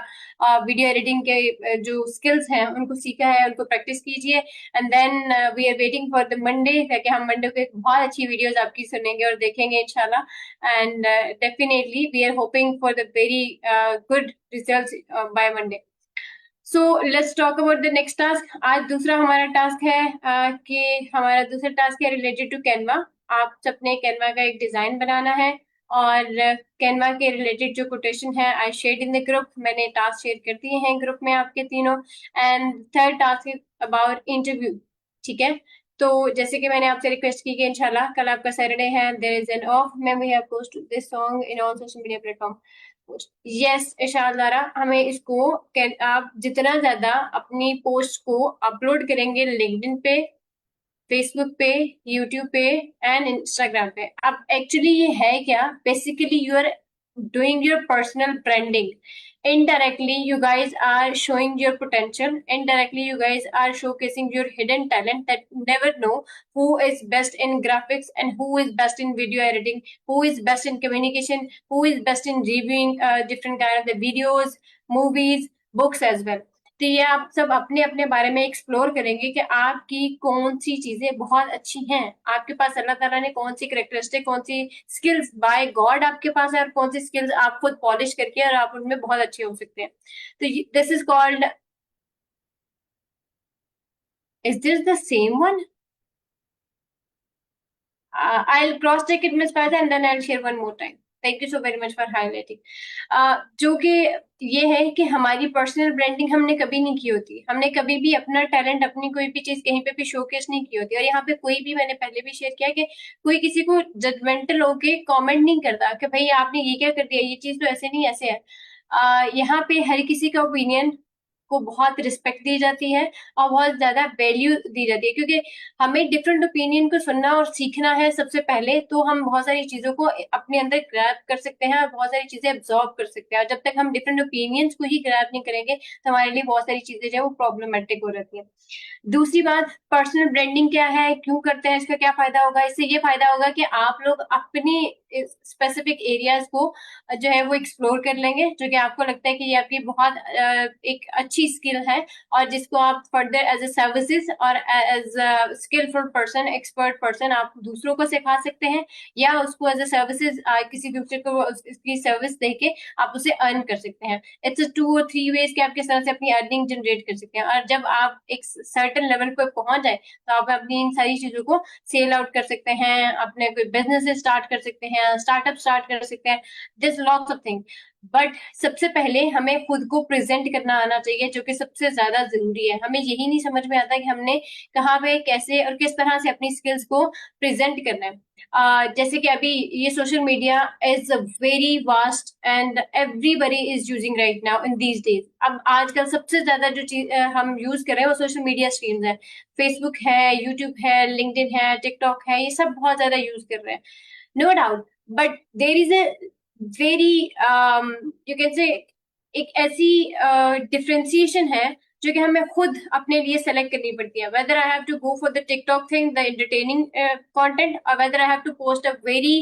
वीडियो एडिटिंग के जो स्किल्स हैं उनको सीखा है, उनको प्रैक्टिस कीजिए। And then we are waiting for the Monday, ताकि हम मंडे को एक बहुत अच्छी वीडियोस आपकी सुनेंगे और देखेंगे इंशाल्लाह। And definitely we are hoping for the very good results by Monday. So let's talk about the next task. आज दूसरा हमारा टास्क है कि हमारा दूसरा टास्क है रिलेटेड टू कैनवा। आप सबने कैनवा का एक डिजाइन बनाना है और कैनवा के रिलेटेड जो कोटेशन है I shared in the group, मैंने टास्क शेयर कर दिए हैं ग्रुप में आपके तीनों। And third task is about interview. ठीक है, तो जैसे कि मैंने आपसे रिक्वेस्ट की कि इंशाल्लाह कल आपका सैटरडे है, देयर इज एन ऑफ, मैं we have post this song in all social media platform. Yes Irshad Lara, हमें इसको आप जितना ज्यादा अपनी पोस्ट को अपलोड करेंगे लिंक्डइन पे, फेसबुक पे, यूट्यूब पे एंड इंस्टाग्राम पे। अब एक्चुअली ये है क्या, basically you are doing your personal branding. Indirectly you guys are showing your potential, indirectly you guys are showcasing your hidden talent that you never know who is best in graphics and who is best in video editing, who is best in communication, who is best in reviewing different kind of the videos, movies, books as well. तो ये आप सब अपने अपने बारे में explore करेंगे कि आपकी कौन सी चीजें बहुत अच्छी हैं, आपके पास अल्लाह ताला ने कौन सी करेक्टरिस्टिक, कौन सी स्किल्स बाय गॉड आपके पास है, और कौन सी स्किल्स आप खुद पॉलिश करके और आप उनमें बहुत अच्छे हो सकते हैं। तो this is called, is this the same one? I'll cross check it, Miss Faiza, and then I'll share one more time. Thank you so very much for highlighting. जो कि ये है कि हमारी पर्सनल ब्रांडिंग हमने कभी नहीं की होती, हमने कभी भी अपना टैलेंट, अपनी कोई भी चीज कहीं पे भी शोकेस नहीं की होती। और यहाँ पे कोई भी, मैंने पहले भी शेयर किया कि कोई किसी को जजमेंटल होके कमेंट नहीं करता कि भाई आपने ये क्या कर दिया, ये चीज तो ऐसे नहीं ऐसे है। यहाँ पे हर किसी का ओपिनियन को बहुत रिस्पेक्ट दी जाती है और बहुत ज्यादा वैल्यू दी जाती है, क्योंकि हमें डिफरेंट ओपिनियन को सुनना और सीखना है सबसे पहले, तो हम बहुत सारी चीजों को अपने अंदर ग्रैब कर सकते हैं और बहुत सारी चीजें एब्जॉर्ब कर सकते हैं। और जब तक हम डिफरेंट ओपिनियंस को ही ग्रैब नहीं करेंगे तो हमारे लिए बहुत सारी चीजें जो है वो प्रॉब्लमेटिक हो रहती है। दूसरी बात, पर्सनल ब्रांडिंग क्या है, क्यों करते हैं, इसका क्या फायदा होगा? इससे ये फायदा होगा कि आप लोग अपनी स्पेसिफिक एरियाज को जो है वो एक्सप्लोर कर लेंगे, जो कि आपको लगता है कि ये आपकी बहुत एक अच्छी स्किल है, और जिसको आप फर्दर एज ए सर्विसेज और as skillful person, expert person आप दूसरों को सिखा सकते हैं, या उसको एज ए सर्विसेज किसी दूसरे को इसकी सर्विस देके आप उसे अर्न कर सकते हैं। इट्स 2 और 3 वेज के आप किस तरह से अपनी अर्निंग जनरेट कर सकते हैं। और जब आप एक सर्टेन लेवल पर पहुंच जाए तो आप अपनी इन सारी चीजों को सेल आउट कर सकते हैं, अपने कोई बिजनेस स्टार्ट कर सकते हैं, स्टार्टअप स्टार्ट कर सकते हैं, this lots of thing. But सबसे पहले हमें खुद को प्रेजेंट करना आना चाहिए, जो कि सबसे ज्यादा जरूरी है। हमें यही नहीं समझ में आता कि हमने कहाँ पे, कैसे और किस तरह से अपनी स्किल्स को प्रेजेंट करना है। जैसे कि अभी ये social media is very vast and everybody is using right now in these days. अब आजकल सबसे ज्यादा जो चीज हम यूज कर रहे हैं वो सोशल मीडिया स्ट्रीम्स है, फेसबुक है, यूट्यूब है, लिंक्डइन है, टिकटॉक है, ये सब बहुत ज्यादा यूज कर रहे हैं, no doubt. But there is a very you can say एक ऐसी डिफ्रेंसिएशन है जो कि हमें खुद अपने लिए सेलेक्ट करनी पड़ती है, whether I have to go for the TikTok thing, the entertaining content, और whether I have to post a very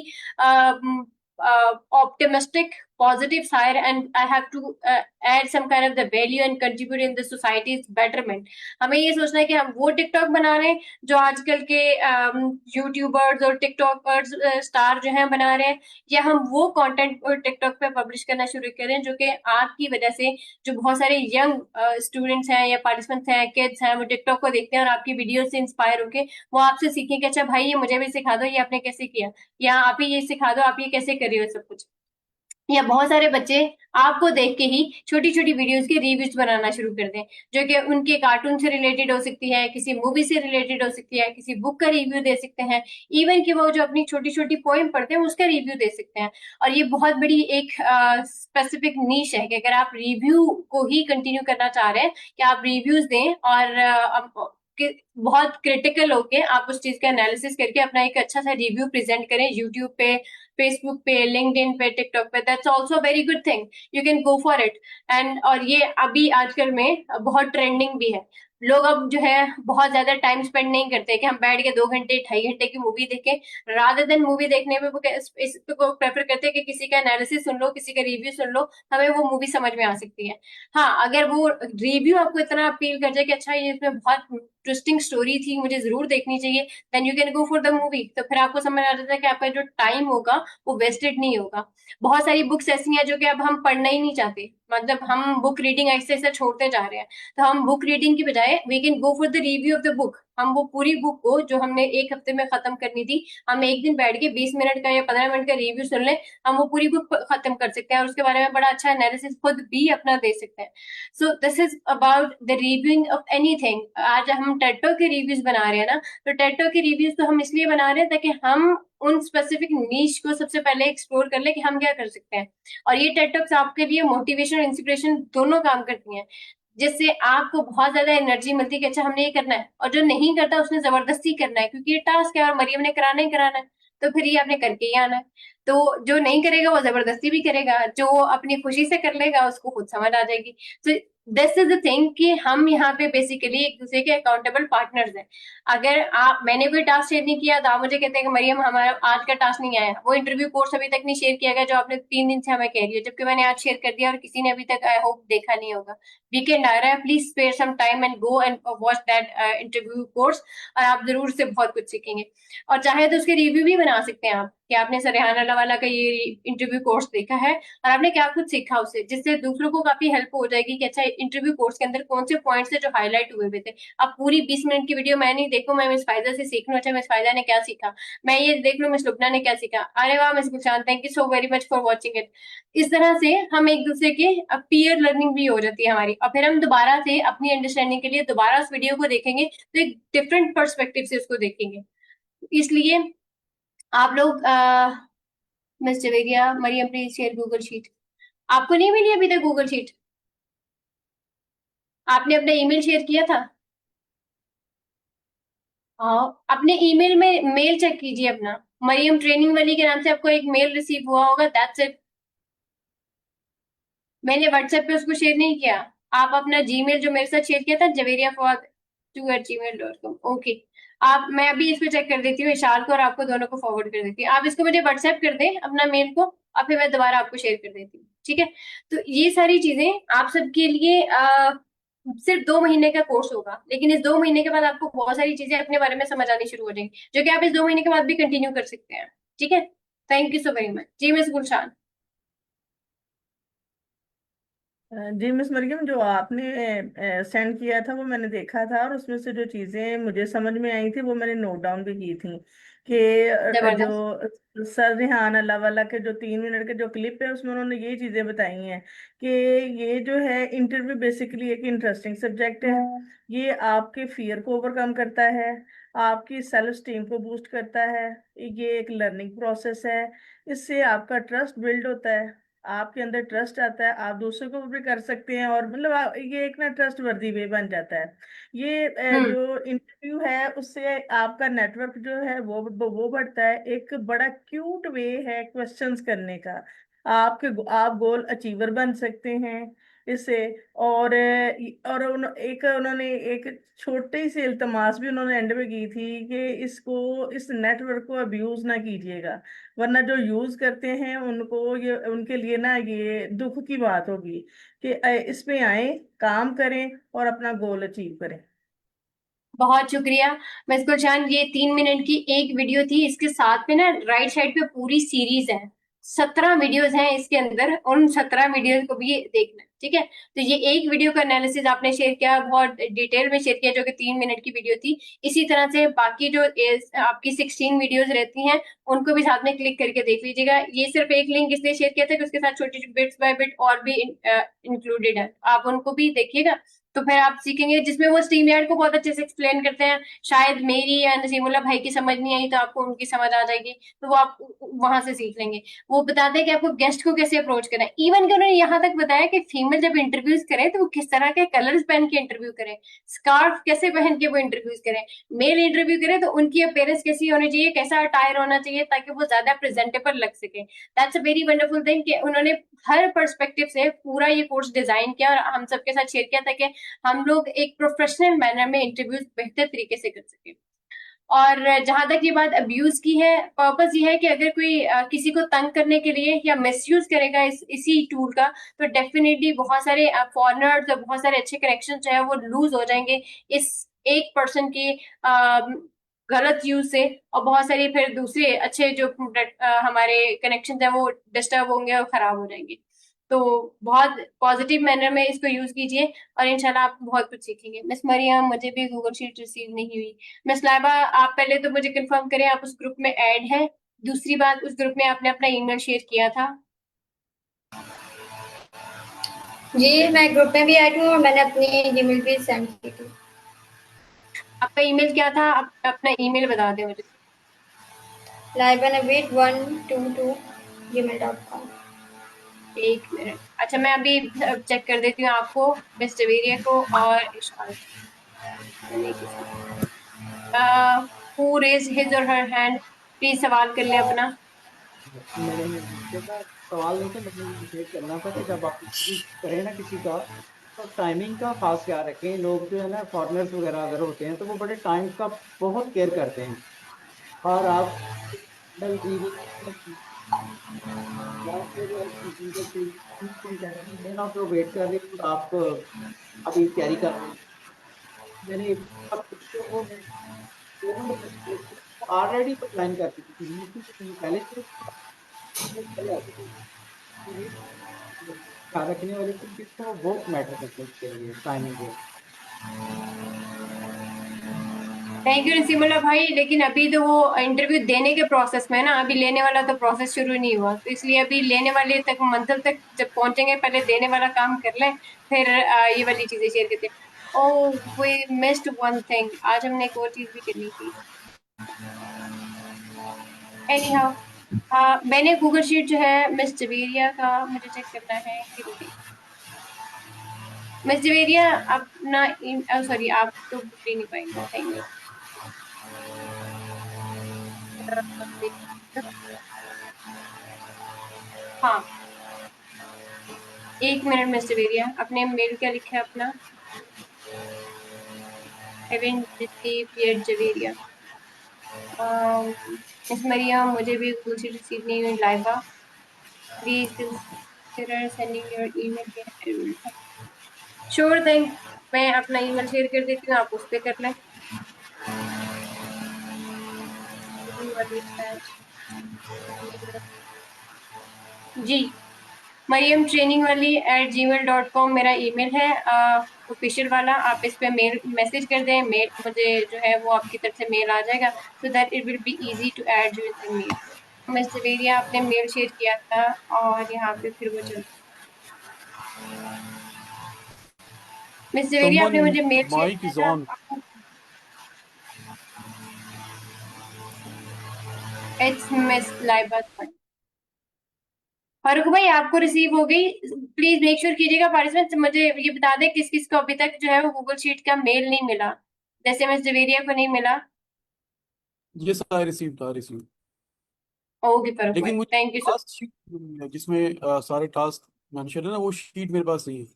optimistic, positive side, and I have to add some kind of the value and contribute in the society's betterment. हमें ये सोचना है कि हम वो TikTok बना रहे हैं जो आजकल के यूट्यूबर्स और टिकटॉकर्स स्टार जो हैं बना रहे हैं, या हम वो कंटेंट टिकटॉक पे पब्लिश करना शुरू करें जो कि आपकी वजह से जो बहुत सारे यंग स्टूडेंट्स हैं या पार्टिसिपेंट्स हैं, किड्स हैं, वो टिकटॉक को देखते हैं और आपकी वीडियो से इंस्पायर होके वो आपसे सीखें कि अच्छा भाई ये मुझे भी सिखा दो, ये आपने कैसे किया, या आप ही ये सिखा दो, आप ये कैसे कर रहे हो सब कुछ। या बहुत सारे बच्चे आपको देख के ही छोटी छोटी वीडियोस के रिव्यूज बनाना शुरू कर दें, जो कि उनके कार्टून से रिलेटेड हो सकती है, किसी मूवी से रिलेटेड हो सकती है, किसी बुक का रिव्यू दे सकते हैं, इवन कि वो जो अपनी छोटी छोटी पोएम पढ़ते हैं उसका रिव्यू दे सकते हैं। और ये बहुत बड़ी एक स्पेसिफिक नीश है कि अगर आप रिव्यू को ही कंटिन्यू करना चाह रहे हैं कि आप रिव्यूज दें और बहुत क्रिटिकल होके आप उस चीज का एनालिसिस करके अपना एक अच्छा सा रिव्यू प्रेजेंट करें यूट्यूब पे, फेसबुक पे, लिंक्डइन पे, टिकटॉक पे, that's also very good thing, you can go for it. And और ये अभी आजकल में बहुत ट्रेंडिंग भी है। लोग अब जो है बहुत ज्यादा टाइम स्पेंड नहीं करते कि हम बैठ के 2 घंटे 2.5 घंटे की मूवी देखें, रादर देन मूवी देखने में वो इसको प्रेफर करते हैं कि किसी का एनालिसिस सुन लो, किसी का रिव्यू सुन लो, हमें वो मूवी समझ में आ सकती है। हाँ, अगर वो रिव्यू आपको इतना अपील कर जाए कि अच्छा ये इसमें बहुत इंटरेस्टिंग स्टोरी थी, मुझे जरूर देखनी चाहिए, then you can go for the movie. तो फिर आपको समझ आ जाता है कि आपका जो टाइम होगा वो वेस्टेड नहीं होगा। बहुत सारी बुक्स ऐसी हैं जो कि अब हम पढ़ना ही नहीं चाहते, मतलब हम बुक रीडिंग ऐसे ऐसे छोड़ते जा रहे हैं, तो हम बुक रीडिंग की बजाय we can go for the review of the book. हम वो पूरी बुक को जो हमने 1 हफ्ते में खत्म करनी थी, हम एक दिन बैठ के 20 मिनट का या 15 मिनट का रिव्यू सुन लें, हम वो पूरी बुक खत्म कर सकते हैं और उसके बारे में बड़ा अच्छा एनालिसिस खुद भी अपना दे सकते हैं। So this is about the reviewing of anything. आज हम टेटो के रिव्यूज बना रहे हैं ना, तो टेटो के रिव्यूज तो हम इसलिए बना रहे हैं ताकि हम उन स्पेसिफिक नीश को सबसे पहले एक्सप्लोर कर ले कि हम क्या कर सकते हैं। और ये टेड टॉक्स आपके लिए मोटिवेशन और इंस्पिरेशन दोनों काम करती हैं, जिससे आपको बहुत ज्यादा एनर्जी मिलती है कि अच्छा हमने ये करना है, और जो नहीं करता उसने जबरदस्ती करना है क्योंकि ये टास्क है और मरियम ने कराना ही कराना है, तो फिर ये आपने करके ही आना है। तो जो नहीं करेगा वो जबरदस्ती भी करेगा, जो अपनी खुशी से कर लेगा उसको खुद समझ आ जाएगी। तो दिस इज द थिंग कि हम यहाँ पे बेसिकली एक दूसरे के अकाउंटेबल पार्टनर्स हैं। अगर मैंने कोई टास्क शेयर नहीं किया तो आप मुझे कहते हैं कि मरियम हमारा आज का टास्क नहीं आया, वो इंटरव्यू कोर्स अभी तक नहीं शेयर किया गया जो आपने 3 दिन से हमें कह रही हो, जबकि मैंने आज शेयर कर दिया और किसी ने अभी तक आई होप देखा नहीं होगा। वीकेंड आ रहा है, please spare some time and go and watch that interview course, और आप जरूर से बहुत कुछ सीखेंगे। और चाहे तो उसके रिव्यू भी बना सकते हैं आप कि आपने सर रेहान अल्लाहवाला का ये इंटरव्यू कोर्स देखा है और आपने क्या कुछ सीखा उससे, जिससे दूसरों को काफी हेल्प हो जाएगी कि अच्छा इंटरव्यू कोर्स के अंदर कौन से पॉइंट्स है जो हाईलाइट हुए हुए थे। अब पूरी 20 मिनट की वीडियो मैं नहीं देखूं, मैं मिस फायदा से सीख लूं, अच्छा मिस फायदा ने क्या सीखा, मैं ये देख लूं मिस लुबना ने क्या सीखा, अरे वाह miss Gulshan thank you so very much for watching it. इस तरह से हम एक दूसरे के पीयर लर्निंग भी हो जाती है हमारी, और फिर हम दोबारा से अपनी अंडरस्टैंडिंग के लिए दोबारा उस वीडियो को देखेंगे तो एक डिफरेंट पर्सपेक्टिव से उसको देखेंगे। इसलिए आप लोग miss Javeria, Mariam please share Google sheet. आपको नहीं मिली अभी तक गूगल शीट? आपने अपना ईमेल शेयर किया था? हाँ, अपने ईमेल में मेल चेक कीजिए अपना, मरियम ट्रेनिंग वाली के नाम से आपको एक मेल रिसीव हुआ होगा, दैट्स इट। मैंने व्हाट्सएप पे उसको शेयर नहीं किया। आप अपना जीमेल जो मेरे साथ शेयर किया था javeriafawad2@gmail.com, ओके। आप मैं अभी इसको चेक कर देती हूँ विशाल को और आपको दोनों को फॉरवर्ड कर देती हूँ। आप इसको मुझे व्हाट्सएप कर दें अपना मेल को, और फिर मैं दोबारा आपको शेयर कर देती हूँ, ठीक है? तो ये सारी चीजें आप सबके लिए सिर्फ 2 महीने का कोर्स होगा, लेकिन इस 2 महीने के बाद आपको बहुत सारी चीजें अपने बारे में समझ आनी शुरू हो जाएंगी, जो कि आप इस 2 महीने के बाद भी कंटिन्यू कर सकते हैं, ठीक है? Thank you so very much जी मिस गुलशान। जी मिस मरियम, जो आपने सेंड किया था वो मैंने देखा था, और उसमें से जो चीजें मुझे समझ में आई थी वो मैंने नोट डाउन भी की थी कि जबरदस्त। जो सर रिहान अल्लाहवाला के जो 3 मिनट के जो क्लिप है उसमें उन्होंने ये चीजें बताई हैं कि ये जो है इंटरव्यू बेसिकली एक इंटरेस्टिंग सब्जेक्ट है। ये आपके फियर को ओवरकम करता है, आपकी सेल्फ स्टीम को बूस्ट करता है, ये एक लर्निंग प्रोसेस है। इससे आपका ट्रस्ट बिल्ड होता है, आपके अंदर ट्रस्ट आता है, आप दूसरों को भी कर सकते हैं, और मतलब ये एक ना ट्रस्ट वर्दी वे बन जाता है। ये जो इंटरव्यू है उससे आपका नेटवर्क जो है वो बढ़ता है। एक बड़ा क्यूट वे है क्वेश्चंस करने का, आप गोल अचीवर बन सकते हैं इससे। और उन्होंने एक छोटी सी इल्तमास भी उन्होंने एंड में की थी कि इस नेटवर्क को अब्यूज ना कीजिएगा, वरना जो यूज करते हैं उनको ये उनके लिए ना ये दुख की बात होगी कि इसमें आए, काम करें और अपना गोल अचीव करें। बहुत शुक्रिया मिस गुलशान। ये 3 मिनट की एक वीडियो थी, इसके साथ में ना राइट साइड पे पूरी सीरीज है, 17 वीडियोस हैं इसके अंदर, उन 17 वीडियोस को भी देखना है, ठीक है? तो ये एक वीडियो का एनालिसिस आपने शेयर किया, बहुत डिटेल में शेयर किया, जो कि 3 मिनट की वीडियो थी। इसी तरह से बाकी जो आपकी 16 वीडियोस रहती हैं उनको भी साथ में क्लिक करके देख लीजिएगा। ये सिर्फ एक लिंक इसलिए शेयर किया था कि उसके साथ छोटी छोटी बिट्स बाय बिट और भी इंक्लूडेड है, आप उनको भी देखिएगा। तो फिर आप सीखेंगे, जिसमें वो स्ट्रीम यार्ड को बहुत अच्छे से एक्सप्लेन करते हैं। शायद मेरी या नसीमुल्लाह भाई की समझ नहीं आई तो आपको उनकी समझ आ जाएगी, तो वो आप वहां से सीख लेंगे। वो बताते हैं कि आपको गेस्ट को कैसे अप्रोच करना है, इवन कि उन्होंने यहाँ तक बताया कि फीमेल जब इंटरव्यूज करें तो वो किस तरह के कलर्स पहन के इंटरव्यू करें, स्कार्फ कैसे पहन के वो इंटरव्यूज करें। मेल इंटरव्यू करें तो उनकी अपेयरेंस कैसी होनी चाहिए, कैसा अटायर होना चाहिए ताकि वो ज्यादा प्रेजेंटेबल लग सके। That's a very wonderful thing कि उन्होंने हर पर्सपेक्टिव से पूरा ये कोर्स डिजाइन किया और हम सबके साथ शेयर किया था कि हम लोग एक प्रोफेशनल मैनर में इंटरव्यूज बेहतर तरीके से कर सके। और जहां तक ये बात अब्यूज की है, पर्पस ये है कि अगर कोई किसी को तंग करने के लिए या मिसयूज करेगा इसी टूल का, तो डेफिनेटली बहुत सारे फॉरनर्स और बहुत सारे अच्छे कनेक्शन जो है वो लूज हो जाएंगे इस एक पर्सन की गलत यूज से, और बहुत सारी फिर दूसरे अच्छे जो हमारे कनेक्शन है वो डिस्टर्ब होंगे और खराब हो जाएंगे। तो बहुत पॉजिटिव मैनर में इसको यूज कीजिए और इंशाल्लाह आप बहुत कुछ सीखेंगे। मिस मरियम, मुझे भी गूगल शीट रिसीव नहीं हुई। मिस लाइबा, आप पहले तो मुझे कंफर्म करें आप उस ग्रुप में ऐड हैं। दूसरी बात, उस ग्रुप में आपने अपना ईमेल शेयर किया था? जी मैं ग्रुप में भी ऐड हूँ और मैंने अपनी ईमेल भी सेंड की थी। आपका ईमेल क्या था? आप अपना ईमेल बता दें मुझे। liveandabit122@gmail.com। एक मिनट, अच्छा मैं अभी चेक कर देती हूँ आपको, मिस जवेरिया को और इशान हु रेज हिज और हर हैंड, प्लीज सवाल कर ले अपना। मेरा सवाल नहीं था, मैंने ये करना था कि जब आप किसी करें ना किसी का, तो टाइमिंग का खास ख्याल रखें। लोग जो है ना फॉरेनर्स वगैरह अगर होते हैं तो वो बड़े टाइम का बहुत केयर करते हैं, और आप आप लोग वेट कर रहे हैं और आप अभी तैयारी कर रहे हैं। मैंने अब वो ऑलरेडी तो प्लान कर चुकी थी, पहले से पहले आती थी। ख्याल रखने वाले चीज तो बहुत मैटर करते हैं इसके लिए टाइमिंग के। थैंक यू नसीमुल्लाह भाई, लेकिन अभी तो वो इंटरव्यू देने के प्रोसेस में है ना, अभी लेने वाला तो प्रोसेस शुरू नहीं हुआ, तो इसलिए अभी लेने वाले तक मंजिल तक जब पहुंचेंगे पहले देने वाला काम कर लें, फिर ये वाली चीजें शेयर करते हैं। Oh we missed one thing, आज हमने एक और चीज भी करनी थी। एनी हाउ मैंने गूगल शीट जो है मिस जवेरिया का मुझे चेक करना है कि मिस जवेरिया अपना सॉरी आप तो ले नहीं पाएंगे, थैंक यू। हाँ 1 मिनट मिस जवेरिया, अपने मेल क्या लिखा है अपना? haven't received yet Javeria. Miss Mariam मुझे भी गूगल शीट रिसीव नहीं हुई। Laiba please consider sending your email. Sure thing, मैं अपना ईमेल शेयर कर देती हूँ, आप उस पे कर लें। जी मरियम ट्रेनिंग वाली @gmail.com मेरा ईमेल है ऑफिशियल वाला, आप इस पे मेल मैसेज कर दें, मेल मुझे जो है वो आपकी तरफ से मेल आ जाएगा, so that it will be easy to add you in the mail. Miss Javeria आपने मेल शेयर किया था और यहाँ पे फिर वो चल मिस जवेरिया आपने Someone मुझे मेल शेयर mic किया is था on. It's miss Laiba. Farooq भाई आपको रिसीव हो गई, प्लीज मेक श्योर कीजिएगा पार्टिसिपेंट मुझे ये बता दें किस किस को अभी तक जो है वो गूगल शीट का मेल नहीं मिला, जैसे मिस जवेरिया को नहीं मिला। Yes, I received. I received. Okay Farooq भाई, लेकिन मुझे thank you so task sheet जिसमें सारे टास्क मेंशन है ना, वो शीट मेरे पास नहीं है।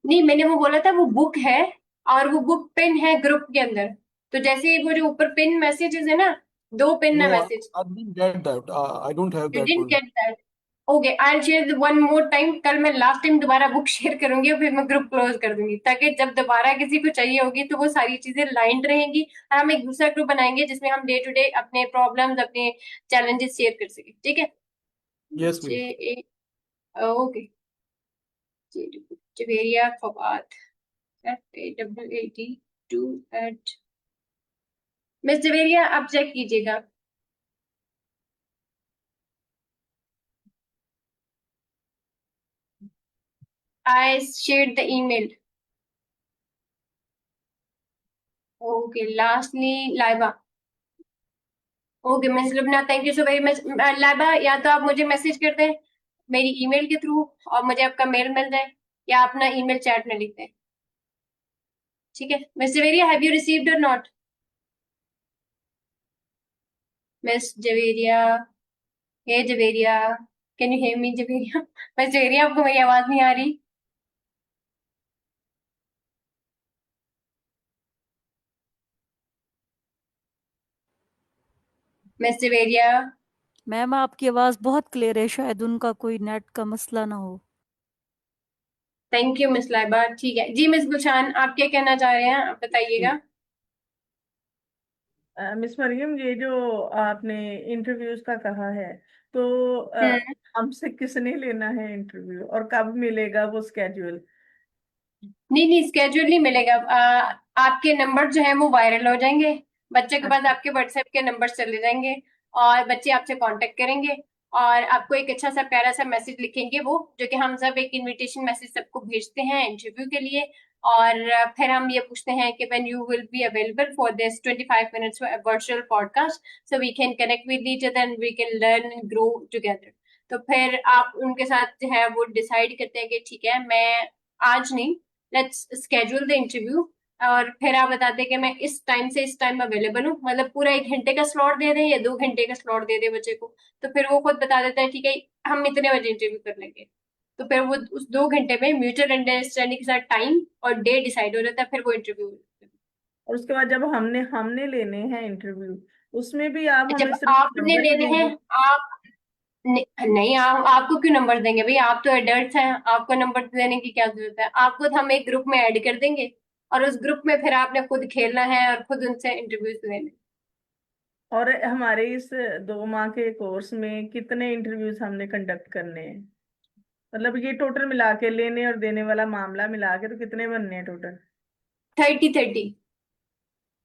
नहीं मैंने वो बोला था वो बुक है और वो बुक पिन है ग्रुप के अंदर, तो जैसे वो जो ऊपर पिन मैसेजेस है ना, 2 पिन है No, message. I didn't get that. I don't have you that didn't one. Get that? Okay I will share one more time, कल मैं लास्ट टाइम दोबारा बुक शेयर करूंगी और फिर मैं ग्रुप क्लोज कर दूंगी, ताकि जब दोबारा किसी को चाहिए होगी तो वो सारी चीजें लाइंड रहेंगी और हम एक दूसरा ग्रुप बनाएंगे जिसमें हम डे टू डे अपने प्रॉब्लम्स अपने चैलेंजेस शेयर कर सके, ठीक है? Yes, please. Okay Javeria Fawad FAWAD2 at miss Javeria आप चेक कीजिएगा। I shared the email. Okay lastly Laiba. Okay miss Lubna thank you so very much. Laiba या तो आप मुझे मैसेज कर दें मेरी ईमेल के थ्रू और मुझे आपका मेल मिल जाए, या अपना ईमेल चैट में लिख दें, ठीक है? Miss Javeria have you received और not? Miss Javeria, hey Javeria, can you hear me Javeria? Miss Javeria आपको मेरी आवाज नहीं आ रही? मिस जवेरिया। मैम आपकी आवाज बहुत क्लियर है, शायद उनका कोई नेट का मसला ना हो। थैंक यू मिस लाइबा, ठीक है जी। मिस गुलशान आप क्या कहना चाह रहे हैं, आप बताइएगा। मिस मरियम, ये जो आपने इंटरव्यूज का कहा है, तो हम्म हमसे किसने लेना है इंटरव्यू और कब मिलेगा वो स्केड्यूल? नहीं नहीं स्केड्यूल नहीं मिलेगा, आपके नंबर जो है वो वायरल हो जाएंगे, बच्चे के पास अच्छा। आपके व्हाट्सएप के नंबर चले जाएंगे और बच्चे आपसे कांटेक्ट करेंगे और आपको एक अच्छा सा प्यारा सा मैसेज लिखेंगे, वो जो कि हम सब एक इनविटेशन मैसेज सबको भेजते हैं इंटरव्यू के लिए, और फिर हम ये पूछते हैं कि when you will be available for this 25 minutes virtual podcast so we can connect with each other and we can learn and grow together. तो फिर आप उनके साथ जो है वो डिसाइड करते हैं कि ठीक है मैं आज नहीं, लेट्स स्केड्यूल द इंटरव्यू और फिर आप बताते कि मैं इस टाइम से इस टाइम अवेलेबल हूँ, मतलब पूरा 1 घंटे का स्लॉट दे दें या 2 घंटे का स्लॉट दे दें बच्चे को, तो फिर वो खुद बता देता है ठीक है हम इतने बजे इंटरव्यू कर लेंगे। तो फिर वो उस 2 घंटे में म्यूचुअल अंडरस्टैंडिंग के साथ टाइम और डे डिसाइड हो जाता है, फिर वो इंटरव्यू। और उसके बाद जब हमने हमने लेने हैं इंटरव्यू, उसमें भी आप हमें जब सिर्फ आपने नंबर ही लेने हैं, देंगे? आप नहीं, आपको क्यों नंबर देंगे भाई, आप तो एडल्ट हैं, आपको नंबर देने की क्या जरूरत है। आपको तो हम एक ग्रुप में ऐड कर देंगे और उस ग्रुप में फिर आपने खुद खेलना है और खुद उनसे इंटरव्यूज लेने। और हमारे इस 2 माह के कोर्स में कितने इंटरव्यूज हमने कंडक्ट करने हैं? मतलब ये टोटल मिला के लेने और देने वाला मामला मिला के तो कितने बनने हैं टोटल? 30-30,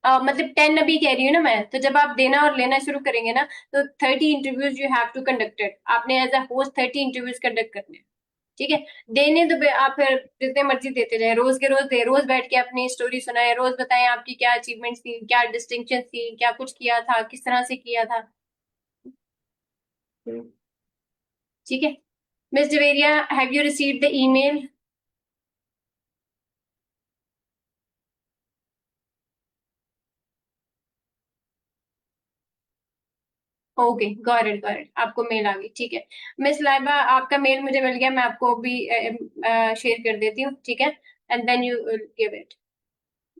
मतलब 10 अभी कह रही हूँ ना मैं, तो जब आप देना और लेना शुरू करेंगे ना तो 30 interviews you have to conducted, आपने as a host 30 interviews conduct करने हैं। ठीक है, देने तो आप फिर जितने मर्जी देते जाए, रोज के रोज दे, रोज बैठ के अपनी स्टोरी सुनाए, रोज बताएं आपकी क्या अचीवमेंट्स थी, क्या डिस्टिंक्शन थी, क्या कुछ किया था, किस तरह से किया था। ठीक है miss Javeria, have you received the email? Okay, got it, आपको मेल आ गई, ठीक है। मिस लाइबा, आपका मेल मुझे मिल गया, मैं आपको भी शेयर कर देती हूँ, ठीक है, and then you give it,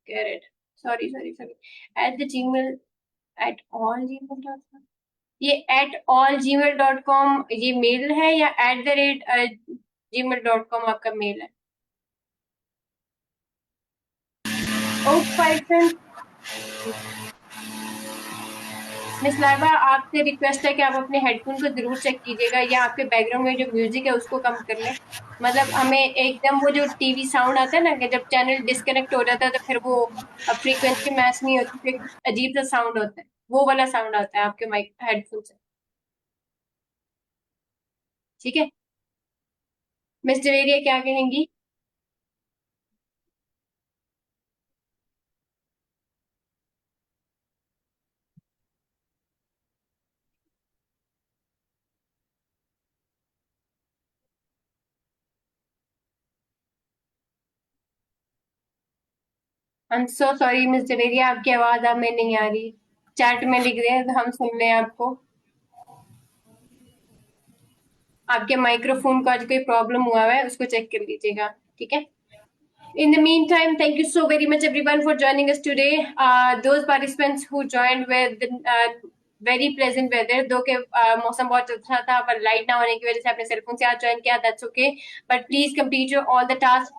get it, sorry at the Gmail, @allgmail.com, ये @allgmail.com ये मेल है या @gmail.com आपका मेल है? ओक पाइथन, मिस लाइबा, आपसे रिक्वेस्ट है कि आप अपने हेडफोन को जरूर चेक कीजिएगा या आपके बैकग्राउंड में जो म्यूजिक है उसको कम कर लें। मतलब हमें एकदम वो जो टीवी साउंड आता है ना कि जब चैनल डिस्कनेक्ट हो जाता है तो फिर वो फ्रीक्वेंसी मैच नहीं होती, फिर अजीब सा साउंड होता है, वो वाला साउंड आता है आपके माइक हेडफोन से। ठीक है मिस जवेरिया, क्या कहेंगी? I am so sorry miss Javeria, आपकी आवाज अब में नहीं आ रही, चैट में लिख रहे हैं तो हम सुन रहे हैं आपको। आपके माइक्रोफोन को आज कोई प्रॉब्लम हुआ है, उसको चेक कर लीजिएगा, ठीक है। In the meantime, thank you so very much everyone for joining us today. Those participants who joined with very pleasant weather, दो के मौसम बहुत अच्छा था पर लाइट ना होने की वजह से आपने सेल फोन से आज ज्वाइन किया, that's okay. But please complete your all the tasks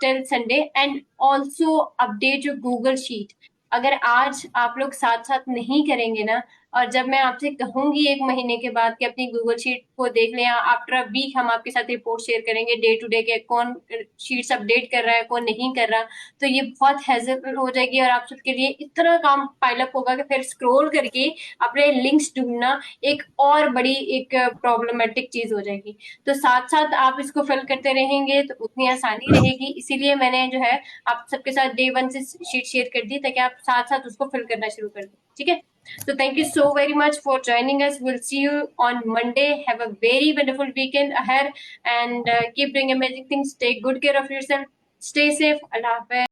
till Sunday and also update your Google Sheet. अगर आज आप लोग साथ साथ नहीं करेंगे ना, और जब मैं आपसे कहूंगी 1 महीने के बाद कि अपनी गूगल शीट को देख लें, आफ्टर अ वीक हम आपके साथ रिपोर्ट शेयर करेंगे डे टू डे के कौन शीट्स अपडेट कर रहा है कौन नहीं कर रहा, तो ये बहुत हेल्पफुल हो जाएगी और आप सबके लिए इतना काम पाइलअप होगा कि फिर स्क्रॉल करके अपने लिंक्स ढूंढना एक और बड़ी एक प्रॉब्लमेटिक चीज हो जाएगी। तो साथ साथ आप इसको फिल करते रहेंगे तो उतनी आसानी रहेगी, इसीलिए मैंने जो है आप सबके साथ डे 1 से शीट शेयर कर दी ताकि आप साथ साथ उसको फिल करना शुरू कर दें, ठीक है। So thank you so very much for joining us. We'll see you on Monday. Have a very wonderful weekend ahead and keep doing amazing things. Take good care of yourself. Stay safe. Allah Hafiz.